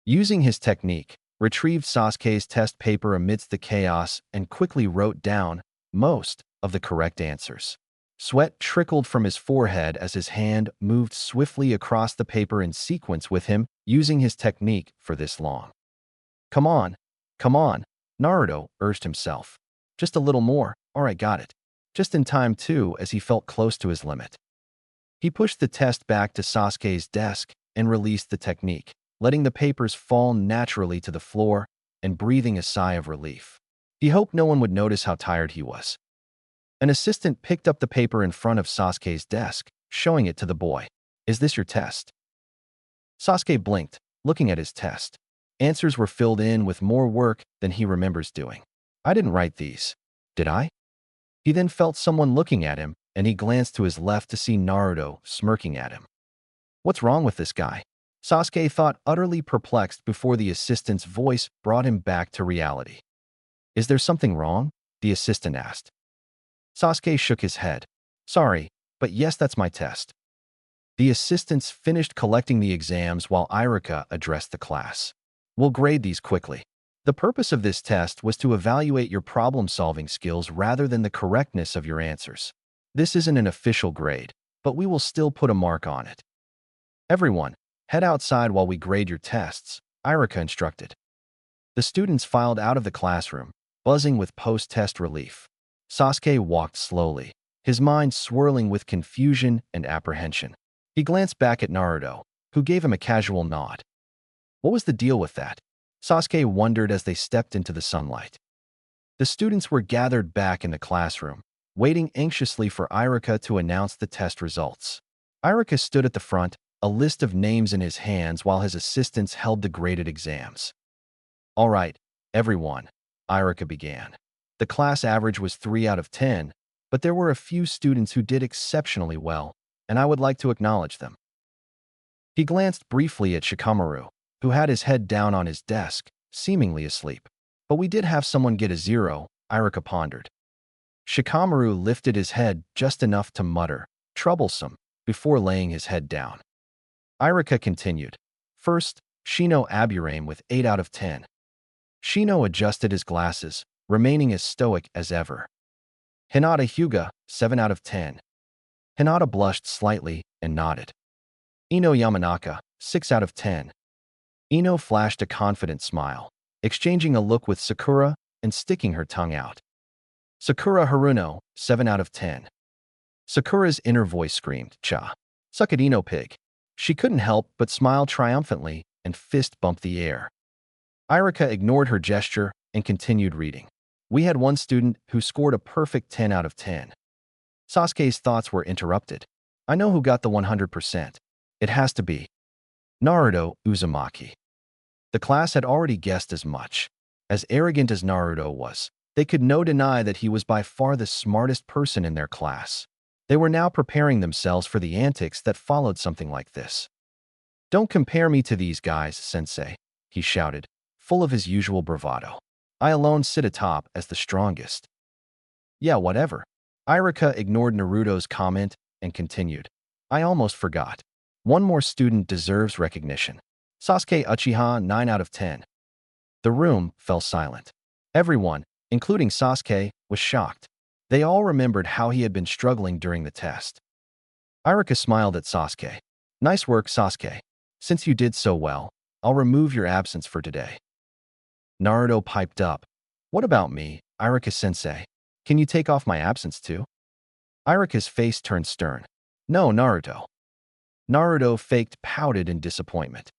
Using his technique, retrieved Sasuke's test paper amidst the chaos and quickly wrote down most of the correct answers. Sweat trickled from his forehead as his hand moved swiftly across the paper in sequence with him using his technique for this long. Come on, Naruto urged himself. Just a little more. All right, got it. Just in time, too, as he felt close to his limit. He pushed the test back to Sasuke's desk and released the technique, letting the papers fall naturally to the floor and breathing a sigh of relief. He hoped no one would notice how tired he was. An assistant picked up the paper in front of Sasuke's desk, showing it to the boy. Is this your test? Sasuke blinked, looking at his test. Answers were filled in with more work than he remembers doing. I didn't write these. Did I? He then felt someone looking at him, and he glanced to his left to see Naruto smirking at him. What's wrong with this guy? Sasuke thought, utterly perplexed before the assistant's voice brought him back to reality. Is there something wrong? The assistant asked. Sasuke shook his head. Sorry, but yes, that's my test. The assistants finished collecting the exams while Irika addressed the class. We'll grade these quickly. The purpose of this test was to evaluate your problem-solving skills rather than the correctness of your answers. This isn't an official grade, but we will still put a mark on it. Everyone, head outside while we grade your tests, Irika instructed. The students filed out of the classroom, buzzing with post-test relief. Sasuke walked slowly, his mind swirling with confusion and apprehension. He glanced back at Naruto, who gave him a casual nod. What was the deal with that? Sasuke wondered as they stepped into the sunlight. The students were gathered back in the classroom, waiting anxiously for Irika to announce the test results. Irika stood at the front, a list of names in his hands while his assistants held the graded exams. All right, everyone, Irika began. The class average was 3 out of 10, but there were a few students who did exceptionally well, and I would like to acknowledge them. He glanced briefly at Shikamaru, who had his head down on his desk, seemingly asleep. But we did have someone get a 0, Irika pondered. Shikamaru lifted his head just enough to mutter, troublesome, before laying his head down. Irika continued. First, Shino Aburame with 8 out of 10. Shino adjusted his glasses, remaining as stoic as ever. Hinata Hyuga, 7 out of 10. Hinata blushed slightly and nodded. Ino Yamanaka, 6 out of 10. Ino flashed a confident smile, exchanging a look with Sakura and sticking her tongue out. Sakura Haruno, 7 out of 10. Sakura's inner voice screamed, Cha. Suck it, Ino pig. She couldn't help but smile triumphantly and fist bumped the air. Irika ignored her gesture and continued reading. We had one student who scored a perfect 10 out of 10. Sasuke's thoughts were interrupted. I know who got the 100%. It has to be Naruto Uzumaki. The class had already guessed as much. As arrogant as Naruto was, they could no deny that he was by far the smartest person in their class. They were now preparing themselves for the antics that followed something like this. Don't compare me to these guys, sensei, he shouted, full of his usual bravado. I alone sit atop as the strongest. Yeah, whatever. Irika ignored Naruto's comment and continued. I almost forgot. One more student deserves recognition. Sasuke Uchiha, 9 out of 10. The room fell silent. Everyone, including Sasuke, was shocked. They all remembered how he had been struggling during the test. Irika smiled at Sasuke. Nice work, Sasuke. Since you did so well, I'll remove your absence for today. Naruto piped up. What about me, Irika-sensei? Can you take off my absence too? Irika's face turned stern. No, Naruto. Naruto faked pouted in disappointment.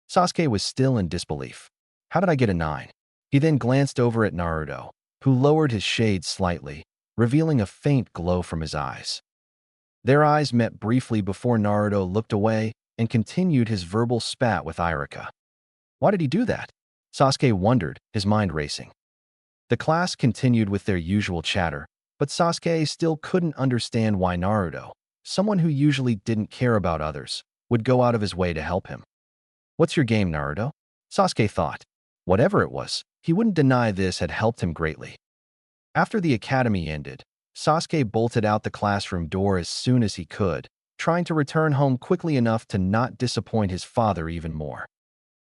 Sasuke was still in disbelief. How did I get a 9? He then glanced over at Naruto, who lowered his shades slightly, revealing a faint glow from his eyes. Their eyes met briefly before Naruto looked away and continued his verbal spat with Irika. Why did he do that? Sasuke wondered, his mind racing. The class continued with their usual chatter, but Sasuke still couldn't understand why Naruto, someone who usually didn't care about others, would go out of his way to help him. What's your game, Naruto? Sasuke thought. Whatever it was, he wouldn't deny this had helped him greatly. After the academy ended, Sasuke bolted out the classroom door as soon as he could, trying to return home quickly enough to not disappoint his father even more.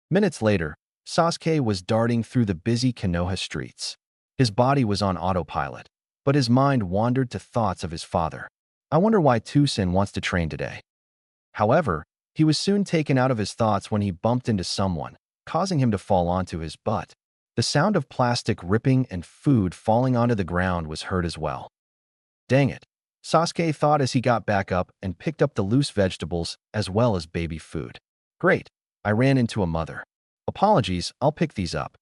Minutes later, Sasuke was darting through the busy Konoha streets. His body was on autopilot, but his mind wandered to thoughts of his father. I wonder why Toussaint wants to train today. However, he was soon taken out of his thoughts when he bumped into someone, causing him to fall onto his butt. The sound of plastic ripping and food falling onto the ground was heard as well. Dang it, Sasuke thought as he got back up and picked up the loose vegetables as well as baby food. Great, I ran into a mother. Apologies, I'll pick these up.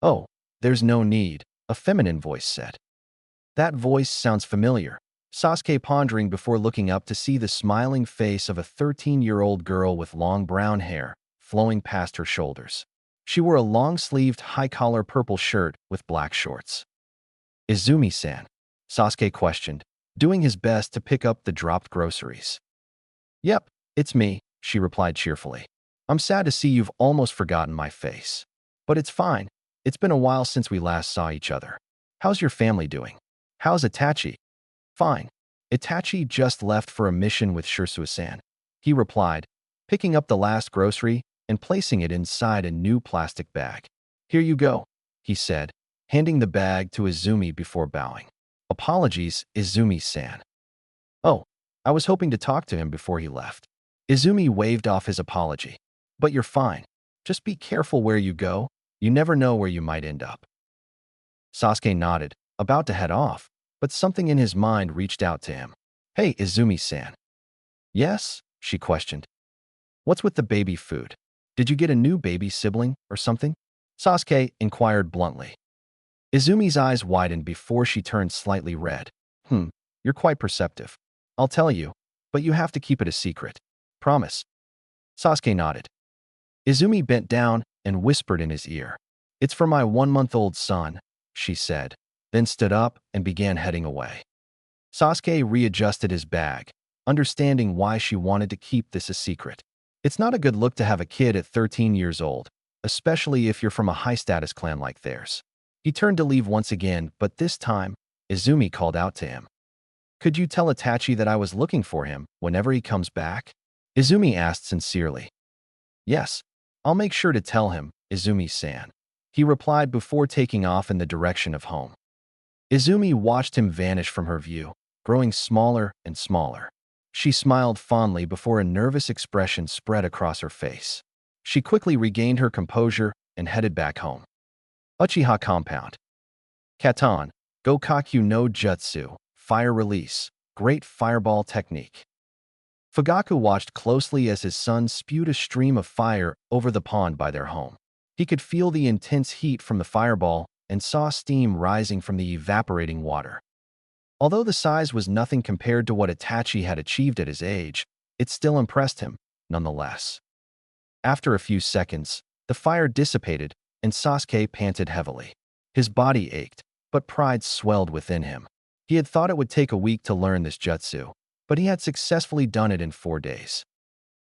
Oh, there's no need, a feminine voice said. That voice sounds familiar, Sasuke pondering before looking up to see the smiling face of a 13-year-old girl with long brown hair flowing past her shoulders. She wore a long-sleeved, high-collar purple shirt with black shorts. Izumi-san? Sasuke questioned, doing his best to pick up the dropped groceries. Yep, it's me, she replied cheerfully. I'm sad to see you've almost forgotten my face. But it's fine. It's been a while since we last saw each other. How's your family doing? How's Itachi? Fine. Itachi just left for a mission with Shisui-san, he replied, picking up the last grocery and placing it inside a new plastic bag. Here you go, he said, handing the bag to Izumi before bowing. Apologies, Izumi-san. Oh, I was hoping to talk to him before he left. Izumi waved off his apology. But you're fine. Just be careful where you go. You never know where you might end up. Sasuke nodded, about to head off, but something in his mind reached out to him. Hey, Izumi-san. Yes? She questioned. What's with the baby food? Did you get a new baby sibling or something? Sasuke inquired bluntly. Izumi's eyes widened before she turned slightly red. You're quite perceptive. I'll tell you, but you have to keep it a secret. Promise. Sasuke nodded. Izumi bent down and whispered in his ear. It's for my 1-month-old son, she said, then stood up and began heading away. Sasuke readjusted his bag, understanding why she wanted to keep this a secret. It's not a good look to have a kid at 13 years old, especially if you're from a high-status clan like theirs. He turned to leave once again, but this time, Izumi called out to him. Could you tell Itachi that I was looking for him whenever he comes back? Izumi asked sincerely. Yes, I'll make sure to tell him, Izumi-san, he replied before taking off in the direction of home. Izumi watched him vanish from her view, growing smaller and smaller. She smiled fondly before a nervous expression spread across her face. She quickly regained her composure and headed back home. Uchiha Compound. Katan, Gokakyu no Jutsu, Fire Release, Great Fireball Technique. Fugaku watched closely as his son spewed a stream of fire over the pond by their home. He could feel the intense heat from the fireball and saw steam rising from the evaporating water. Although the size was nothing compared to what Itachi had achieved at his age, it still impressed him, nonetheless. After a few seconds, the fire dissipated and Sasuke panted heavily. His body ached, but pride swelled within him. He had thought it would take a week to learn this jutsu, but he had successfully done it in 4 days.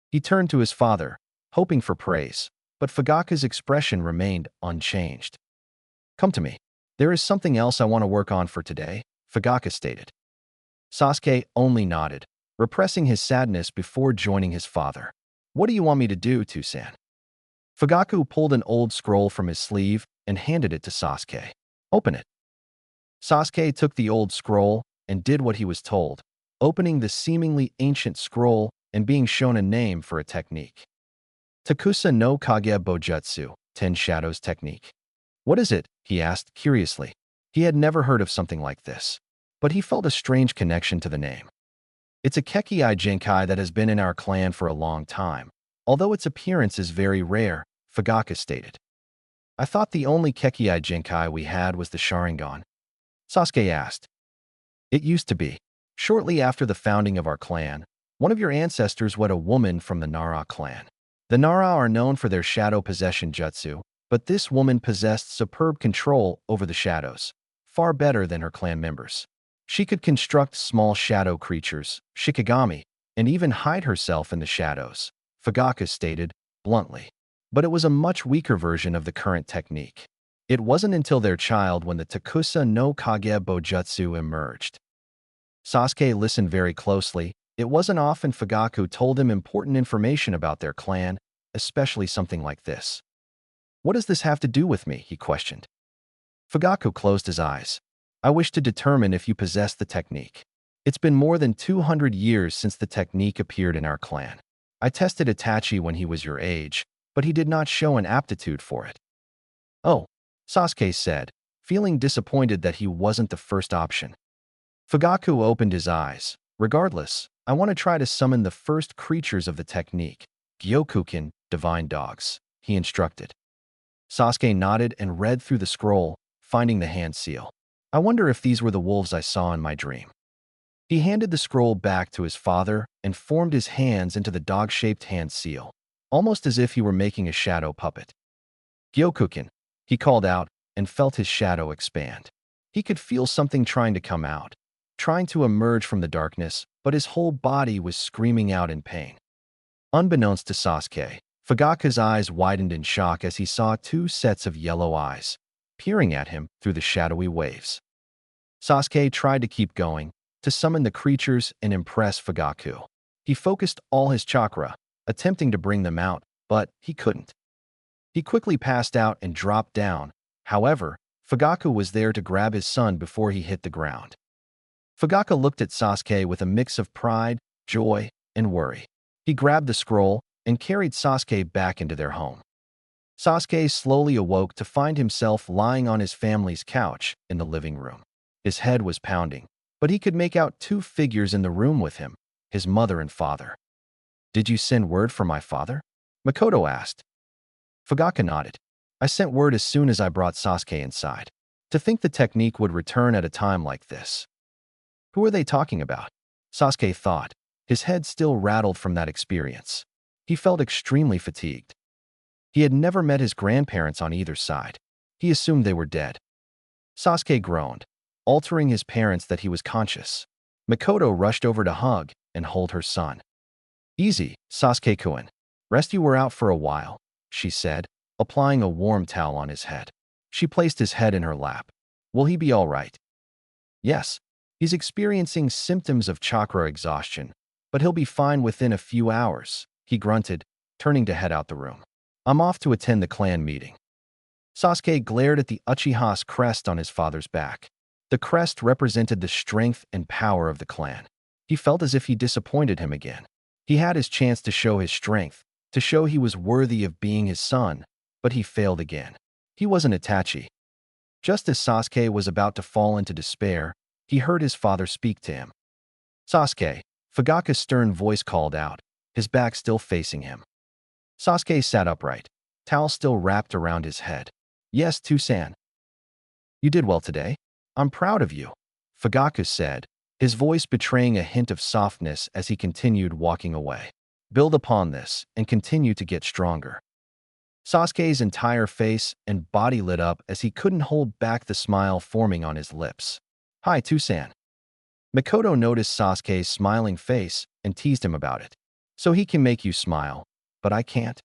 He turned to his father, hoping for praise, but Fugaku's expression remained unchanged. Come to me. There is something else I want to work on for today, Fugaku stated. Sasuke only nodded, repressing his sadness before joining his father. What do you want me to do, Toussaint? Fugaku pulled an old scroll from his sleeve and handed it to Sasuke. Open it. Sasuke took the old scroll and did what he was told, opening the seemingly ancient scroll and being shown a name for a technique. Takusa no Kage Bojutsu, 10 Shadows Technique. What is it? He asked curiously. He had never heard of something like this, but he felt a strange connection to the name. It's a Kekii Genkai that has been in our clan for a long time, although its appearance is very rare, Fugaku stated. I thought the only Kekii Genkai we had was the Sharingan. Sasuke asked. It used to be. Shortly after the founding of our clan, one of your ancestors wed a woman from the Nara clan. The Nara are known for their shadow possession jutsu, but this woman possessed superb control over the shadows, far better than her clan members. She could construct small shadow creatures, shikigami, and even hide herself in the shadows, Fugaku stated, bluntly. But it was a much weaker version of the current technique. It wasn't until their child when the Takusa no Kage Bojutsu emerged. Sasuke listened very closely, It wasn't often Fugaku told him important information about their clan, especially something like this. What does this have to do with me? He questioned. Fugaku closed his eyes. I wish to determine if you possess the technique. It's been more than 200 years since the technique appeared in our clan. I tested Itachi when he was your age, but he did not show an aptitude for it. Oh, Sasuke said, feeling disappointed that he wasn't the first option. Fugaku opened his eyes. Regardless, I want to try to summon the first creatures of the technique. Gyokukin, divine dogs, he instructed. Sasuke nodded and read through the scroll, finding the hand seal. I wonder if these were the wolves I saw in my dream. He handed the scroll back to his father and formed his hands into the dog-shaped hand seal, almost as if he were making a shadow puppet. Gyokukin, he called out and felt his shadow expand. He could feel something trying to come out, trying to emerge from the darkness, but his whole body was screaming out in pain. Unbeknownst to Sasuke, Fugaku's eyes widened in shock as he saw two sets of yellow eyes, peering at him through the shadowy waves. Sasuke tried to keep going, to summon the creatures and impress Fugaku. He focused all his chakra, attempting to bring them out, but he couldn't. He quickly passed out and dropped down. However, Fugaku was there to grab his son before he hit the ground. Fugaku looked at Sasuke with a mix of pride, joy, and worry. He grabbed the scroll and carried Sasuke back into their home. Sasuke slowly awoke to find himself lying on his family's couch in the living room. His head was pounding, but he could make out two figures in the room with him, his mother and father. Did you send word for my father? Makoto asked. Fugaku nodded. I sent word as soon as I brought Sasuke inside. To think the technique would return at a time like this. Who are they talking about? Sasuke thought. His head still rattled from that experience. He felt extremely fatigued. He had never met his grandparents on either side. He assumed they were dead. Sasuke groaned, altering his parents that he was conscious. Makoto rushed over to hug and hold her son. Easy, Sasuke-kun. Rest you were out for a while, she said, applying a warm towel on his head. She placed his head in her lap. Will he be all right? Yes. He's experiencing symptoms of chakra exhaustion, but he'll be fine within a few hours, he grunted, turning to head out the room. I'm off to attend the clan meeting. Sasuke glared at the Uchiha's crest on his father's back. The crest represented the strength and power of the clan. He felt as if he disappointed him again. He had his chance to show his strength, to show he was worthy of being his son, but he failed again. He wasn't Itachi. Just as Sasuke was about to fall into despair, he heard his father speak to him. Sasuke, Fugaku's stern voice called out, his back still facing him. Sasuke sat upright, towel still wrapped around his head. Yes, Tusan. You did well today. I'm proud of you, Fugaku said, his voice betraying a hint of softness as he continued walking away. Build upon this and continue to get stronger. Sasuke's entire face and body lit up as he couldn't hold back the smile forming on his lips. Hi, Tusan. Makoto noticed Sasuke's smiling face and teased him about it. So he can make you smile, but I can't.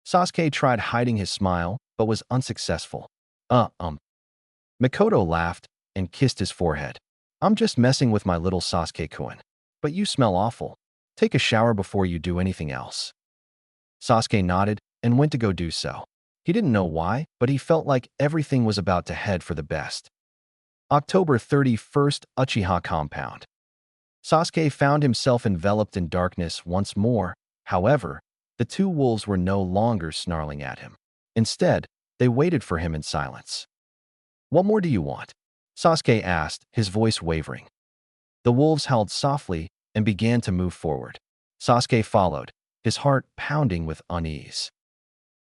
Sasuke tried hiding his smile, but was unsuccessful. Makoto laughed and kissed his forehead. I'm just messing with my little Sasuke-kun. But you smell awful. Take a shower before you do anything else. Sasuke nodded and went to go do so. He didn't know why, but he felt like everything was about to head for the best. October 31st, Uchiha Compound. Sasuke found himself enveloped in darkness once more. However, the two wolves were no longer snarling at him. Instead, they waited for him in silence. What more do you want? Sasuke asked, his voice wavering. The wolves howled softly and began to move forward. Sasuke followed, his heart pounding with unease.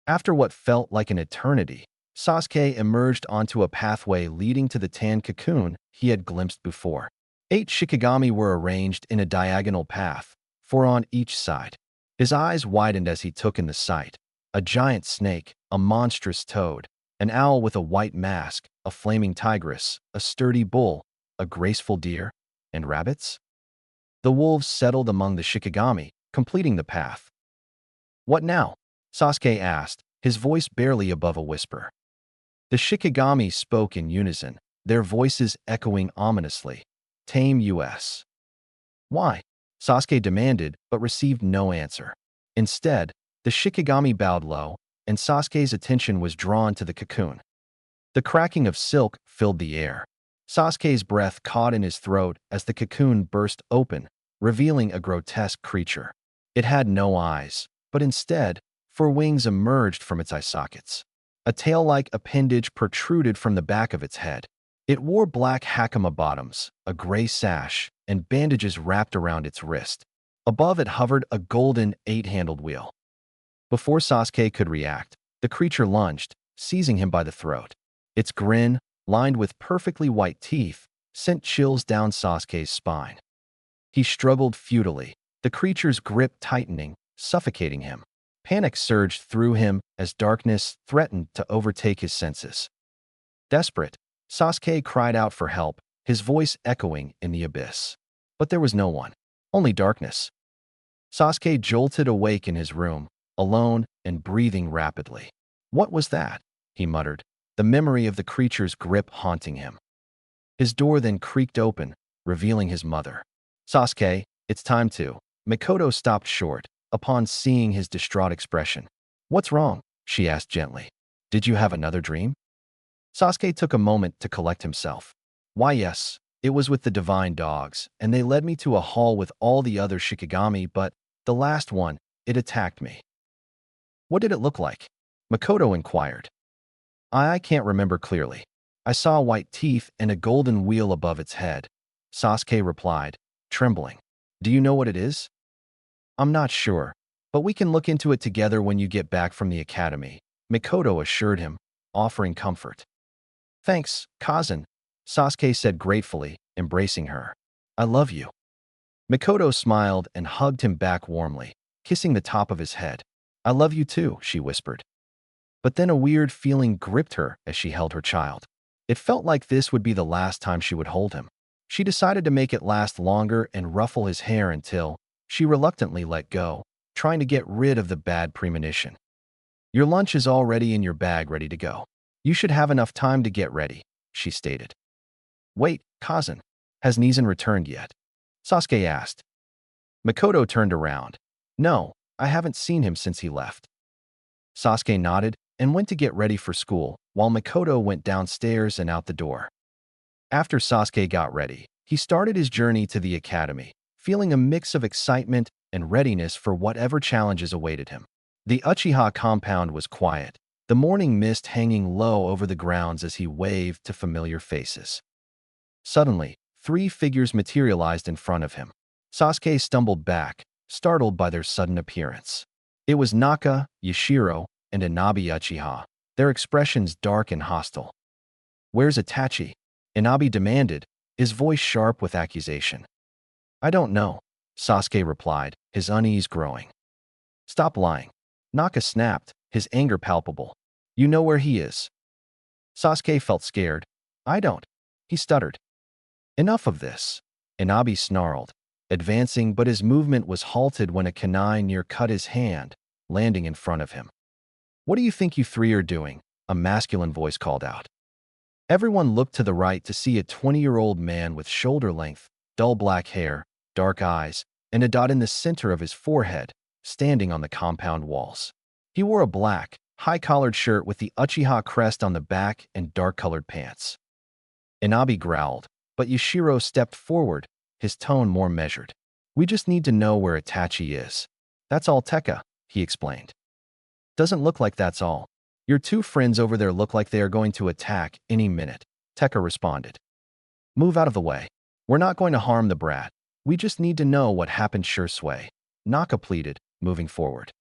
After what felt like an eternity, Sasuke emerged onto a pathway leading to the tan cocoon he had glimpsed before. 8 Shikigami were arranged in a diagonal path, 4 on each side. His eyes widened as he took in the sight. A giant snake, a monstrous toad, an owl with a white mask, a flaming tigress, a sturdy bull, a graceful deer, and rabbits? The wolves settled among the Shikigami, completing the path. What now? Sasuke asked, his voice barely above a whisper. The Shikigami spoke in unison, their voices echoing ominously. Tame us. Why? Sasuke demanded, but received no answer. Instead, the Shikigami bowed low, and Sasuke's attention was drawn to the cocoon. The cracking of silk filled the air. Sasuke's breath caught in his throat as the cocoon burst open, revealing a grotesque creature. It had no eyes, but instead, four wings emerged from its eye sockets. A tail-like appendage protruded from the back of its head. It wore black hakama bottoms, a gray sash, and bandages wrapped around its wrist. Above it hovered a golden eight-handled wheel. Before Sasuke could react, the creature lunged, seizing him by the throat. Its grin, lined with perfectly white teeth, sent chills down Sasuke's spine. He struggled futilely, the creature's grip tightening, suffocating him. Panic surged through him as darkness threatened to overtake his senses. Desperate, Sasuke cried out for help, his voice echoing in the abyss. But there was no one, only darkness. Sasuke jolted awake in his room, alone and breathing rapidly. What was that? He muttered, the memory of the creature's grip haunting him. His door then creaked open, revealing his mother. Sasuke, it's time to. Mikoto stopped short, upon seeing his distraught expression. What's wrong? She asked gently. Did you have another dream? Sasuke took a moment to collect himself. Why yes, it was with the divine dogs, and they led me to a hall with all the other Shikigami, but the last one, it attacked me. What did it look like? Mikoto inquired. I can't remember clearly. I saw white teeth and a golden wheel above its head. Sasuke replied, trembling. Do you know what it is? I'm not sure, but we can look into it together when you get back from the academy, Mikoto assured him, offering comfort. Thanks, cousin, Sasuke said gratefully, embracing her. I love you. Mikoto smiled and hugged him back warmly, kissing the top of his head. I love you too, she whispered. But then a weird feeling gripped her as she held her child. It felt like this would be the last time she would hold him. She decided to make it last longer and ruffle his hair until she reluctantly let go, trying to get rid of the bad premonition. Your lunch is already in your bag ready to go. You should have enough time to get ready, she stated. Wait, cousin, has Nizan returned yet? Sasuke asked. Mikoto turned around. No, I haven't seen him since he left. Sasuke nodded and went to get ready for school, while Mikoto went downstairs and out the door. After Sasuke got ready, he started his journey to the academy, feeling a mix of excitement and readiness for whatever challenges awaited him. The Uchiha compound was quiet, the morning mist hanging low over the grounds as he waved to familiar faces. Suddenly, three figures materialized in front of him. Sasuke stumbled back, startled by their sudden appearance. It was Naka, Yashiro, and Inabi Uchiha, their expressions dark and hostile. Where's Itachi? Inabi demanded, his voice sharp with accusation. I don't know, Sasuke replied, his unease growing. Stop lying. Naka snapped, his anger palpable. You know where he is. Sasuke felt scared. I don't. He stuttered. Enough of this. Inabi snarled, advancing, but his movement was halted when a kunai near cut his hand, landing in front of him. What do you think you three are doing? A masculine voice called out. Everyone looked to the right to see a 20-year-old man with shoulder-length, dull black hair, dark eyes, and a dot in the center of his forehead, standing on the compound walls. He wore a black, high-collared shirt with the Uchiha crest on the back and dark-colored pants. Inabi growled, but Yashiro stepped forward, his tone more measured. We just need to know where Itachi is. That's all, Tekka, he explained. Doesn't look like that's all. Your two friends over there look like they are going to attack any minute, Tekka responded. Move out of the way. We're not going to harm the brat. We just need to know what happened, Shursui, Naka pleaded, moving forward.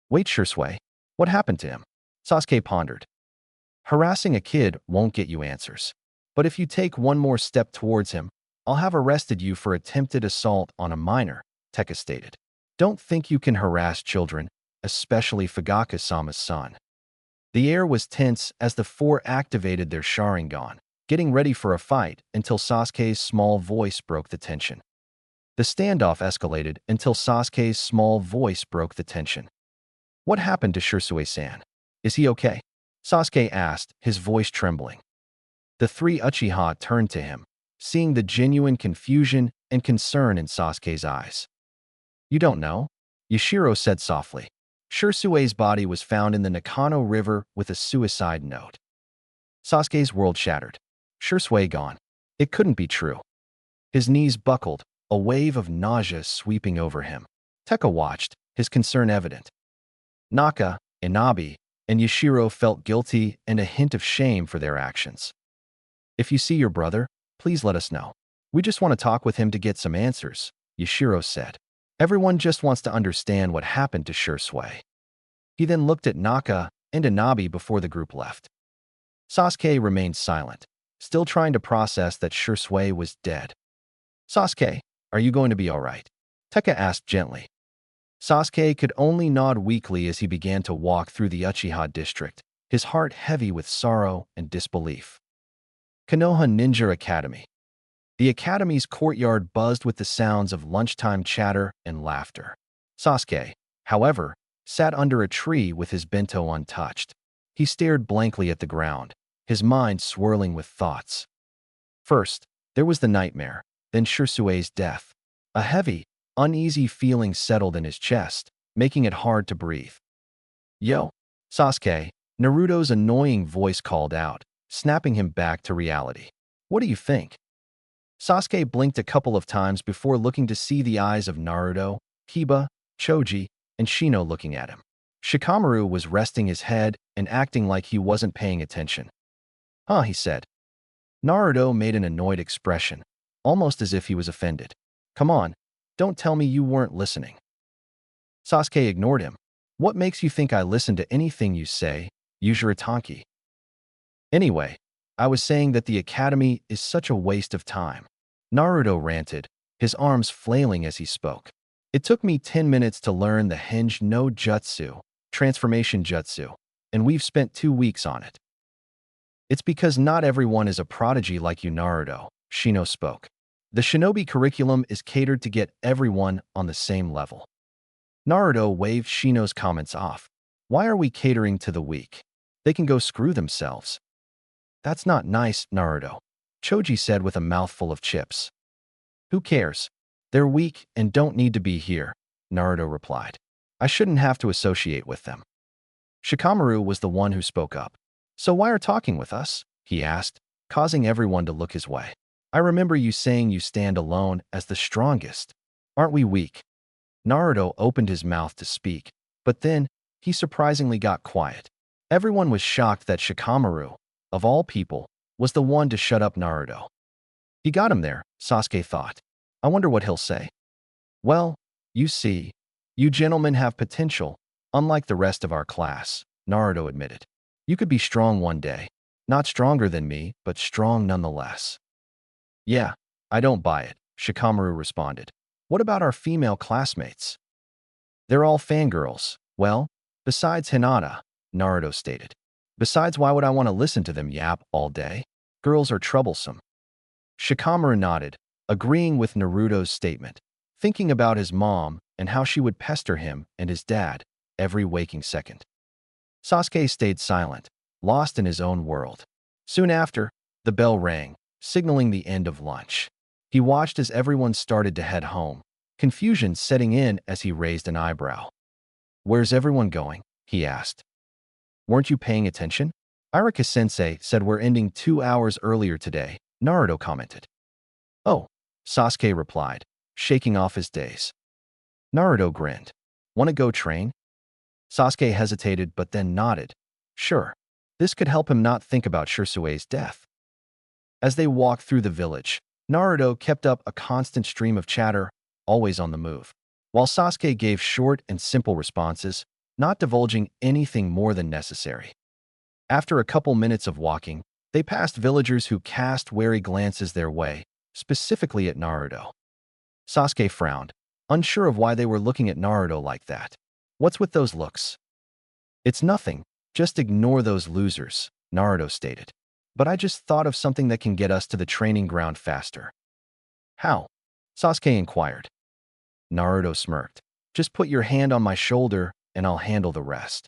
Wait, Shursui, what happened to him? Sasuke pondered. Harassing a kid won't get you answers. But if you take one more step towards him, I'll have arrested you for attempted assault on a minor, Tekka stated. Don't think you can harass children, especially Fugaka-sama's son. The air was tense as the four activated their Sharingan, getting ready for a fight until Sasuke's small voice broke the tension. The standoff escalated until Sasuke's small voice broke the tension. What happened to Shursui-san? Is he okay? Sasuke asked, his voice trembling. The three Uchiha turned to him, seeing the genuine confusion and concern in Sasuke's eyes. You don't know? Yashiro said softly. Shirsue's body was found in the Nakano River with a suicide note. Sasuke's world shattered. Shirsue gone. It couldn't be true. His knees buckled, a wave of nausea sweeping over him. Tekka watched, his concern evident. Naka, Inabi, and Yashiro felt guilty and a hint of shame for their actions. If you see your brother, please let us know. We just want to talk with him to get some answers, Yashiro said. Everyone just wants to understand what happened to Shirsue. He then looked at Naka and Inabi before the group left. Sasuke remained silent, still trying to process that Shirsue was dead. Sasuke, are you going to be all right? Tekka asked gently. Sasuke could only nod weakly as he began to walk through the Uchiha district, his heart heavy with sorrow and disbelief. Konoha Ninja Academy. The academy's courtyard buzzed with the sounds of lunchtime chatter and laughter. Sasuke, however, sat under a tree with his bento untouched. He stared blankly at the ground, his mind swirling with thoughts. First, there was the nightmare, then Shirsue's death. A heavy, uneasy feeling settled in his chest, making it hard to breathe. Yo, Sasuke, Naruto's annoying voice called out, snapping him back to reality. What do you think? Sasuke blinked a couple of times before looking to see the eyes of Naruto, Kiba, Choji, and Shino looking at him. Shikamaru was resting his head and acting like he wasn't paying attention. Huh, he said. Naruto made an annoyed expression, almost as if he was offended. Come on, don't tell me you weren't listening. Sasuke ignored him. What makes you think I listen to anything you say, Uzuritanki? Anyway, I was saying that the academy is such a waste of time. Naruto ranted, his arms flailing as he spoke. It took me 10 minutes to learn the Henge no Jutsu, transformation jutsu, and we've spent 2 weeks on it. It's because not everyone is a prodigy like you, Naruto, Shino spoke. The shinobi curriculum is catered to get everyone on the same level. Naruto waved Shino's comments off. Why are we catering to the weak? They can go screw themselves. That's not nice, Naruto, Choji said with a mouthful of chips. Who cares? They're weak and don't need to be here, Naruto replied. I shouldn't have to associate with them. Shikamaru was the one who spoke up. So why are talking with us? He asked, causing everyone to look his way. I remember you saying you stand alone as the strongest. Aren't we weak? Naruto opened his mouth to speak, but then he surprisingly got quiet. Everyone was shocked that Shikamaru, of all people, was the one to shut up Naruto. He got him there, Sasuke thought. I wonder what he'll say. Well, you see, you gentlemen have potential, unlike the rest of our class, Naruto admitted. You could be strong one day. Not stronger than me, but strong nonetheless. Yeah, I don't buy it, Shikamaru responded. What about our female classmates? They're all fangirls. Well, besides Hinata, Naruto stated. Besides, why would I want to listen to them yap all day? Girls are troublesome. Shikamaru nodded, agreeing with Naruto's statement, thinking about his mom and how she would pester him and his dad every waking second. Sasuke stayed silent, lost in his own world. Soon after, the bell rang, signaling the end of lunch. He watched as everyone started to head home, confusion setting in as he raised an eyebrow. Where's everyone going? He asked. Weren't you paying attention? Irika-sensei said we're ending 2 hours earlier today, Naruto commented. Oh, Sasuke replied, shaking off his daze. Naruto grinned. Want to go train? Sasuke hesitated but then nodded. Sure, this could help him not think about Shirsue's death. As they walked through the village, Naruto kept up a constant stream of chatter, always on the move, while Sasuke gave short and simple responses, not divulging anything more than necessary. After a couple minutes of walking, they passed villagers who cast wary glances their way, specifically at Naruto. Sasuke frowned, unsure of why they were looking at Naruto like that. What's with those looks? It's nothing, just ignore those losers, Naruto stated. But I just thought of something that can get us to the training ground faster. How? Sasuke inquired. Naruto smirked. Just put your hand on my shoulder and I'll handle the rest.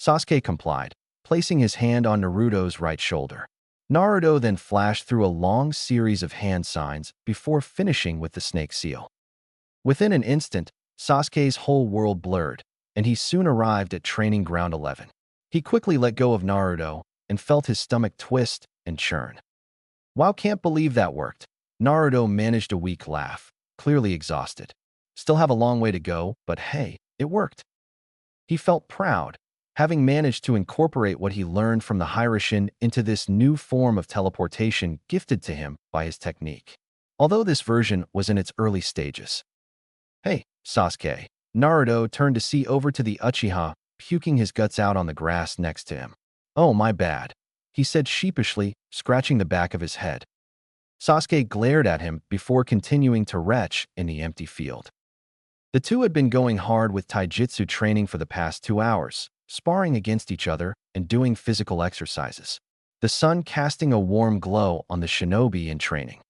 Sasuke complied, placing his hand on Naruto's right shoulder. Naruto then flashed through a long series of hand signs before finishing with the snake seal. Within an instant, Sasuke's whole world blurred, and he soon arrived at Training Ground 11. He quickly let go of Naruto and felt his stomach twist and churn. Wow, can't believe that worked. Naruto managed a weak laugh, clearly exhausted. Still have a long way to go, but hey, it worked. He felt proud, having managed to incorporate what he learned from the Hiraishin into this new form of teleportation gifted to him by his technique. Although this version was in its early stages. Hey, Sasuke. Naruto turned to see over to the Uchiha, puking his guts out on the grass next to him. Oh, my bad, he said sheepishly, scratching the back of his head. Sasuke glared at him before continuing to retch in the empty field. The two had been going hard with taijutsu training for the past 2 hours, sparring against each other and doing physical exercises, the sun casting a warm glow on the shinobi in training.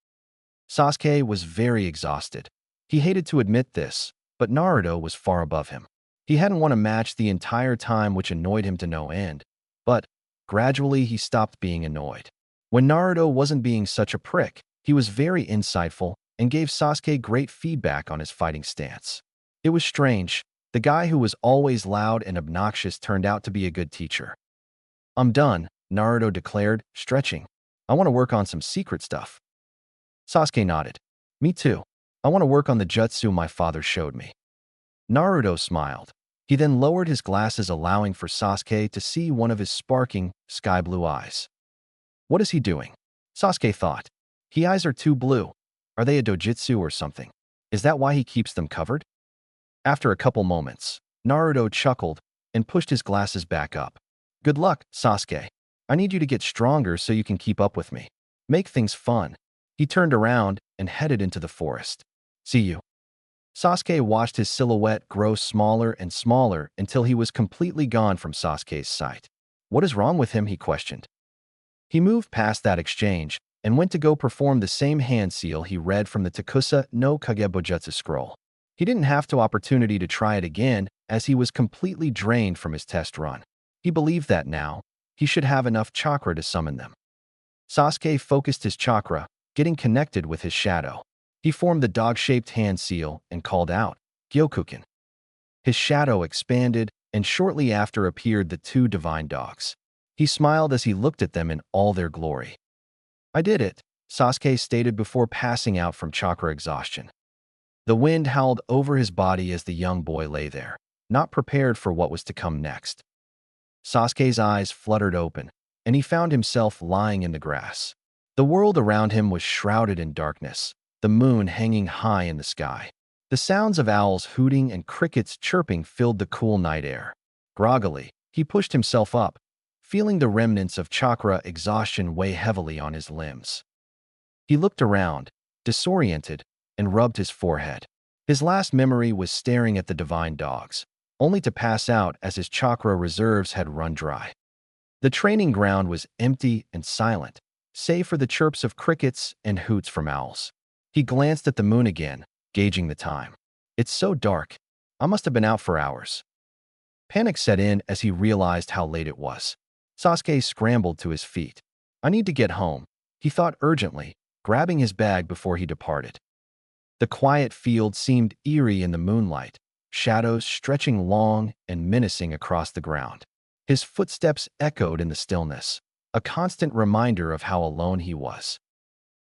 Sasuke was very exhausted. He hated to admit this, but Naruto was far above him. He hadn't won a match the entire time, which annoyed him to no end, but gradually he stopped being annoyed. When Naruto wasn't being such a prick, he was very insightful and gave Sasuke great feedback on his fighting stance. It was strange. The guy who was always loud and obnoxious turned out to be a good teacher. I'm done, Naruto declared, stretching. I want to work on some secret stuff. Sasuke nodded. Me too. I want to work on the jutsu my father showed me. Naruto smiled. He then lowered his glasses, allowing for Sasuke to see one of his sparking, sky-blue eyes. What is he doing? Sasuke thought. His eyes are too blue. Are they a dojutsu or something? Is that why he keeps them covered? After a couple moments, Naruto chuckled and pushed his glasses back up. Good luck, Sasuke. I need you to get stronger so you can keep up with me. Make things fun. He turned around and headed into the forest. See you. Sasuke watched his silhouette grow smaller and smaller until he was completely gone from Sasuke's sight. What is wrong with him, he questioned. He moved past that exchange and went to go perform the same hand seal he read from the Takusa no Kagebojutsu scroll. He didn't have the opportunity to try it again as he was completely drained from his test run. He believed that now, he should have enough chakra to summon them. Sasuke focused his chakra, getting connected with his shadow. He formed the dog-shaped hand seal and called out, Gyokuken. His shadow expanded, and shortly after appeared the 2 divine dogs. He smiled as he looked at them in all their glory. I did it, Sasuke stated before passing out from chakra exhaustion. The wind howled over his body as the young boy lay there, not prepared for what was to come next. Sasuke's eyes fluttered open, and he found himself lying in the grass. The world around him was shrouded in darkness, the moon hanging high in the sky. The sounds of owls hooting and crickets chirping filled the cool night air. Groggily, he pushed himself up, feeling the remnants of chakra exhaustion weigh heavily on his limbs. He looked around, disoriented, and rubbed his forehead. His last memory was staring at the divine dogs, only to pass out as his chakra reserves had run dry. The training ground was empty and silent, save for the chirps of crickets and hoots from owls. He glanced at the moon again, gauging the time. It's so dark. I must have been out for hours. Panic set in as he realized how late it was. Sasuke scrambled to his feet. I need to get home, he thought urgently, grabbing his bag before he departed. The quiet field seemed eerie in the moonlight, shadows stretching long and menacing across the ground. His footsteps echoed in the stillness, a constant reminder of how alone he was.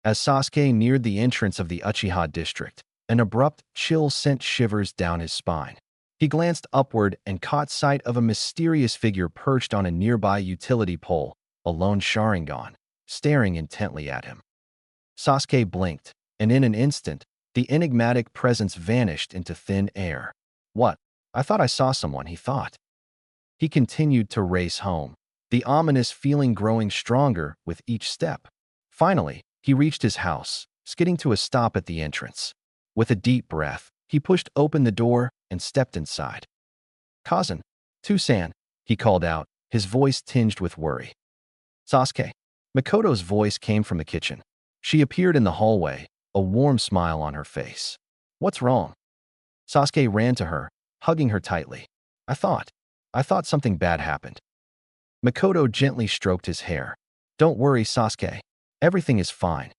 As Sasuke neared the entrance of the Uchiha district, an abrupt chill sent shivers down his spine. He glanced upward and caught sight of a mysterious figure perched on a nearby utility pole, a lone Sharingan, staring intently at him. Sasuke blinked, and in an instant, the enigmatic presence vanished into thin air. What? I thought I saw someone, he thought. He continued to race home, the ominous feeling growing stronger with each step. Finally, he reached his house, skidding to a stop at the entrance. With a deep breath, he pushed open the door and stepped inside. Kazan, Tusan, he called out, his voice tinged with worry. Sasuke. Makoto's voice came from the kitchen. She appeared in the hallway, a warm smile on her face. What's wrong? Sasuke ran to her, hugging her tightly. I thought something bad happened. Makoto gently stroked his hair. Don't worry, Sasuke. Everything is fine.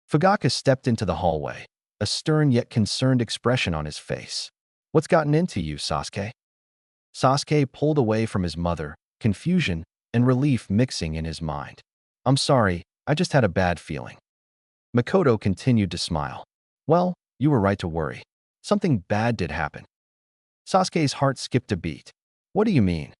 Fugaka stepped into the hallway, a stern yet concerned expression on his face. What's gotten into you, Sasuke? Sasuke pulled away from his mother, confusion and relief mixing in his mind. I'm sorry, I just had a bad feeling. Makoto continued to smile. Well, you were right to worry. Something bad did happen. Sasuke's heart skipped a beat. What do you mean?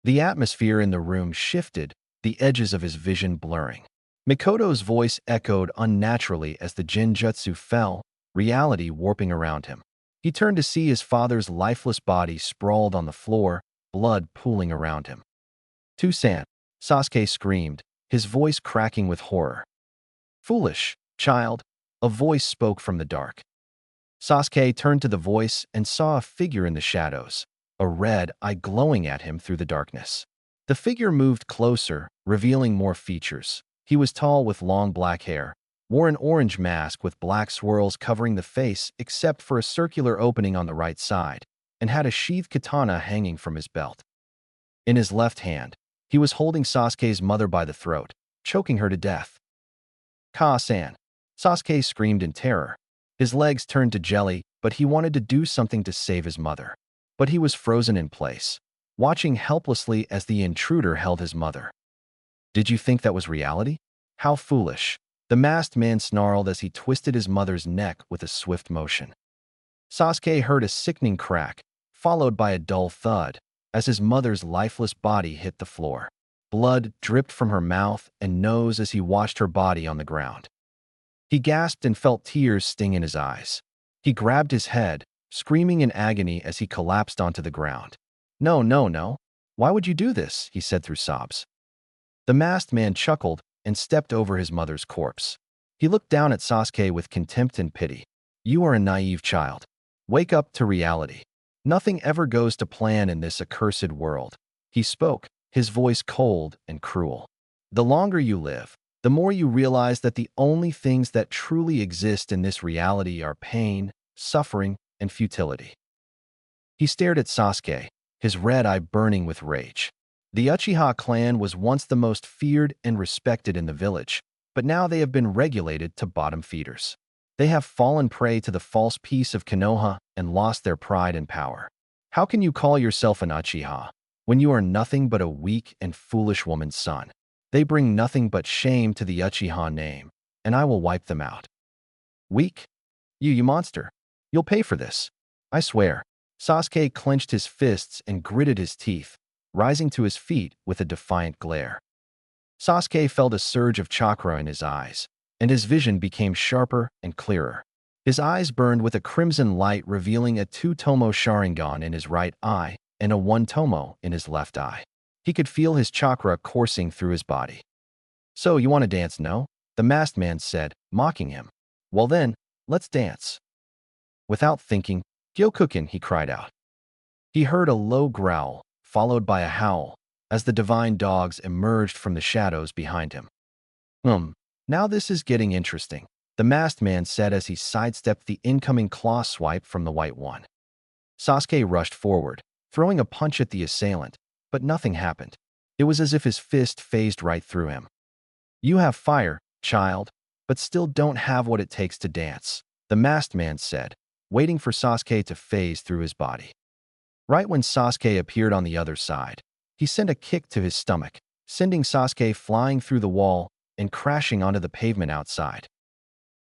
The atmosphere in the room shifted, the edges of his vision blurring. Mikoto's voice echoed unnaturally as the Jinjutsu fell, reality warping around him. He turned to see his father's lifeless body sprawled on the floor, blood pooling around him. "Tusan!" Sasuke screamed, his voice cracking with horror. "Foolish, child," a voice spoke from the dark. Sasuke turned to the voice and saw a figure in the shadows, a red eye glowing at him through the darkness. The figure moved closer, revealing more features. He was tall with long black hair, wore an orange mask with black swirls covering the face except for a circular opening on the right side, and had a sheathed katana hanging from his belt. In his left hand, he was holding Sasuke's mother by the throat, choking her to death. "Ka-san!" Sasuke screamed in terror. His legs turned to jelly, but he wanted to do something to save his mother. But he was frozen in place, watching helplessly as the intruder held his mother. "Did you think that was reality? How foolish," the masked man snarled as he twisted his mother's neck with a swift motion. Sasuke heard a sickening crack, followed by a dull thud, as his mother's lifeless body hit the floor. Blood dripped from her mouth and nose as he watched her body on the ground. He gasped and felt tears sting in his eyes. He grabbed his head, screaming in agony as he collapsed onto the ground. "No, no, no. Why would you do this?" he said through sobs. The masked man chuckled and stepped over his mother's corpse. He looked down at Sasuke with contempt and pity. "You are a naive child. Wake up to reality. Nothing ever goes to plan in this accursed world." He spoke, his voice cold and cruel. "The longer you live, the more you realize that the only things that truly exist in this reality are pain, suffering, and futility." He stared at Sasuke, his red eye burning with rage. The Uchiha clan was once the most feared and respected in the village, but now they have been regulated to bottom feeders. They have fallen prey to the false peace of Konoha and lost their pride and power. How can you call yourself an Uchiha when you are nothing but a weak and foolish woman's son? They bring nothing but shame to the Uchiha name, and I will wipe them out. "Weak? You monster. You'll pay for this. I swear." Sasuke clenched his fists and gritted his teeth, rising to his feet with a defiant glare. Sasuke felt a surge of chakra in his eyes, and his vision became sharper and clearer. His eyes burned with a crimson light, revealing a 2-tomo Sharingan in his right eye and a 1-tomo in his left eye. He could feel his chakra coursing through his body. "So you want to dance, no?" the masked man said, mocking him. "Well then, let's dance." Without thinking, "Gyokuken," he cried out. He heard a low growl, followed by a howl, as the divine dogs emerged from the shadows behind him. Now this is getting interesting," the masked man said as he sidestepped the incoming claw swipe from the white one. Sasuke rushed forward, throwing a punch at the assailant, but nothing happened. It was as if his fist phased right through him. "You have fire, child, but still don't have what it takes to dance," the masked man said, waiting for Sasuke to phase through his body. Right when Sasuke appeared on the other side, he sent a kick to his stomach, sending Sasuke flying through the wall and crashing onto the pavement outside.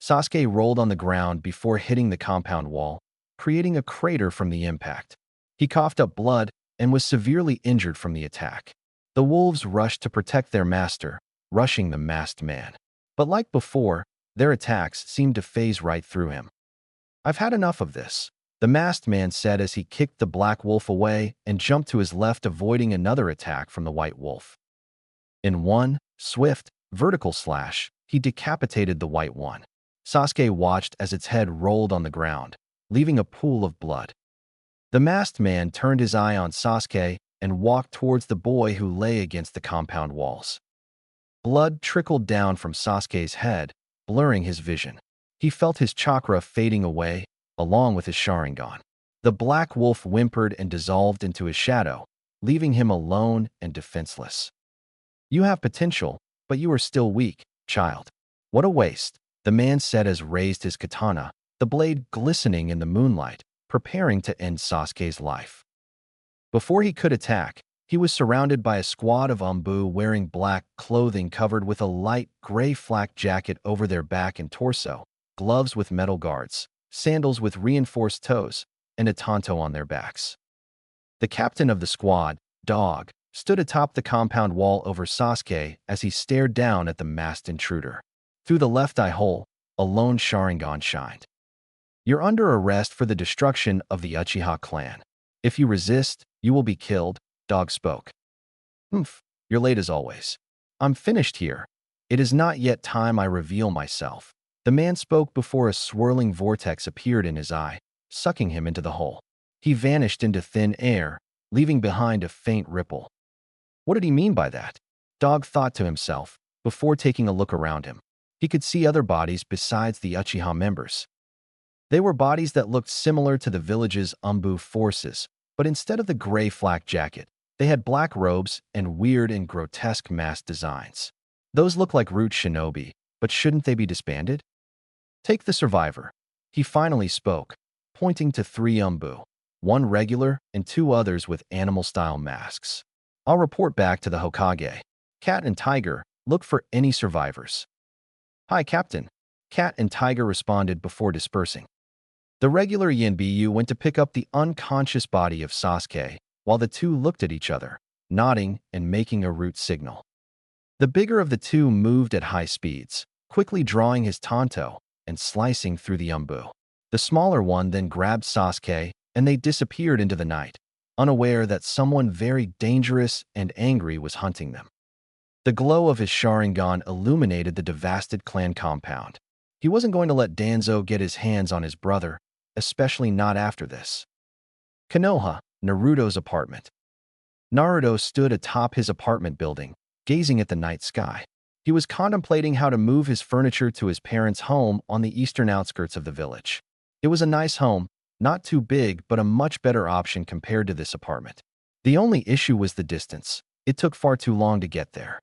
Sasuke rolled on the ground before hitting the compound wall, creating a crater from the impact. He coughed up blood and was severely injured from the attack. The wolves rushed to protect their master, rushing the masked man. But like before, their attacks seemed to phase right through him. "I've had enough of this," the masked man said as he kicked the black wolf away and jumped to his left, avoiding another attack from the white wolf. In one swift, vertical slash, he decapitated the white one. Sasuke watched as its head rolled on the ground, leaving a pool of blood. The masked man turned his eye on Sasuke and walked towards the boy who lay against the compound walls. Blood trickled down from Sasuke's head, blurring his vision. He felt his chakra fading away, along with his Sharingan. The black wolf whimpered and dissolved into his shadow, leaving him alone and defenseless. "You have potential, but you are still weak, child. What a waste, the man said as raised his katana, the blade glistening in the moonlight, preparing to end Sasuke's life. Before he could attack, he was surrounded by a squad of Umbu wearing black clothing covered with a light gray flak jacket over their back and torso, gloves with metal guards, sandals with reinforced toes, and a tanto on their backs. The captain of the squad, Dog, stood atop the compound wall over Sasuke as he stared down at the masked intruder. Through the left eye hole, a lone Sharingan shined. You're under arrest for the destruction of the Uchiha clan. If you resist, you will be killed, Dog spoke. Humph, you're late as always. I'm finished here. It is not yet time I reveal myself. The man spoke before a swirling vortex appeared in his eye, sucking him into the hole. He vanished into thin air, leaving behind a faint ripple. What did he mean by that? Dog thought to himself, before taking a look around him. He could see other bodies besides the Uchiha members. They were bodies that looked similar to the village's Umbu forces, but instead of the gray flak jacket, they had black robes and weird and grotesque mask designs. Those look like root shinobi, but shouldn't they be disbanded? Take the survivor. He finally spoke, pointing to 3 Umbu, 1 regular and 2 others with animal-style masks. I'll report back to the Hokage. Cat and Tiger, look for any survivors. Hi, Captain. Cat and Tiger responded before dispersing. The regular Yanbiyu went to pick up the unconscious body of Sasuke, while the 2 looked at each other, nodding and making a root signal. The bigger of the 2 moved at high speeds, quickly drawing his tanto and slicing through the Umbu. The smaller one then grabbed Sasuke, and they disappeared into the night, unaware that someone very dangerous and angry was hunting them. The glow of his Sharingan illuminated the devastated clan compound. He wasn't going to let Danzo get his hands on his brother, especially not after this. Konoha, Naruto's apartment. Naruto stood atop his apartment building, gazing at the night sky. He was contemplating how to move his furniture to his parents' home on the eastern outskirts of the village. It was a nice home, not too big, but a much better option compared to this apartment. The only issue was the distance. It took far too long to get there.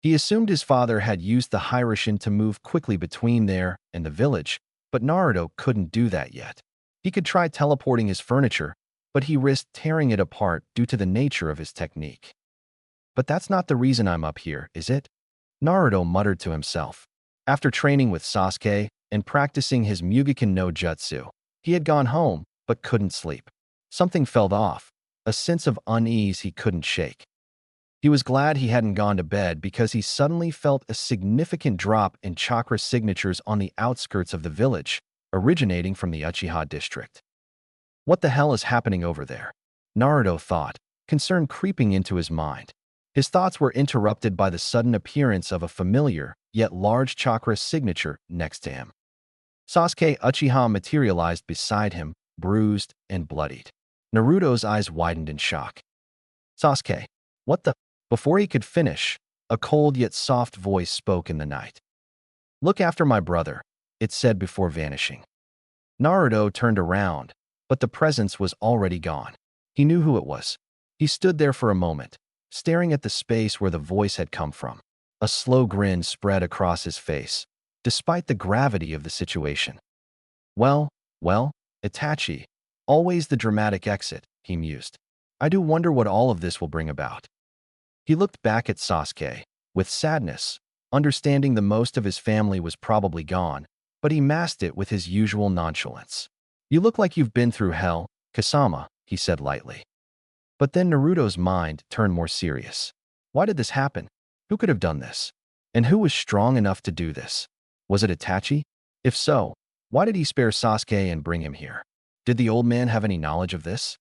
He assumed his father had used the Hiraishin to move quickly between there and the village, but Naruto couldn't do that yet. He could try teleporting his furniture, but he risked tearing it apart due to the nature of his technique. But that's not the reason I'm up here, is it? Naruto muttered to himself. After training with Sasuke and practicing his Mugiken no Jutsu, he had gone home, but couldn't sleep. Something felt off, a sense of unease he couldn't shake. He was glad he hadn't gone to bed because he suddenly felt a significant drop in chakra signatures on the outskirts of the village, originating from the Uchiha district. What the hell is happening over there? Naruto thought, concern creeping into his mind. His thoughts were interrupted by the sudden appearance of a familiar, yet large chakra signature next to him. Sasuke Uchiha materialized beside him, bruised and bloodied. Naruto's eyes widened in shock. Sasuke, what the? Before he could finish, a cold yet soft voice spoke in the night. Look after my brother, it said before vanishing. Naruto turned around, but the presence was already gone. He knew who it was. He stood there for a moment, staring at the space where the voice had come from. A slow grin spread across his face, despite the gravity of the situation. Well, Itachi, always the dramatic exit, he mused. I do wonder what all of this will bring about. He looked back at Sasuke, with sadness, understanding the most of his family was probably gone, but he masked it with his usual nonchalance. You look like you've been through hell, Kasama, he said lightly. But then Naruto's mind turned more serious. Why did this happen? Who could have done this? And who was strong enough to do this? Was it Itachi? If so, why did he spare Sasuke and bring him here? Did the old man have any knowledge of this?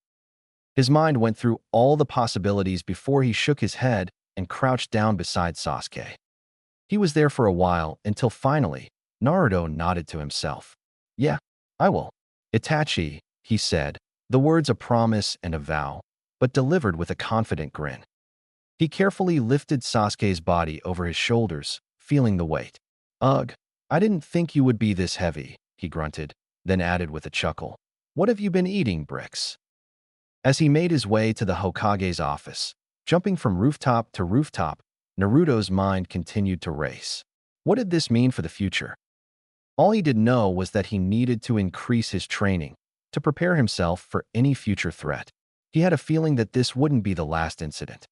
His mind went through all the possibilities before he shook his head and crouched down beside Sasuke. He was there for a while until finally, Naruto nodded to himself. Yeah, I will. Itachi, he said, the words a promise and a vow, but delivered with a confident grin. He carefully lifted Sasuke's body over his shoulders, feeling the weight. Ugh, I didn't think you would be this heavy, he grunted, then added with a chuckle. What have you been eating, Bricks? As he made his way to the Hokage's office, jumping from rooftop to rooftop, Naruto's mind continued to race. What did this mean for the future? All he did know was that he needed to increase his training to prepare himself for any future threat. He had a feeling that this wouldn't be the last incident.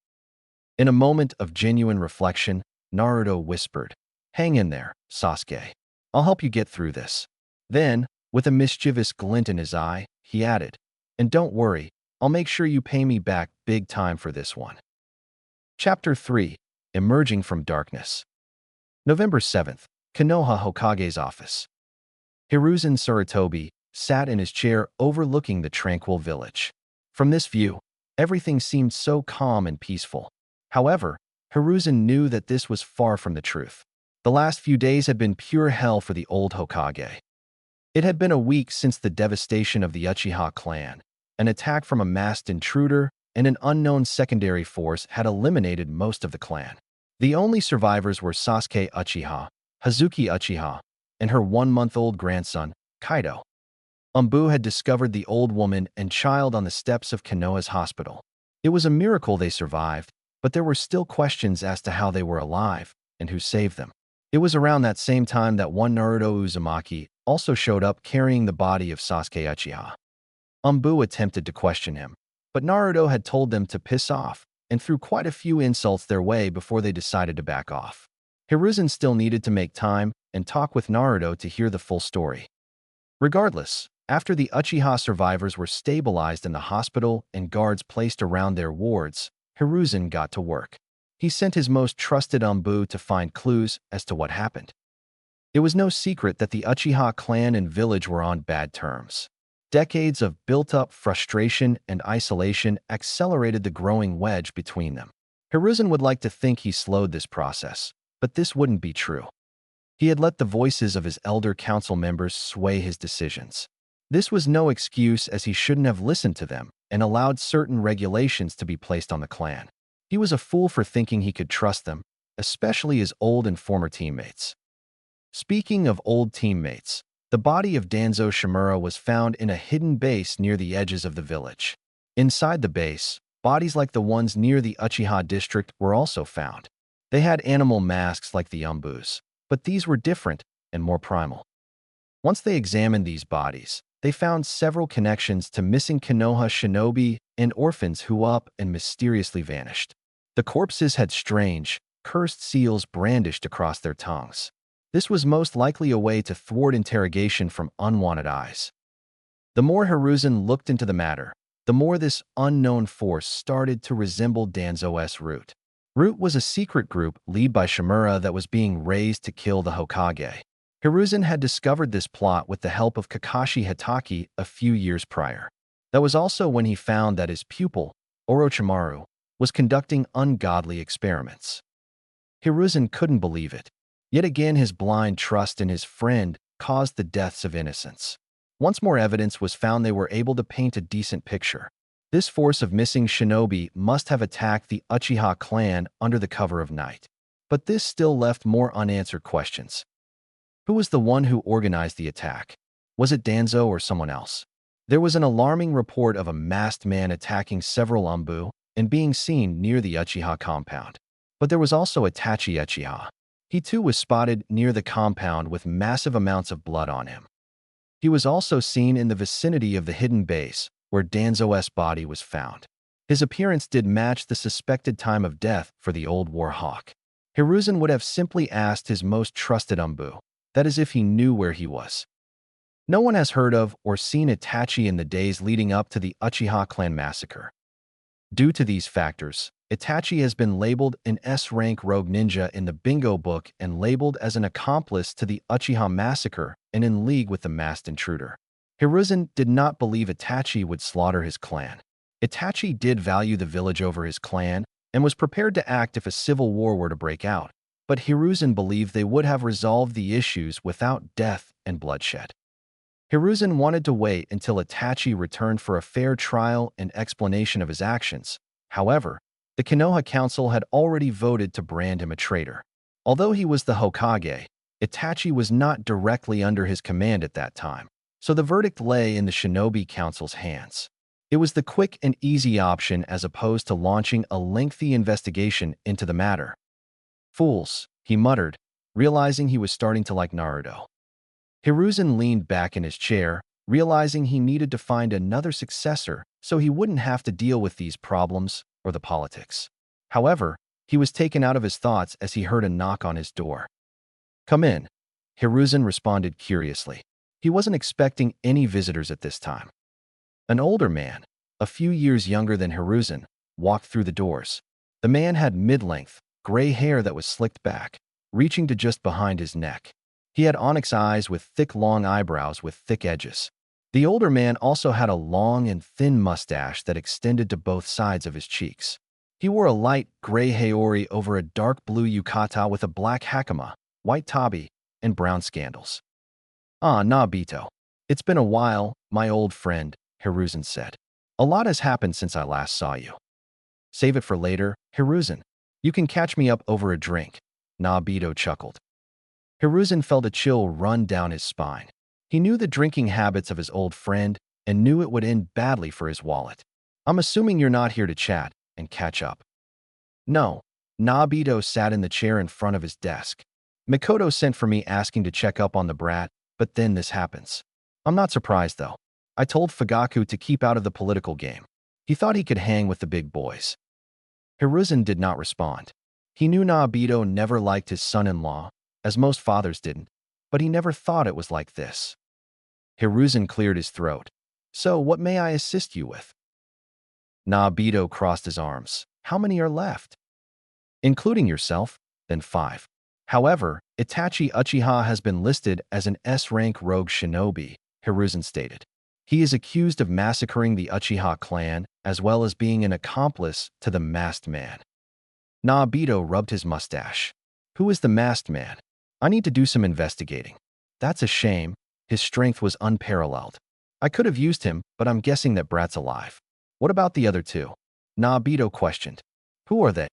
In a moment of genuine reflection, Naruto whispered, "Hang in there, Sasuke. I'll help you get through this." Then, with a mischievous glint in his eye, he added, "And don't worry, I'll make sure you pay me back big time for this one." Chapter 3. Emerging from Darkness. November 7th, Konoha Hokage's office. Hiruzen Sarutobi sat in his chair overlooking the tranquil village. From this view, everything seemed so calm and peaceful. However, Hiruzen knew that this was far from the truth. The last few days had been pure hell for the old Hokage. It had been a week since the devastation of the Uchiha clan. An attack from a masked intruder and an unknown secondary force had eliminated most of the clan. The only survivors were Sasuke Uchiha, Hazuki Uchiha, and her 1-month-old grandson, Kaido. Umbu had discovered the old woman and child on the steps of Konoha's hospital. It was a miracle they survived, but there were still questions as to how they were alive and who saved them. It was around that same time that one Naruto Uzumaki also showed up carrying the body of Sasuke Uchiha. Umbu attempted to question him, but Naruto had told them to piss off and threw quite a few insults their way before they decided to back off. Hiruzen still needed to make time and talk with Naruto to hear the full story. Regardless, after the Uchiha survivors were stabilized in the hospital and guards placed around their wards, Hiruzen got to work. He sent his most trusted Umbu to find clues as to what happened. It was no secret that the Uchiha clan and village were on bad terms. Decades of built-up frustration and isolation accelerated the growing wedge between them. Hiruzen would like to think he slowed this process, but this wouldn't be true. He had let the voices of his elder council members sway his decisions. This was no excuse, as he shouldn't have listened to them and allowed certain regulations to be placed on the clan. He was a fool for thinking he could trust them, especially his old and former teammates. Speaking of old teammates, the body of Danzo Shimura was found in a hidden base near the edges of the village. Inside the base, bodies like the ones near the Uchiha district were also found. They had animal masks like the Umbus, but these were different and more primal. Once they examined these bodies, they found several connections to missing Konoha shinobi and orphans who up and mysteriously vanished. The corpses had strange, cursed seals brandished across their tongues. This was most likely a way to thwart interrogation from unwanted eyes. The more Hiruzen looked into the matter, the more this unknown force started to resemble Danzo's Root. Root was a secret group led by Shimura that was being raised to kill the Hokage. Hiruzen had discovered this plot with the help of Kakashi Hitaki a few years prior. That was also when he found that his pupil, Orochimaru, was conducting ungodly experiments. Hiruzen couldn't believe it. Yet again, his blind trust in his friend caused the deaths of innocents. Once more evidence was found, they were able to paint a decent picture. This force of missing shinobi must have attacked the Uchiha clan under the cover of night. But this still left more unanswered questions. Who was the one who organized the attack? Was it Danzo or someone else? There was an alarming report of a masked man attacking several Umbu and being seen near the Uchiha compound. But there was also Itachi Uchiha. He too was spotted near the compound with massive amounts of blood on him. He was also seen in the vicinity of the hidden base where Danzo's body was found. His appearance did match the suspected time of death for the old war hawk. Hiruzen would have simply asked his most trusted Umbu, that is if he knew where he was. No one has heard of or seen Itachi in the days leading up to the Uchiha clan massacre. Due to these factors, Itachi has been labeled an S-rank rogue ninja in the bingo book and labeled as an accomplice to the Uchiha massacre and in league with the masked intruder. Hiruzen did not believe Itachi would slaughter his clan. Itachi did value the village over his clan and was prepared to act if a civil war were to break out, but Hiruzen believed they would have resolved the issues without death and bloodshed. Hiruzen wanted to wait until Itachi returned for a fair trial and explanation of his actions. However, the Konoha Council had already voted to brand him a traitor. Although he was the Hokage, Itachi was not directly under his command at that time, so the verdict lay in the Shinobi Council's hands. It was the quick and easy option as opposed to launching a lengthy investigation into the matter. Fools, he muttered, realizing he was starting to like Naruto. Hiruzen leaned back in his chair, realizing he needed to find another successor so he wouldn't have to deal with these problems or the politics. However, he was taken out of his thoughts as he heard a knock on his door. "Come in," Hiruzen responded curiously. He wasn't expecting any visitors at this time. An older man, a few years younger than Hiruzen, walked through the doors. The man had mid-length, gray hair that was slicked back, reaching to just behind his neck. He had onyx eyes with thick, long eyebrows with thick edges. The older man also had a long and thin mustache that extended to both sides of his cheeks. He wore a light gray haori over a dark blue yukata with a black hakama, white tabi, and brown scandals. "Ah, Nabito. It's been a while, my old friend," Hiruzen said. "A lot has happened since I last saw you." "Save it for later, Hiruzen. You can catch me up over a drink," Nabito chuckled. Hiruzen felt a chill run down his spine. He knew the drinking habits of his old friend and knew it would end badly for his wallet. "I'm assuming you're not here to chat and catch up." "No." Nabito sat in the chair in front of his desk. "Mikoto sent for me asking to check up on the brat, but then this happens. I'm not surprised, though. I told Fugaku to keep out of the political game. He thought he could hang with the big boys." Hiruzen did not respond. He knew Nabito never liked his son-in-law, as most fathers didn't, but he never thought it was like this. Hiruzen cleared his throat. "So, what may I assist you with?" Nabito crossed his arms. "How many are left?" "Including yourself, then 5. However, Itachi Uchiha has been listed as an S-rank rogue shinobi," Hiruzen stated. "He is accused of massacring the Uchiha clan, as well as being an accomplice to the Masked Man." Nabito rubbed his mustache. "Who is the Masked Man? I need to do some investigating." "That's a shame. His strength was unparalleled. I could have used him, but I'm guessing that brat's alive." "What about the other two?" Nabito questioned. "Who are they?"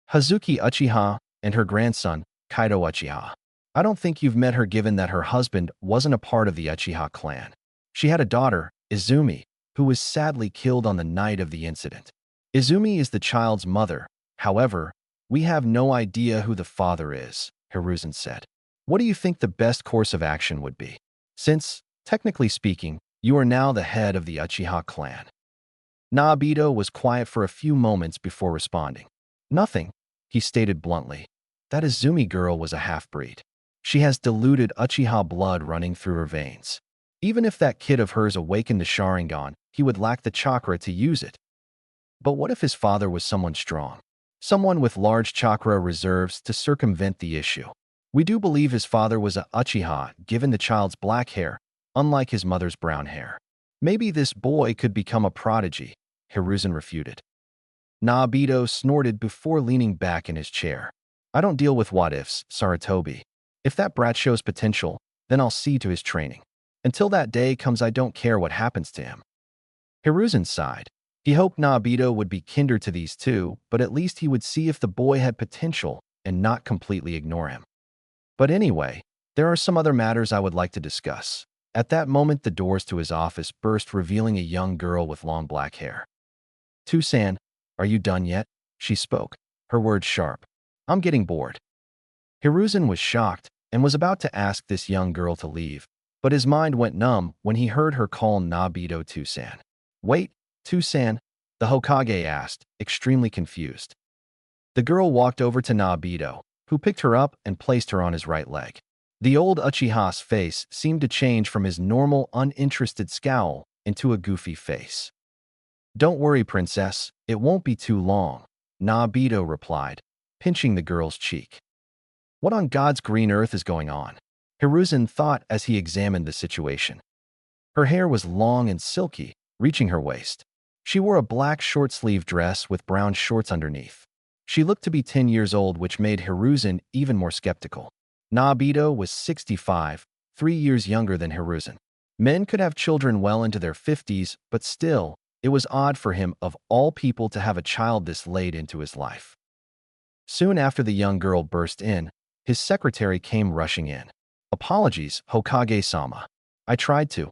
"Hazuki Uchiha and her grandson, Kaido Uchiha. I don't think you've met her given that her husband wasn't a part of the Uchiha clan. She had a daughter, Izumi, who was sadly killed on the night of the incident. Izumi is the child's mother. However, we have no idea who the father is," Hiruzen said. "What do you think the best course of action would be? Since, technically speaking, you are now the head of the Uchiha clan." Nabito was quiet for a few moments before responding. "Nothing," he stated bluntly. "That Izumi girl was a half-breed. She has diluted Uchiha blood running through her veins. Even if that kid of hers awakened the Sharingan, he would lack the chakra to use it. But what if his father was someone strong? Someone with large chakra reserves to circumvent the issue. We do believe his father was a Uchiha, given the child's black hair, unlike his mother's brown hair. Maybe this boy could become a prodigy," Hiruzen refuted. Nabito snorted before leaning back in his chair. "I don't deal with what-ifs, Sarutobi. If that brat shows potential, then I'll see to his training. Until that day comes, I don't care what happens to him." Hiruzen sighed. He hoped Nabito would be kinder to these two, but at least he would see if the boy had potential and not completely ignore him. "But anyway, there are some other matters I would like to discuss." At that moment, the doors to his office burst, revealing a young girl with long black hair. "Tusan, are you done yet?" she spoke, her words sharp. "I'm getting bored." Hiruzen was shocked and was about to ask this young girl to leave, but his mind went numb when he heard her call Nabito Tusan. "Wait, Tusan?" the Hokage asked, extremely confused. The girl walked over to Nabito, who picked her up and placed her on his right leg. The old Uchiha's face seemed to change from his normal, uninterested scowl into a goofy face. "Don't worry, princess, it won't be too long," Nabito replied, pinching the girl's cheek. What on God's green earth is going on? Hiruzen thought as he examined the situation. Her hair was long and silky, reaching her waist. She wore a black short-sleeve dress with brown shorts underneath. She looked to be 10 years old, which made Hiruzen even more skeptical. Nabito was 65, 3 years younger than Hiruzen. Men could have children well into their 50s, but still, it was odd for him, of all people, to have a child this late into his life. Soon after the young girl burst in, his secretary came rushing in. "Apologies, Hokage-sama. I tried to."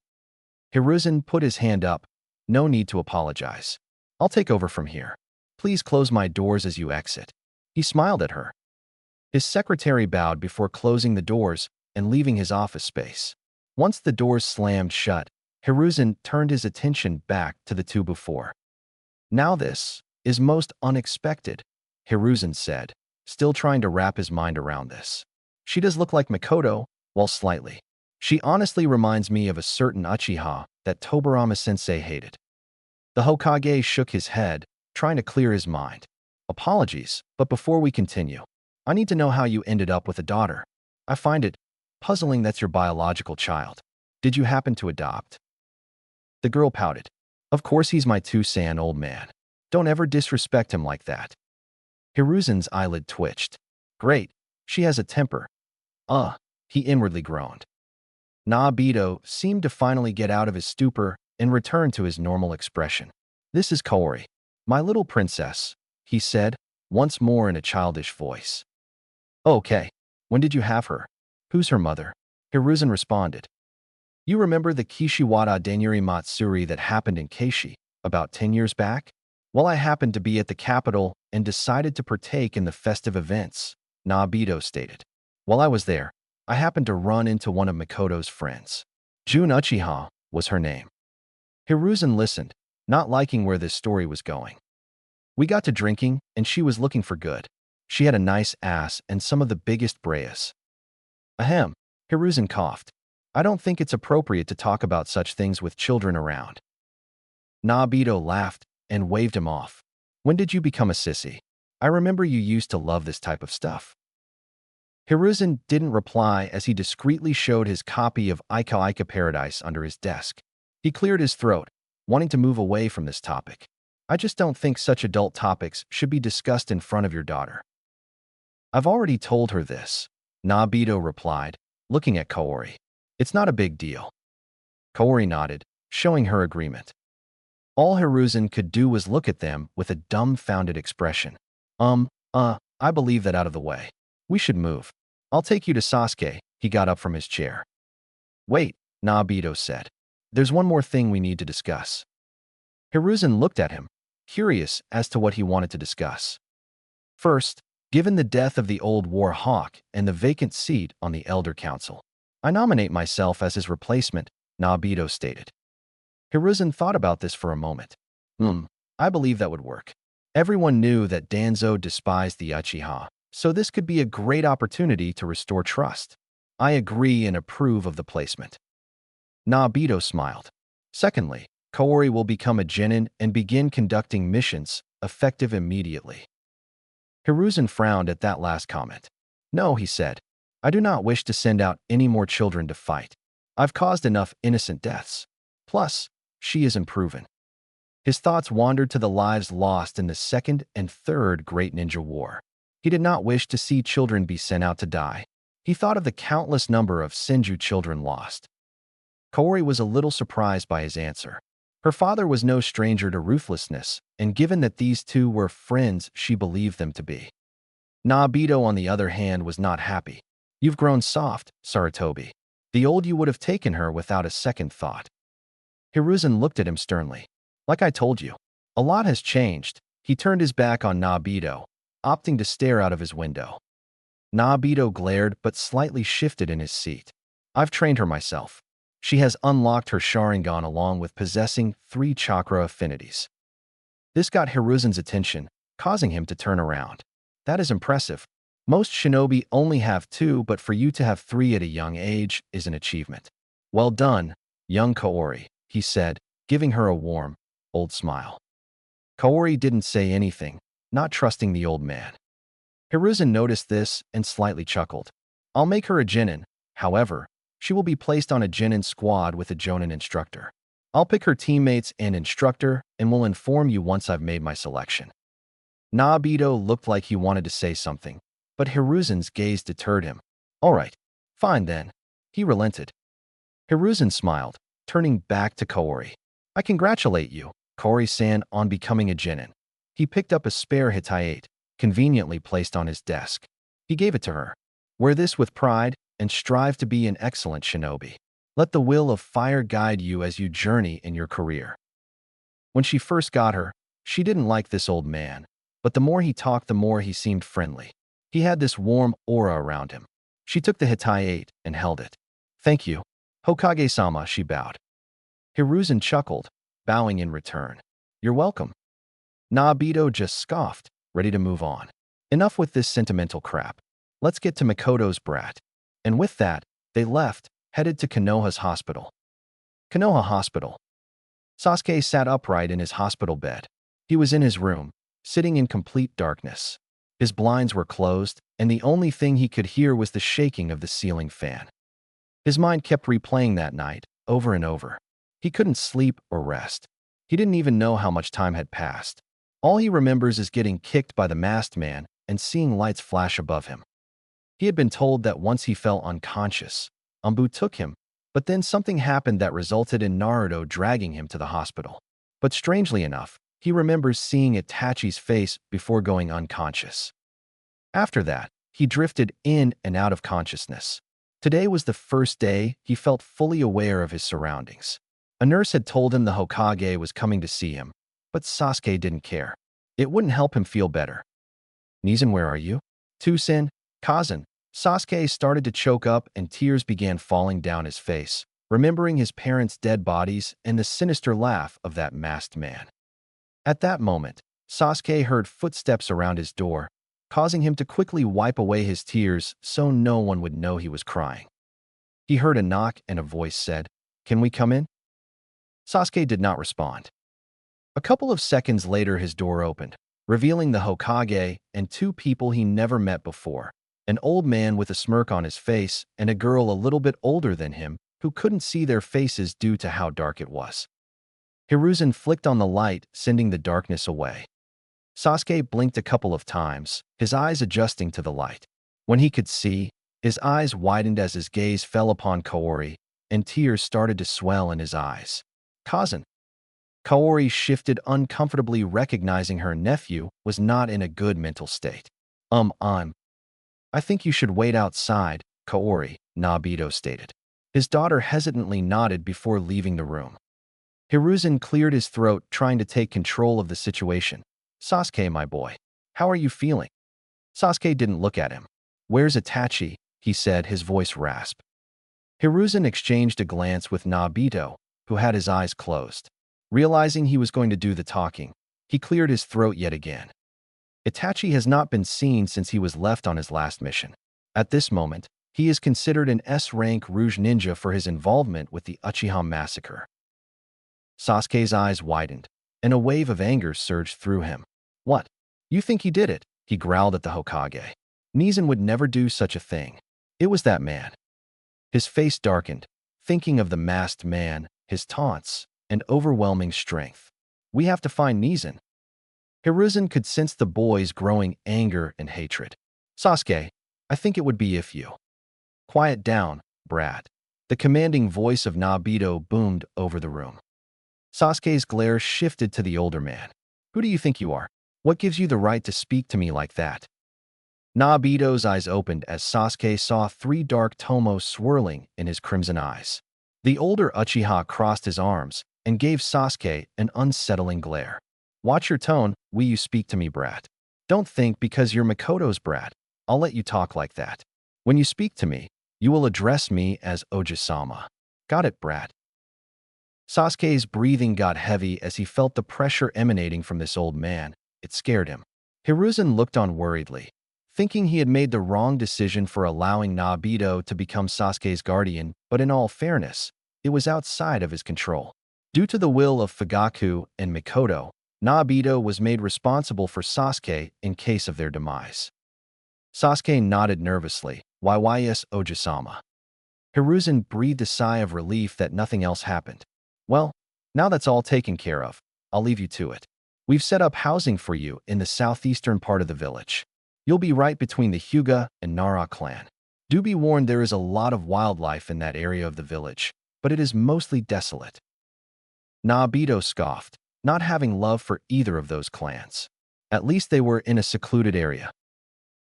Hiruzen put his hand up. "No need to apologize. I'll take over from here. Please close my doors as you exit." He smiled at her. His secretary bowed before closing the doors and leaving his office space. Once the doors slammed shut, Hiruzen turned his attention back to the two before. Now this is most unexpected, Hiruzen said, still trying to wrap his mind around this. She does look like Makoto, while slightly. She honestly reminds me of a certain Uchiha that Tobirama-sensei hated. The Hokage shook his head, trying to clear his mind. Apologies, but before we continue, I need to know how you ended up with a daughter. I find it puzzling that's your biological child. Did you happen to adopt? The girl pouted. Of course he's my Tusan old man. Don't ever disrespect him like that. Hiruzen's eyelid twitched. Great, she has a temper. He inwardly groaned. Naobito seemed to finally get out of his stupor and return to his normal expression. This is Kaori, my little princess, he said, once more in a childish voice. Okay, when did you have her? Who's her mother? Hiruzen responded. You remember the Kishiwada Dainuri Matsuri that happened in Keishi about 10 years back? Well, I happened to be at the capital and decided to partake in the festive events, Naobito stated. While I was there, I happened to run into one of Makoto's friends. Jun Uchiha was her name. Hiruzen listened, not liking where this story was going. We got to drinking, and she was looking for good. She had a nice ass and some of the biggest brayas. Ahem, Hiruzen coughed. I don't think it's appropriate to talk about such things with children around. Naobito laughed and waved him off. When did you become a sissy? I remember you used to love this type of stuff. Hiruzen didn't reply as he discreetly showed his copy of Aika Aika Paradise under his desk. He cleared his throat, wanting to move away from this topic. I just don't think such adult topics should be discussed in front of your daughter. I've already told her this, Naobito replied, looking at Kaori. It's not a big deal. Kaori nodded, showing her agreement. All Hiruzen could do was look at them with a dumbfounded expression. I believe that out of the way. We should move. I'll take you to Sasuke. He got up from his chair. Wait, Naobito said. There's one more thing we need to discuss. Hiruzen looked at him, curious as to what he wanted to discuss. First, given the death of the old war hawk and the vacant seat on the Elder Council, I nominate myself as his replacement, Naobito stated. Hiruzen thought about this for a moment. I believe that would work. Everyone knew that Danzo despised the Uchiha, so this could be a great opportunity to restore trust. I agree and approve of the placement. Naobito smiled. Secondly, Kaori will become a genin and begin conducting missions, effective immediately. Hiruzen frowned at that last comment. No, he said. I do not wish to send out any more children to fight. I've caused enough innocent deaths. Plus, she is unproven. His thoughts wandered to the lives lost in the Second and Third Great Ninja War. He did not wish to see children be sent out to die. He thought of the countless number of Senju children lost. Kaori was a little surprised by his answer. Her father was no stranger to ruthlessness, and given that these two were friends, she believed them to be. Naobito, on the other hand, was not happy. You've grown soft, Sarutobi. The old you would have taken her without a second thought. Hiruzen looked at him sternly. Like I told you, a lot has changed. He turned his back on Naobito, opting to stare out of his window. Naobito glared but slightly shifted in his seat. I've trained her myself. She has unlocked her Sharingan along with possessing 3 chakra affinities. This got Hiruzen's attention, causing him to turn around. That is impressive. Most shinobi only have 2, but for you to have 3 at a young age is an achievement. Well done, young Kaori, he said, giving her a warm, old smile. Kaori didn't say anything, not trusting the old man. Hiruzen noticed this and slightly chuckled. I'll make her a genin. However, she will be placed on a genin squad with a jonin instructor. I'll pick her teammates and instructor and will inform you once I've made my selection. Naobito looked like he wanted to say something, but Hiruzen's gaze deterred him. All right, fine then. He relented. Hiruzen smiled, turning back to Kaori. I congratulate you, Kaori-san, on becoming a genin. He picked up a spare Hitayate, conveniently placed on his desk. He gave it to her. Wear this with pride and strive to be an excellent shinobi. Let the will of fire guide you as you journey in your career. When she first got her, she didn't like this old man, but the more he talked, the more he seemed friendly. He had this warm aura around him. She took the Hitayate and held it. Thank you. Hokage-sama, she bowed. Hiruzen chuckled, bowing in return. You're welcome. Naobito just scoffed, ready to move on. Enough with this sentimental crap. Let's get to Mikoto's brat. And with that, they left, headed to Konoha's hospital. Konoha Hospital. Sasuke sat upright in his hospital bed. He was in his room, sitting in complete darkness. His blinds were closed, and the only thing he could hear was the shaking of the ceiling fan. His mind kept replaying that night, over and over. He couldn't sleep or rest. He didn't even know how much time had passed. All he remembers is getting kicked by the masked man and seeing lights flash above him. He had been told that once he fell unconscious, Umbu took him, but then something happened that resulted in Naruto dragging him to the hospital. But strangely enough, he remembers seeing Itachi's face before going unconscious. After that, he drifted in and out of consciousness. Today was the first day he felt fully aware of his surroundings. A nurse had told him the Hokage was coming to see him, but Sasuke didn't care. It wouldn't help him feel better. Nizen, where are you? Tusen, Kazan. Sasuke started to choke up and tears began falling down his face, remembering his parents' dead bodies and the sinister laugh of that masked man. At that moment, Sasuke heard footsteps around his door, causing him to quickly wipe away his tears so no one would know he was crying. He heard a knock and a voice said, "Can we come in?" Sasuke did not respond. A couple of seconds later, his door opened, revealing the Hokage and two people he never met before, an old man with a smirk on his face and a girl a little bit older than him who couldn't see their faces due to how dark it was. Hiruzen flicked on the light, sending the darkness away. Sasuke blinked a couple of times, his eyes adjusting to the light. When he could see, his eyes widened as his gaze fell upon Kaori, and tears started to swell in his eyes. Kazan. Kaori shifted uncomfortably, recognizing her nephew was not in a good mental state. I think you should wait outside, Kaori, Naobito stated. His daughter hesitantly nodded before leaving the room. Hiruzen cleared his throat, trying to take control of the situation. Sasuke, my boy, how are you feeling? Sasuke didn't look at him. Where's Itachi? He said, his voice rasped. Hiruzen exchanged a glance with Naobito, who had his eyes closed. Realizing he was going to do the talking, he cleared his throat yet again. Itachi has not been seen since he was left on his last mission. At this moment, he is considered an S-rank Rouge Ninja for his involvement with the Uchiha massacre. Sasuke's eyes widened, and a wave of anger surged through him. What? You think he did it? He growled at the Hokage. Nizen would never do such a thing. It was that man. His face darkened, thinking of the masked man, his taunts, and overwhelming strength. We have to find Nizen. Hiruzen could sense the boy's growing anger and hatred. Sasuke, I think it would be if you. Quiet down, brat. The commanding voice of Naobito boomed over the room. Sasuke's glare shifted to the older man. Who do you think you are? What gives you the right to speak to me like that? Naobito's eyes opened as Sasuke saw three dark tomos swirling in his crimson eyes. The older Uchiha crossed his arms and gave Sasuke an unsettling glare. Watch your tone, will you speak to me, brat? Don't think because you're Mikoto's brat, I'll let you talk like that. When you speak to me, you will address me as Oji-sama. Got it, brat? Sasuke's breathing got heavy as he felt the pressure emanating from this old man. It scared him. Hiruzen looked on worriedly, thinking he had made the wrong decision for allowing Naobito to become Sasuke's guardian, but in all fairness, it was outside of his control. Due to the will of Fugaku and Mikoto, Naobito was made responsible for Sasuke in case of their demise. Sasuke nodded nervously. Yes, Oji-sama. Hiruzen breathed a sigh of relief that nothing else happened. Well, now that's all taken care of, I'll leave you to it. We've set up housing for you in the southeastern part of the village. You'll be right between the Hyuga and Nara clan. Do be warned, there is a lot of wildlife in that area of the village, but it is mostly desolate. Naobito scoffed, not having love for either of those clans. At least they were in a secluded area.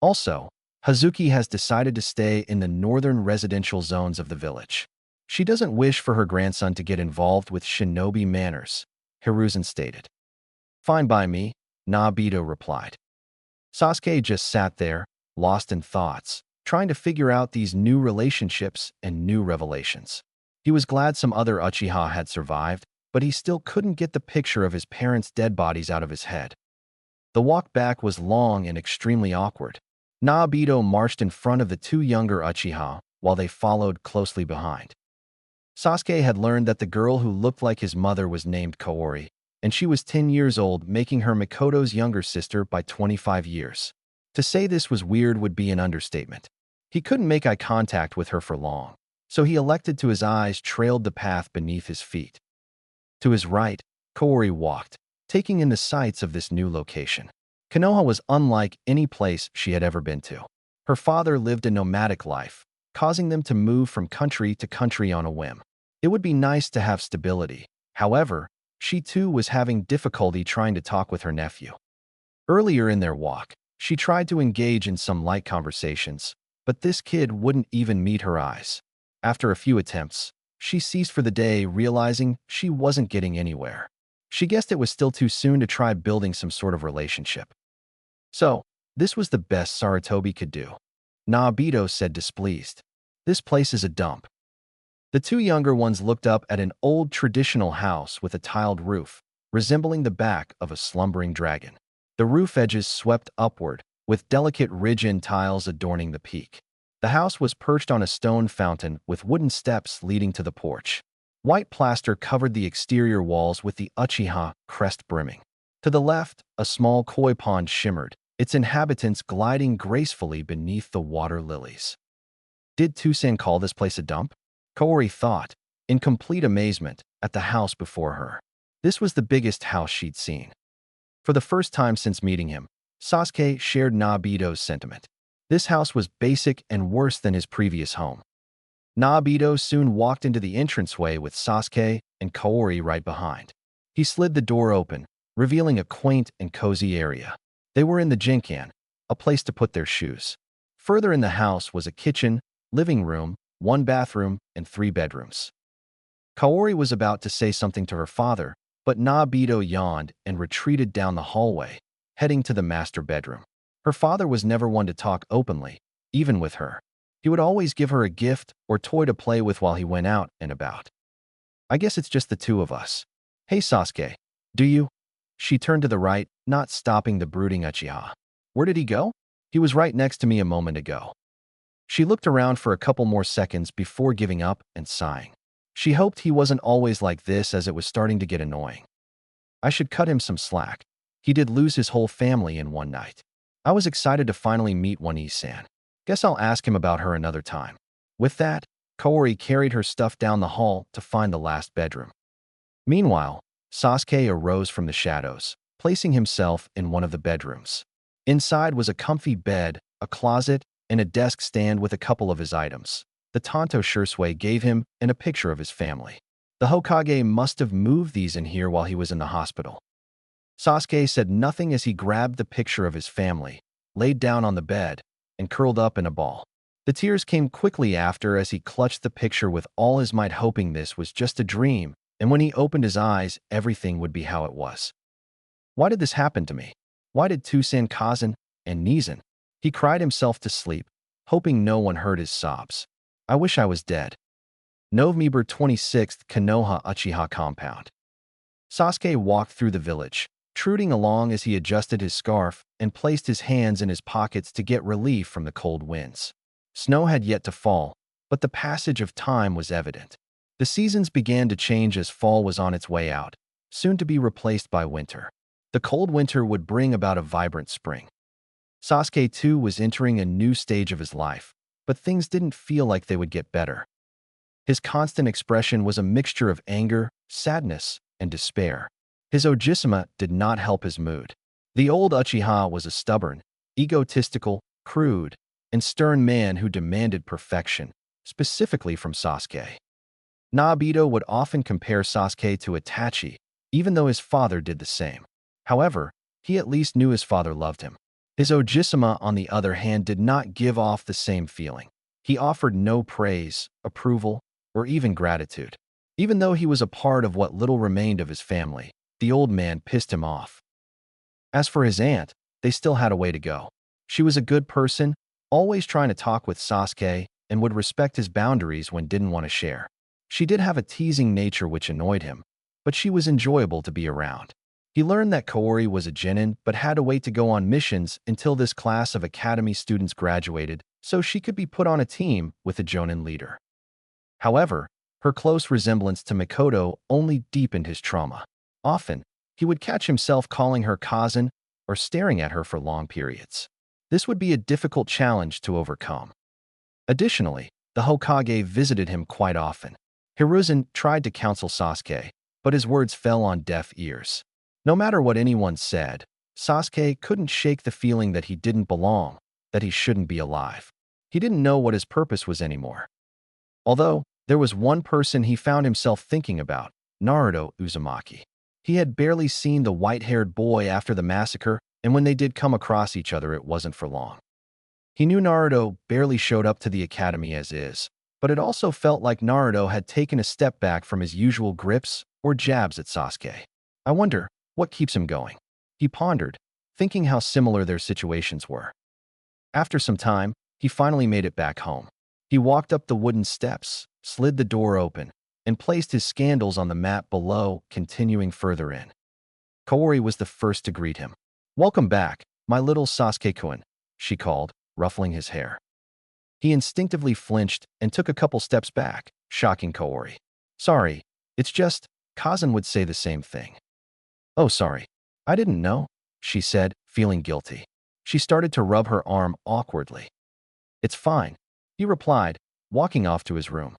Also, Hazuki has decided to stay in the northern residential zones of the village. She doesn't wish for her grandson to get involved with shinobi manners, Hiruzen stated. Fine by me, Naobito replied. Sasuke just sat there, lost in thoughts, trying to figure out these new relationships and new revelations. He was glad some other Uchiha had survived, but he still couldn't get the picture of his parents' dead bodies out of his head. The walk back was long and extremely awkward. Naobito marched in front of the two younger Uchiha, while they followed closely behind. Sasuke had learned that the girl who looked like his mother was named Kaori, and she was 10 years old, making her Mikoto's younger sister by 25 years. To say this was weird would be an understatement. He couldn't make eye contact with her for long, so he elected to his eyes trailed the path beneath his feet. To his right, Kaori walked, taking in the sights of this new location. Konoha was unlike any place she had ever been to. Her father lived a nomadic life, causing them to move from country to country on a whim. It would be nice to have stability. However, she too was having difficulty trying to talk with her nephew. Earlier in their walk, she tried to engage in some light conversations, but this kid wouldn't even meet her eyes. After a few attempts, she ceased for the day, realizing she wasn't getting anywhere. She guessed it was still too soon to try building some sort of relationship. So, this was the best Sarutobi could do. Naobito said, displeased. This place is a dump. The two younger ones looked up at an old traditional house with a tiled roof, resembling the back of a slumbering dragon. The roof edges swept upward, with delicate ridge-in tiles adorning the peak. The house was perched on a stone fountain with wooden steps leading to the porch. White plaster covered the exterior walls with the Uchiha crest brimming. To the left, a small koi pond shimmered, its inhabitants gliding gracefully beneath the water lilies. Did Toussaint call this place a dump? Kaori thought, in complete amazement, at the house before her. This was the biggest house she'd seen. For the first time since meeting him, Sasuke shared Naobito's sentiment. This house was basic and worse than his previous home. Naobito soon walked into the entranceway with Sasuke and Kaori right behind. He slid the door open, revealing a quaint and cozy area. They were in the Jinkan, a place to put their shoes. Further in the house was a kitchen, living room, 1 bathroom, and 3 bedrooms. Kaori was about to say something to her father, but Naobito yawned and retreated down the hallway, heading to the master bedroom. Her father was never one to talk openly, even with her. He would always give her a gift or toy to play with while he went out and about. I guess it's just the two of us. Hey Sasuke, do you? She turned to the right, not stopping the brooding Uchiha. Where did he go? He was right next to me a moment ago. She looked around for a couple more seconds before giving up and sighing. She hoped he wasn't always like this, as it was starting to get annoying. I should cut him some slack. He did lose his whole family in one night. I was excited to finally meet One-san. Guess I'll ask him about her another time. With that, Kaori carried her stuff down the hall to find the last bedroom. Meanwhile, Sasuke arose from the shadows, placing himself in one of the bedrooms. Inside was a comfy bed, a closet, and a desk stand with a couple of his items. The Tanto Shursui gave him and a picture of his family. The Hokage must have moved these in here while he was in the hospital. Sasuke said nothing as he grabbed the picture of his family, laid down on the bed, and curled up in a ball. The tears came quickly after as he clutched the picture with all his might, hoping this was just a dream, and when he opened his eyes, everything would be how it was. Why did this happen to me? Why did Toussaint, Kazan, and Nizan? He cried himself to sleep, hoping no one heard his sobs. I wish I was dead. November 26th, Konoha Uchiha Compound. Sasuke walked through the village, trudging along as he adjusted his scarf and placed his hands in his pockets to get relief from the cold winds. Snow had yet to fall, but the passage of time was evident. The seasons began to change as fall was on its way out, soon to be replaced by winter. The cold winter would bring about a vibrant spring. Sasuke too was entering a new stage of his life, but things didn't feel like they would get better. His constant expression was a mixture of anger, sadness, and despair. His Ojisama did not help his mood. The old Uchiha was a stubborn, egotistical, crude, and stern man who demanded perfection, specifically from Sasuke. Naobito would often compare Sasuke to Itachi, even though his father did the same. However, he at least knew his father loved him. His Ojisama, on the other hand, did not give off the same feeling. He offered no praise, approval, or even gratitude. Even though he was a part of what little remained of his family, the old man pissed him off. As for his aunt, they still had a way to go. She was a good person, always trying to talk with Sasuke and would respect his boundaries when didn't want to share. She did have a teasing nature which annoyed him, but she was enjoyable to be around. He learned that Kaori was a genin but had to wait to go on missions until this class of academy students graduated so she could be put on a team with a jonin leader. However, her close resemblance to Mikoto only deepened his trauma. Often, he would catch himself calling her cousin or staring at her for long periods. This would be a difficult challenge to overcome. Additionally, the Hokage visited him quite often. Hiruzen tried to counsel Sasuke, but his words fell on deaf ears. No matter what anyone said, Sasuke couldn't shake the feeling that he didn't belong, that he shouldn't be alive. He didn't know what his purpose was anymore. Although, there was one person he found himself thinking about, Naruto Uzumaki. He had barely seen the white-haired boy after the massacre, and when they did come across each other, it wasn't for long. He knew Naruto barely showed up to the academy as is, but it also felt like Naruto had taken a step back from his usual grips or jabs at Sasuke. I wonder, what keeps him going? He pondered, thinking how similar their situations were. After some time, he finally made it back home. He walked up the wooden steps, slid the door open, and placed his scandals on the mat below, continuing further in. Kaori was the first to greet him. "Welcome back, my little Sasuke-kun," she called, ruffling his hair. He instinctively flinched and took a couple steps back, shocking Kaori. "Sorry, it's just," Kazan would say the same thing. "Oh, sorry. I didn't know," she said, feeling guilty. She started to rub her arm awkwardly. "It's fine," he replied, walking off to his room.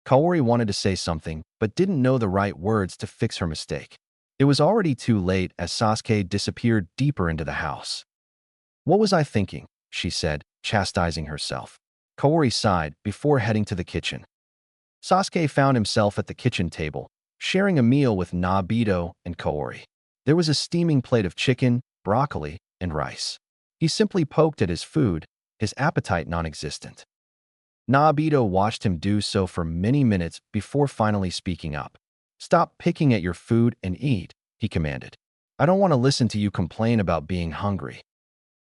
Kaori wanted to say something, but didn't know the right words to fix her mistake. It was already too late as Sasuke disappeared deeper into the house. "What was I thinking?" she said, chastising herself. Kaori sighed before heading to the kitchen. Sasuke found himself at the kitchen table, sharing a meal with Nobito and Kaori. There was a steaming plate of chicken, broccoli, and rice. He simply poked at his food, his appetite non-existent. Nobito watched him do so for many minutes before finally speaking up. "Stop picking at your food and eat," he commanded. "I don't want to listen to you complain about being hungry."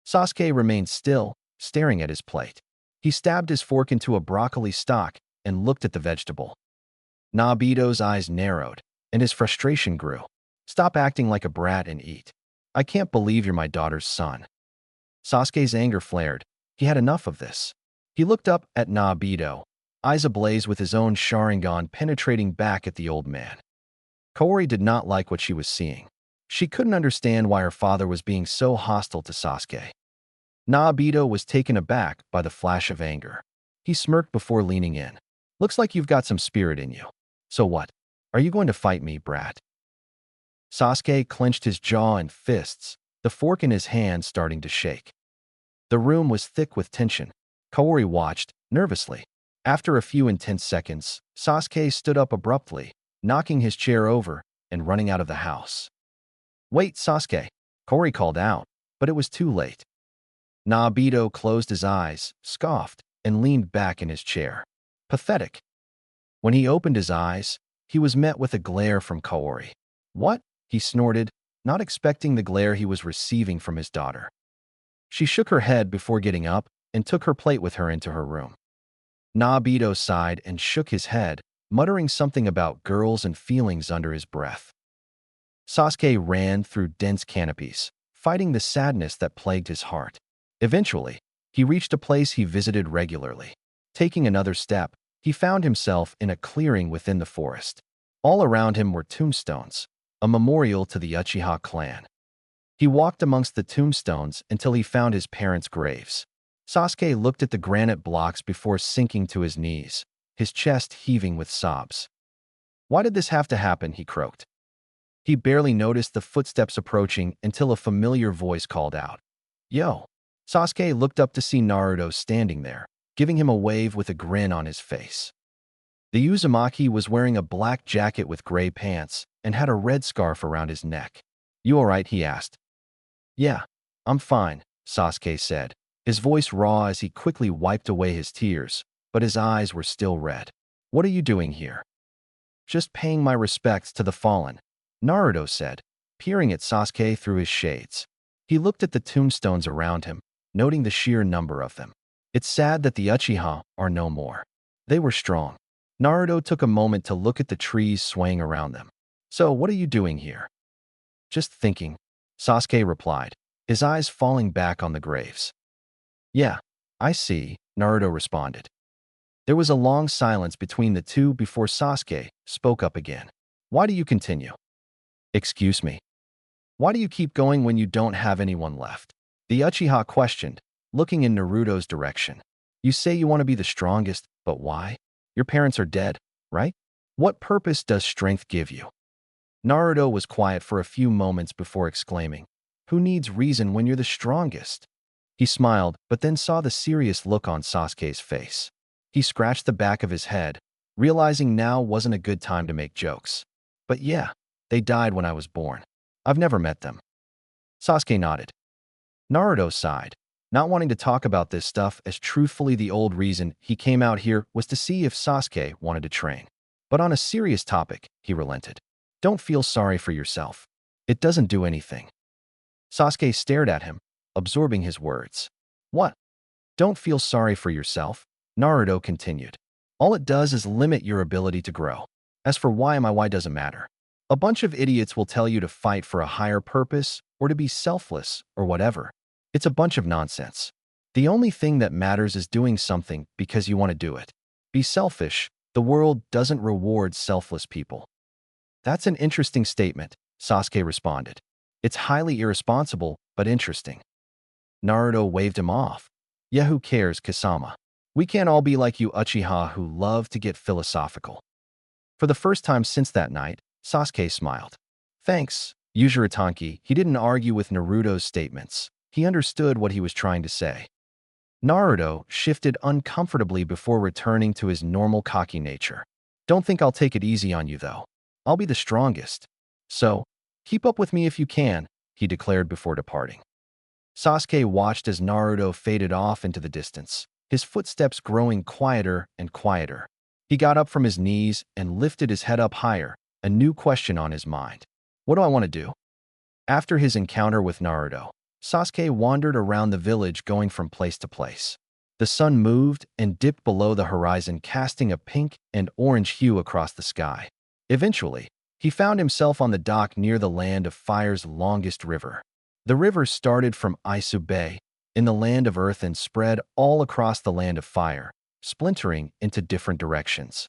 Sasuke remained still, staring at his plate. He stabbed his fork into a broccoli stalk and looked at the vegetable. Nobito's eyes narrowed, and his frustration grew. "Stop acting like a brat and eat. I can't believe you're my daughter's son." Sasuke's anger flared. He had enough of this. He looked up at Nobito, eyes ablaze with his own Sharingan penetrating back at the old man. Kaori did not like what she was seeing. She couldn't understand why her father was being so hostile to Sasuke. Nobito was taken aback by the flash of anger. He smirked before leaning in. "Looks like you've got some spirit in you. So what? Are you going to fight me, brat?" Sasuke clenched his jaw and fists, the fork in his hand starting to shake. The room was thick with tension. Kaori watched, nervously. After a few intense seconds, Sasuke stood up abruptly, knocking his chair over and running out of the house. "Wait, Sasuke," Kaori called out, but it was too late. Nobito closed his eyes, scoffed, and leaned back in his chair. Pathetic. When he opened his eyes, he was met with a glare from Kaori. "What?" he snorted, not expecting the glare he was receiving from his daughter. She shook her head before getting up and took her plate with her into her room. Nobito sighed and shook his head, muttering something about girls and feelings under his breath. Sasuke ran through dense canopies, fighting the sadness that plagued his heart. Eventually, he reached a place he visited regularly. Taking another step, he found himself in a clearing within the forest. All around him were tombstones, a memorial to the Uchiha clan. He walked amongst the tombstones until he found his parents' graves. Sasuke looked at the granite blocks before sinking to his knees, his chest heaving with sobs. "Why did this have to happen?" he croaked. He barely noticed the footsteps approaching until a familiar voice called out, "Yo!" Sasuke looked up to see Naruto standing there, giving him a wave with a grin on his face. The Uzumaki was wearing a black jacket with gray pants and had a red scarf around his neck. "You alright?" he asked. "Yeah, I'm fine," Sasuke said, his voice raw as he quickly wiped away his tears, but his eyes were still red. "What are you doing here?" "Just paying my respects to the fallen," Naruto said, peering at Sasuke through his shades. He looked at the tombstones around him, noting the sheer number of them. It's sad that the Uchiha are no more. They were strong. Naruto took a moment to look at the trees swaying around them. So, what are you doing here? Just thinking, Sasuke replied, his eyes falling back on the graves. Yeah, I see, Naruto responded. There was a long silence between the two before Sasuke spoke up again. Why do you continue? Excuse me. Why do you keep going when you don't have anyone left? The Uchiha questioned, looking in Naruto's direction. You say you want to be the strongest, but why? Your parents are dead, right? What purpose does strength give you? Naruto was quiet for a few moments before exclaiming, who needs reason when you're the strongest? He smiled, but then saw the serious look on Sasuke's face. He scratched the back of his head, realizing now wasn't a good time to make jokes. But yeah, they died when I was born. I've never met them. Sasuke nodded. Naruto sighed, not wanting to talk about this stuff, as truthfully the old reason he came out here was to see if Sasuke wanted to train. But on a serious topic, he relented. Don't feel sorry for yourself. It doesn't do anything. Sasuke stared at him, absorbing his words. What? Don't feel sorry for yourself, Naruto continued. All it does is limit your ability to grow. As for why doesn't matter. A bunch of idiots will tell you to fight for a higher purpose or to be selfless or whatever. It's a bunch of nonsense. The only thing that matters is doing something because you want to do it. Be selfish. The world doesn't reward selfless people. That's an interesting statement, Sasuke responded. It's highly irresponsible, but interesting. Naruto waved him off. Yeah, who cares, Kasama? We can't all be like you Uchiha who love to get philosophical. For the first time since that night, Sasuke smiled. Thanks, Uzuritanki. He didn't argue with Naruto's statements. He understood what he was trying to say. Naruto shifted uncomfortably before returning to his normal cocky nature. Don't think I'll take it easy on you, though. I'll be the strongest. So, keep up with me if you can, he declared before departing. Sasuke watched as Naruto faded off into the distance, his footsteps growing quieter and quieter. He got up from his knees and lifted his head up higher, a new question on his mind. What do I want to do? After his encounter with Naruto, Sasuke wandered around the village going from place to place. The sun moved and dipped below the horizon, casting a pink and orange hue across the sky. Eventually, he found himself on the dock near the Land of Fire's longest river. The river started from Isu Bay, in the Land of Earth, and spread all across the Land of Fire, splintering into different directions.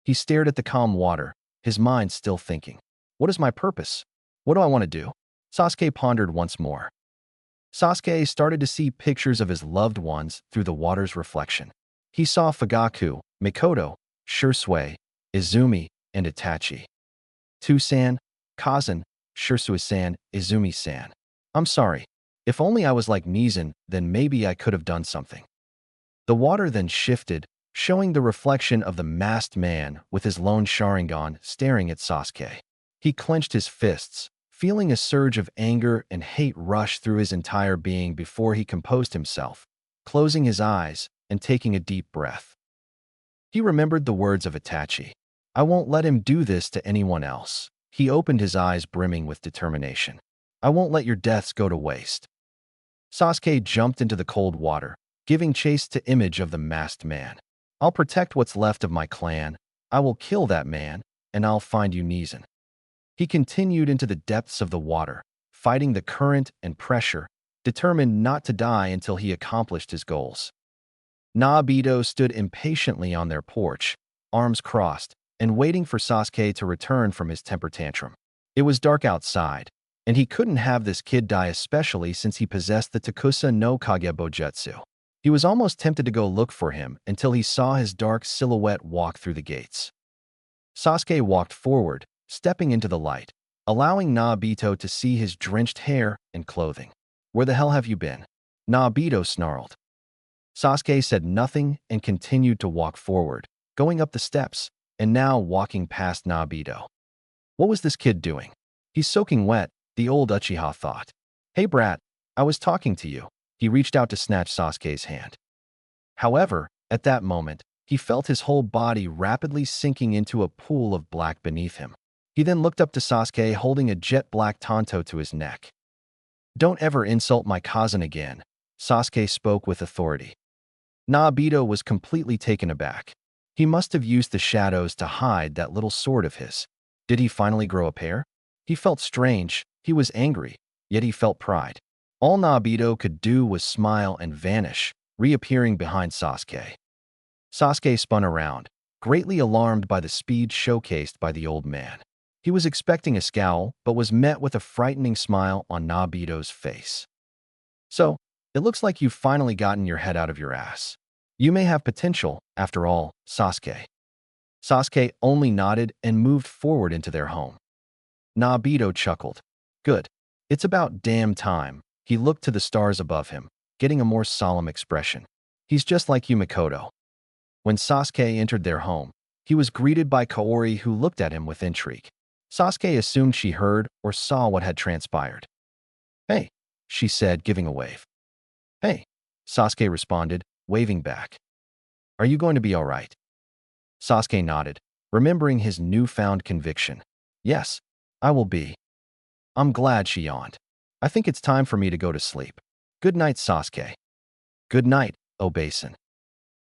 He stared at the calm water, his mind still thinking. What is my purpose? What do I want to do? Sasuke pondered once more. Sasuke started to see pictures of his loved ones through the water's reflection. He saw Fugaku, Mikoto, Shisui, Izumi, and Itachi. Tusan, Kazan, Shisui-san, Izumi-san. I'm sorry. If only I was like Nizan, then maybe I could have done something. The water then shifted, showing the reflection of the masked man with his lone Sharingan staring at Sasuke. He clenched his fists, feeling a surge of anger and hate rush through his entire being before he composed himself, closing his eyes and taking a deep breath. He remembered the words of Itachi. I won't let him do this to anyone else. He opened his eyes brimming with determination. I won't let your deaths go to waste. Sasuke jumped into the cold water, giving chase to image of the masked man. I'll protect what's left of my clan. I will kill that man, and I'll find you Nizan. He continued into the depths of the water, fighting the current and pressure, determined not to die until he accomplished his goals. Naobito stood impatiently on their porch, arms crossed, and waiting for Sasuke to return from his temper tantrum. It was dark outside, and he couldn't have this kid die, especially since he possessed the Takusa no Kage Bojutsu. He was almost tempted to go look for him until he saw his dark silhouette walk through the gates. Sasuke walked forward, stepping into the light, allowing Naobito to see his drenched hair and clothing. Where the hell have you been? Naobito snarled. Sasuke said nothing and continued to walk forward, going up the steps, and now walking past Naobito. What was this kid doing? He's soaking wet, the old Uchiha thought. Hey brat, I was talking to you. He reached out to snatch Sasuke's hand. However, at that moment, he felt his whole body rapidly sinking into a pool of black beneath him. He then looked up to Sasuke holding a jet black tanto to his neck. Don't ever insult my cousin again, Sasuke spoke with authority. Naobito was completely taken aback. He must have used the shadows to hide that little sword of his. Did he finally grow a pair? He felt strange, he was angry, yet he felt pride. All Naobito could do was smile and vanish, reappearing behind Sasuke. Sasuke spun around, greatly alarmed by the speed showcased by the old man. He was expecting a scowl, but was met with a frightening smile on Naobito's face. So, it looks like you've finally gotten your head out of your ass. You may have potential, after all, Sasuke. Sasuke only nodded and moved forward into their home. Naobito chuckled. Good. It's about damn time. He looked to the stars above him, getting a more solemn expression. He's just like you, Mikoto. When Sasuke entered their home, he was greeted by Kaori, who looked at him with intrigue. Sasuke assumed she heard or saw what had transpired. Hey, she said, giving a wave. Hey, Sasuke responded, waving back. Are you going to be all right? Sasuke nodded, remembering his newfound conviction. Yes, I will be. I'm glad, she yawned. I think it's time for me to go to sleep. Good night, Sasuke. Good night, Obasan.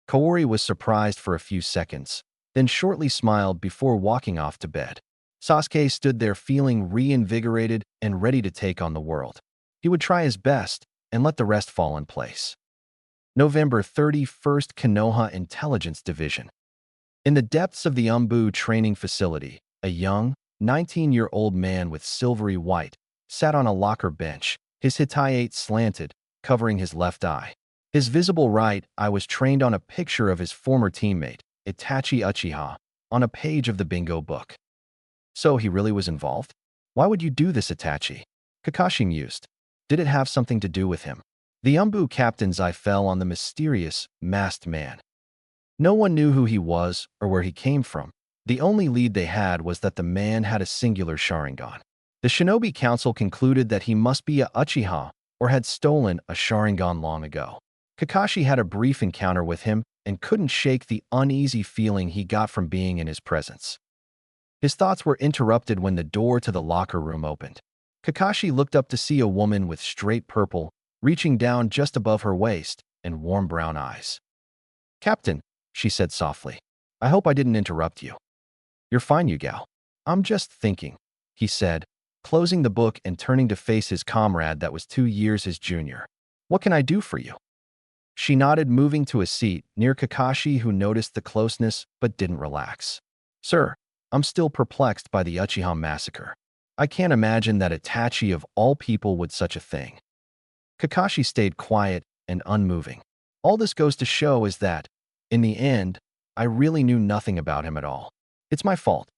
Kaori was surprised for a few seconds, then shortly smiled before walking off to bed. Sasuke stood there feeling reinvigorated and ready to take on the world. He would try his best and let the rest fall in place. November 31st, Konoha Intelligence Division. In the depths of the Umbu training facility, a young, 19-year-old man with silvery white sat on a locker bench, his hitai slanted, covering his left eye. His visible right eye was trained on a picture of his former teammate, Itachi Uchiha, on a page of the bingo book. So he really was involved? Why would you do this, Itachi? Kakashi mused. Did it have something to do with him? The Umbu captain's eye fell on the mysterious, masked man. No one knew who he was or where he came from. The only lead they had was that the man had a singular Sharingan. The Shinobi Council concluded that he must be a Uchiha or had stolen a Sharingan long ago. Kakashi had a brief encounter with him and couldn't shake the uneasy feeling he got from being in his presence. His thoughts were interrupted when the door to the locker room opened. Kakashi looked up to see a woman with straight purple, reaching down just above her waist, and warm brown eyes. Captain, she said softly, I hope I didn't interrupt you. You're fine, Yugao. I'm just thinking, he said, closing the book and turning to face his comrade that was 2 years his junior. What can I do for you? She nodded, moving to a seat near Kakashi, who noticed the closeness but didn't relax. Sir, I'm still perplexed by the Uchiha massacre. I can't imagine that Itachi of all people would such a thing. Kakashi stayed quiet and unmoving. All this goes to show is that, in the end, I really knew nothing about him at all. It's my fault.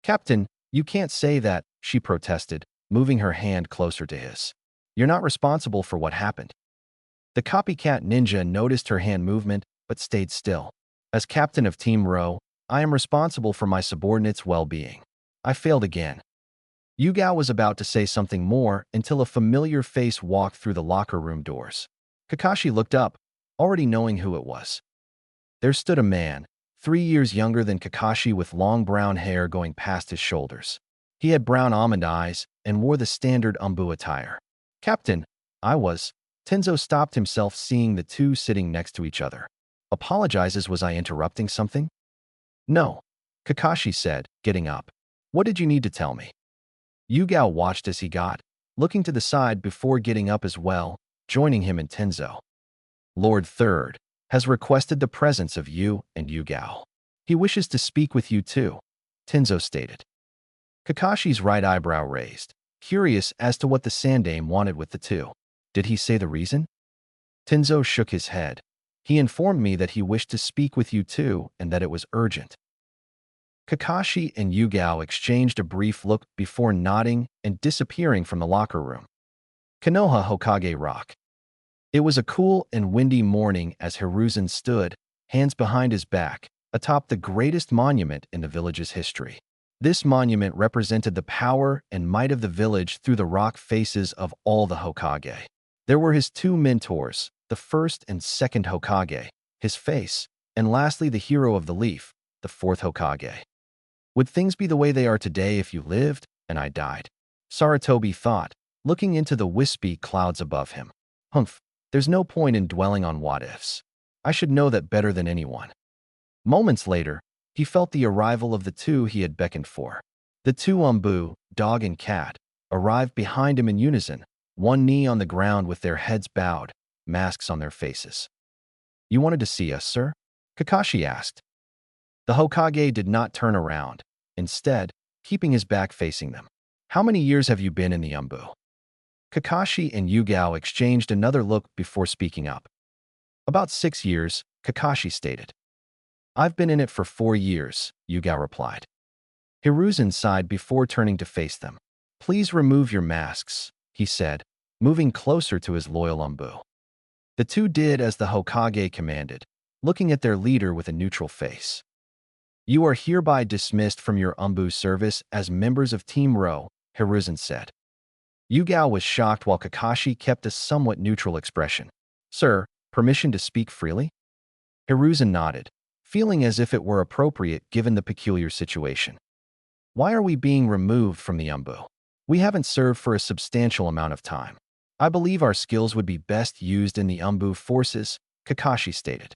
Captain, you can't say that, she protested, moving her hand closer to his. You're not responsible for what happened. The copycat ninja noticed her hand movement but stayed still. As captain of Team Rho, I am responsible for my subordinates' well-being. I failed again. Yugao was about to say something more until a familiar face walked through the locker room doors. Kakashi looked up, already knowing who it was. There stood a man, 3 years younger than Kakashi, with long brown hair going past his shoulders. He had brown almond eyes and wore the standard Umbu attire. Captain, Tenzo stopped himself seeing the two sitting next to each other. Apologizes, was I interrupting something? No, Kakashi said, getting up. What did you need to tell me? Yugao watched as he got, looking to the side before getting up as well, joining him and Tenzo. Lord Third has requested the presence of you and Yugao. He wishes to speak with you too, Tenzo stated. Kakashi's right eyebrow raised, curious as to what the Sandaime wanted with the two. Did he say the reason? Tenzo shook his head. He informed me that he wished to speak with you too and that it was urgent. Kakashi and Yugao exchanged a brief look before nodding and disappearing from the locker room. Konoha Hokage Rock. It was a cool and windy morning as Hiruzen stood, hands behind his back, atop the greatest monument in the village's history. This monument represented the power and might of the village through the rock faces of all the Hokage. There were his two mentors, the first and second Hokage, his face, and lastly the hero of the leaf, the fourth Hokage. Would things be the way they are today if you lived and I died? Sarutobi thought, looking into the wispy clouds above him. Humph, there's no point in dwelling on what-ifs. I should know that better than anyone. Moments later, he felt the arrival of the two he had beckoned for. The two Umbu, dog and cat, arrived behind him in unison, one knee on the ground with their heads bowed, masks on their faces. You wanted to see us, sir? Kakashi asked. The Hokage did not turn around, instead, keeping his back facing them. How many years have you been in the Umbu? Kakashi and Yugao exchanged another look before speaking up. About 6 years, Kakashi stated. I've been in it for 4 years, Yugao replied. Hiruzen sighed before turning to face them. Please remove your masks, he said, moving closer to his loyal Umbu. The two did as the Hokage commanded, looking at their leader with a neutral face. You are hereby dismissed from your Umbu service as members of Team Ro, Hiruzen said. Yugao was shocked while Kakashi kept a somewhat neutral expression. Sir, permission to speak freely? Hiruzen nodded, feeling as if it were appropriate given the peculiar situation. Why are we being removed from the Umbu? We haven't served for a substantial amount of time. I believe our skills would be best used in the Umbu forces, Kakashi stated.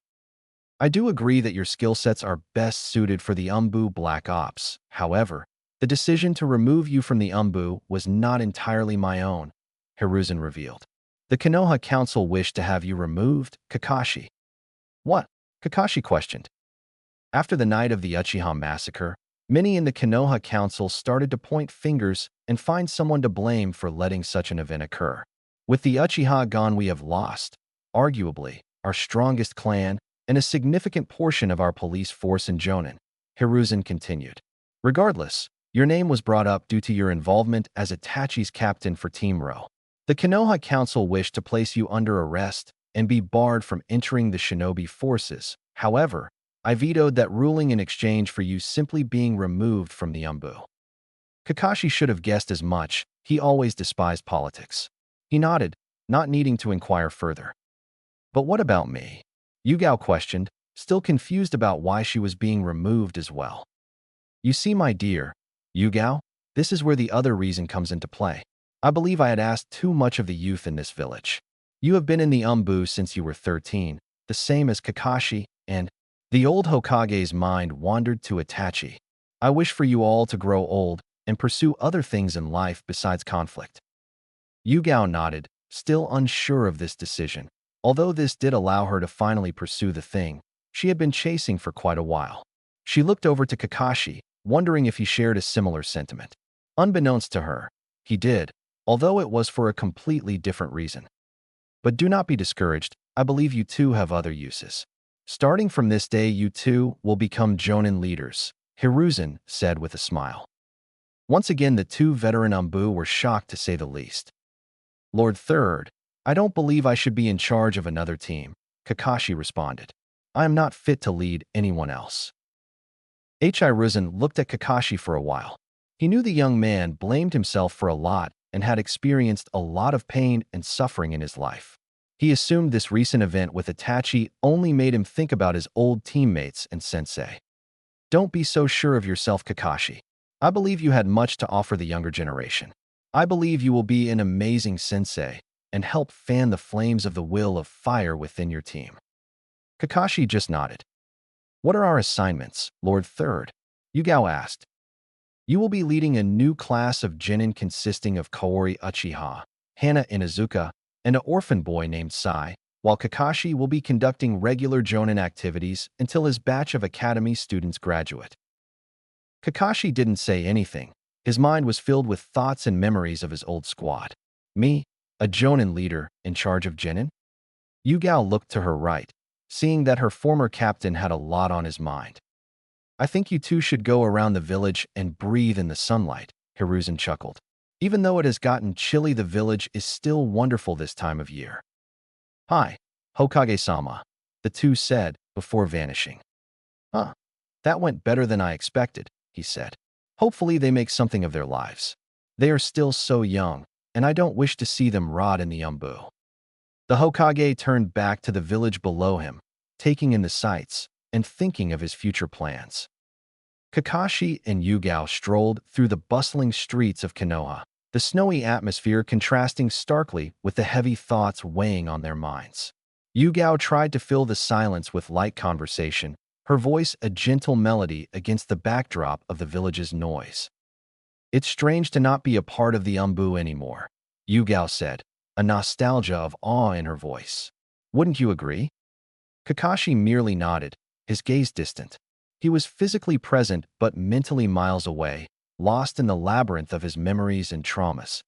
I do agree that your skill sets are best suited for the Umbu Black Ops. However, the decision to remove you from the Umbu was not entirely my own, Hiruzen revealed. The Konoha Council wished to have you removed, Kakashi. What? Kakashi questioned. After the night of the Uchiha massacre, many in the Konoha Council started to point fingers and find someone to blame for letting such an event occur. With the Uchiha gone, we have lost, arguably, our strongest clan and a significant portion of our police force in Jonin, Hiruzen continued. Regardless, your name was brought up due to your involvement as Itachi's captain for Team Ro. The Konoha Council wished to place you under arrest and be barred from entering the shinobi forces. However, I vetoed that ruling in exchange for you simply being removed from the Umbu. Kakashi should have guessed as much. He always despised politics. He nodded, not needing to inquire further. But what about me? Yugao questioned, still confused about why she was being removed as well. You see, my dear, Yugao, this is where the other reason comes into play. I believe I had asked too much of the youth in this village. You have been in the Umbu since you were 13, the same as Kakashi, and the old Hokage's mind wandered to Itachi. I wish for you all to grow old and pursue other things in life besides conflict. Yugao nodded, still unsure of this decision, although this did allow her to finally pursue the thing she had been chasing for quite a while. She looked over to Kakashi, wondering if he shared a similar sentiment. Unbeknownst to her, he did, although it was for a completely different reason. But do not be discouraged, I believe you two have other uses. Starting from this day, you two will become Jonin leaders, Hiruzen said with a smile. Once again, the two veteran Umbu were shocked to say the least. Lord Third, I don't believe I should be in charge of another team, Kakashi responded. I am not fit to lead anyone else. Hiruzen looked at Kakashi for a while. He knew the young man blamed himself for a lot and had experienced a lot of pain and suffering in his life. He assumed this recent event with Itachi only made him think about his old teammates and sensei. Don't be so sure of yourself, Kakashi. I believe you had much to offer the younger generation. I believe you will be an amazing sensei and help fan the flames of the will of fire within your team. Kakashi just nodded. What are our assignments, Lord Third? Yugao asked. You will be leading a new class of genin consisting of Kaori Uchiha, Hana Inuzuka, and an orphan boy named Sai, while Kakashi will be conducting regular Jonin activities until his batch of academy students graduate. Kakashi didn't say anything. His mind was filled with thoughts and memories of his old squad. Me, a Jonin leader in charge of genin? Yugao looked to her right, seeing that her former captain had a lot on his mind. I think you two should go around the village and breathe in the sunlight, Hiruzen chuckled. Even though it has gotten chilly, the village is still wonderful this time of year. Hi, Hokage-sama, the two said before vanishing. Huh, that went better than I expected, he said. Hopefully they make something of their lives. They are still so young, and I don't wish to see them rot in the Umbu. The Hokage turned back to the village below him, taking in the sights and thinking of his future plans. Kakashi and Yugao strolled through the bustling streets of Konoha, the snowy atmosphere contrasting starkly with the heavy thoughts weighing on their minds. Yugao tried to fill the silence with light conversation, her voice a gentle melody against the backdrop of the village's noise. It's strange to not be a part of the Umbu anymore, Yugao said, a nostalgia of awe in her voice. Wouldn't you agree? Kakashi merely nodded, his gaze distant. He was physically present but mentally miles away, lost in the labyrinth of his memories and traumas.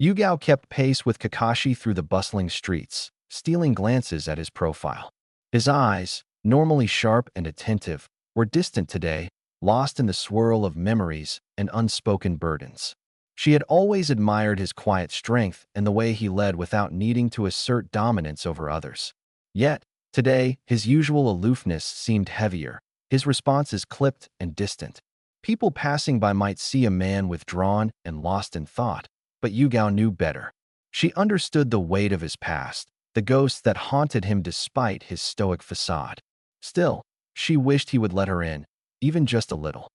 Yugao kept pace with Kakashi through the bustling streets, stealing glances at his profile. His eyes, normally sharp and attentive, were distant today, lost in the swirl of memories and unspoken burdens. She had always admired his quiet strength and the way he led without needing to assert dominance over others. Yet, today, his usual aloofness seemed heavier, his responses clipped and distant. People passing by might see a man withdrawn and lost in thought, but Yugao knew better. She understood the weight of his past, the ghosts that haunted him despite his stoic facade. Still, she wished he would let her in, even just a little.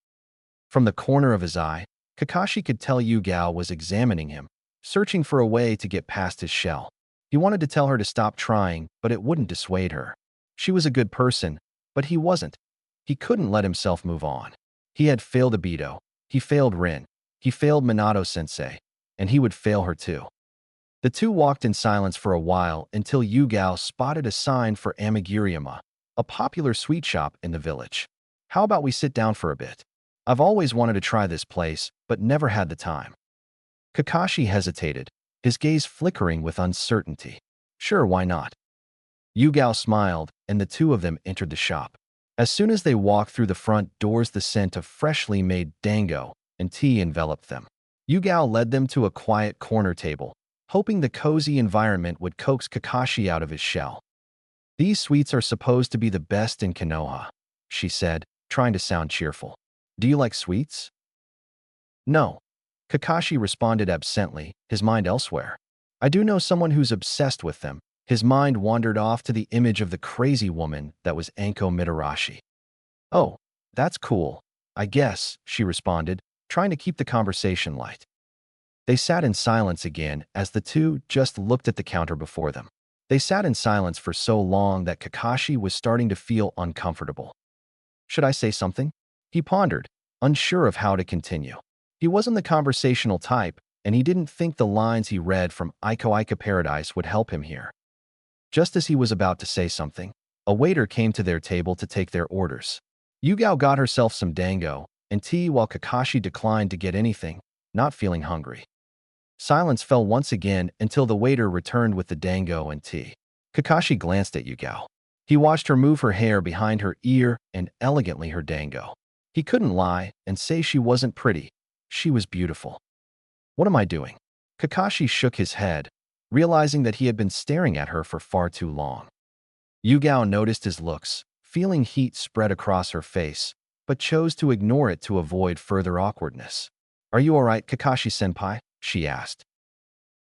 From the corner of his eye, Kakashi could tell Yugao was examining him, searching for a way to get past his shell. He wanted to tell her to stop trying, but it wouldn't dissuade her. She was a good person, but he wasn't. He couldn't let himself move on. He had failed Obito, he failed Rin, he failed Minato-sensei, and he would fail her too. The two walked in silence for a while until Yugao spotted a sign for Amiguriyama, a popular sweet shop in the village. How about we sit down for a bit? I've always wanted to try this place, but never had the time. Kakashi hesitated, his gaze flickering with uncertainty. Sure, why not? Yugao smiled, and the two of them entered the shop. As soon as they walked through the front doors, the scent of freshly made dango and tea enveloped them. Yugao led them to a quiet corner table, hoping the cozy environment would coax Kakashi out of his shell. These sweets are supposed to be the best in Konoha, she said, trying to sound cheerful. Do you like sweets? No. Kakashi responded absently, his mind elsewhere. I do know someone who's obsessed with them. His mind wandered off to the image of the crazy woman that was Anko Mitarashi. Oh, that's cool, I guess, she responded, trying to keep the conversation light. They sat in silence again as the two just looked at the counter before them. They sat in silence for so long that Kakashi was starting to feel uncomfortable. Should I say something? He pondered, unsure of how to continue. He wasn't the conversational type, and he didn't think the lines he read from Iko Ika Paradise would help him here. Just as he was about to say something, a waiter came to their table to take their orders. Yugao got herself some dango and tea while Kakashi declined to get anything, not feeling hungry. Silence fell once again until the waiter returned with the dango and tea. Kakashi glanced at Yugao. He watched her move her hair behind her ear and elegantly her dango. He couldn't lie and say she wasn't pretty. She was beautiful. What am I doing? Kakashi shook his head, realizing that he had been staring at her for far too long. Yugao noticed his looks, feeling heat spread across her face, but chose to ignore it to avoid further awkwardness. Are you all right, Kakashi-senpai? She asked.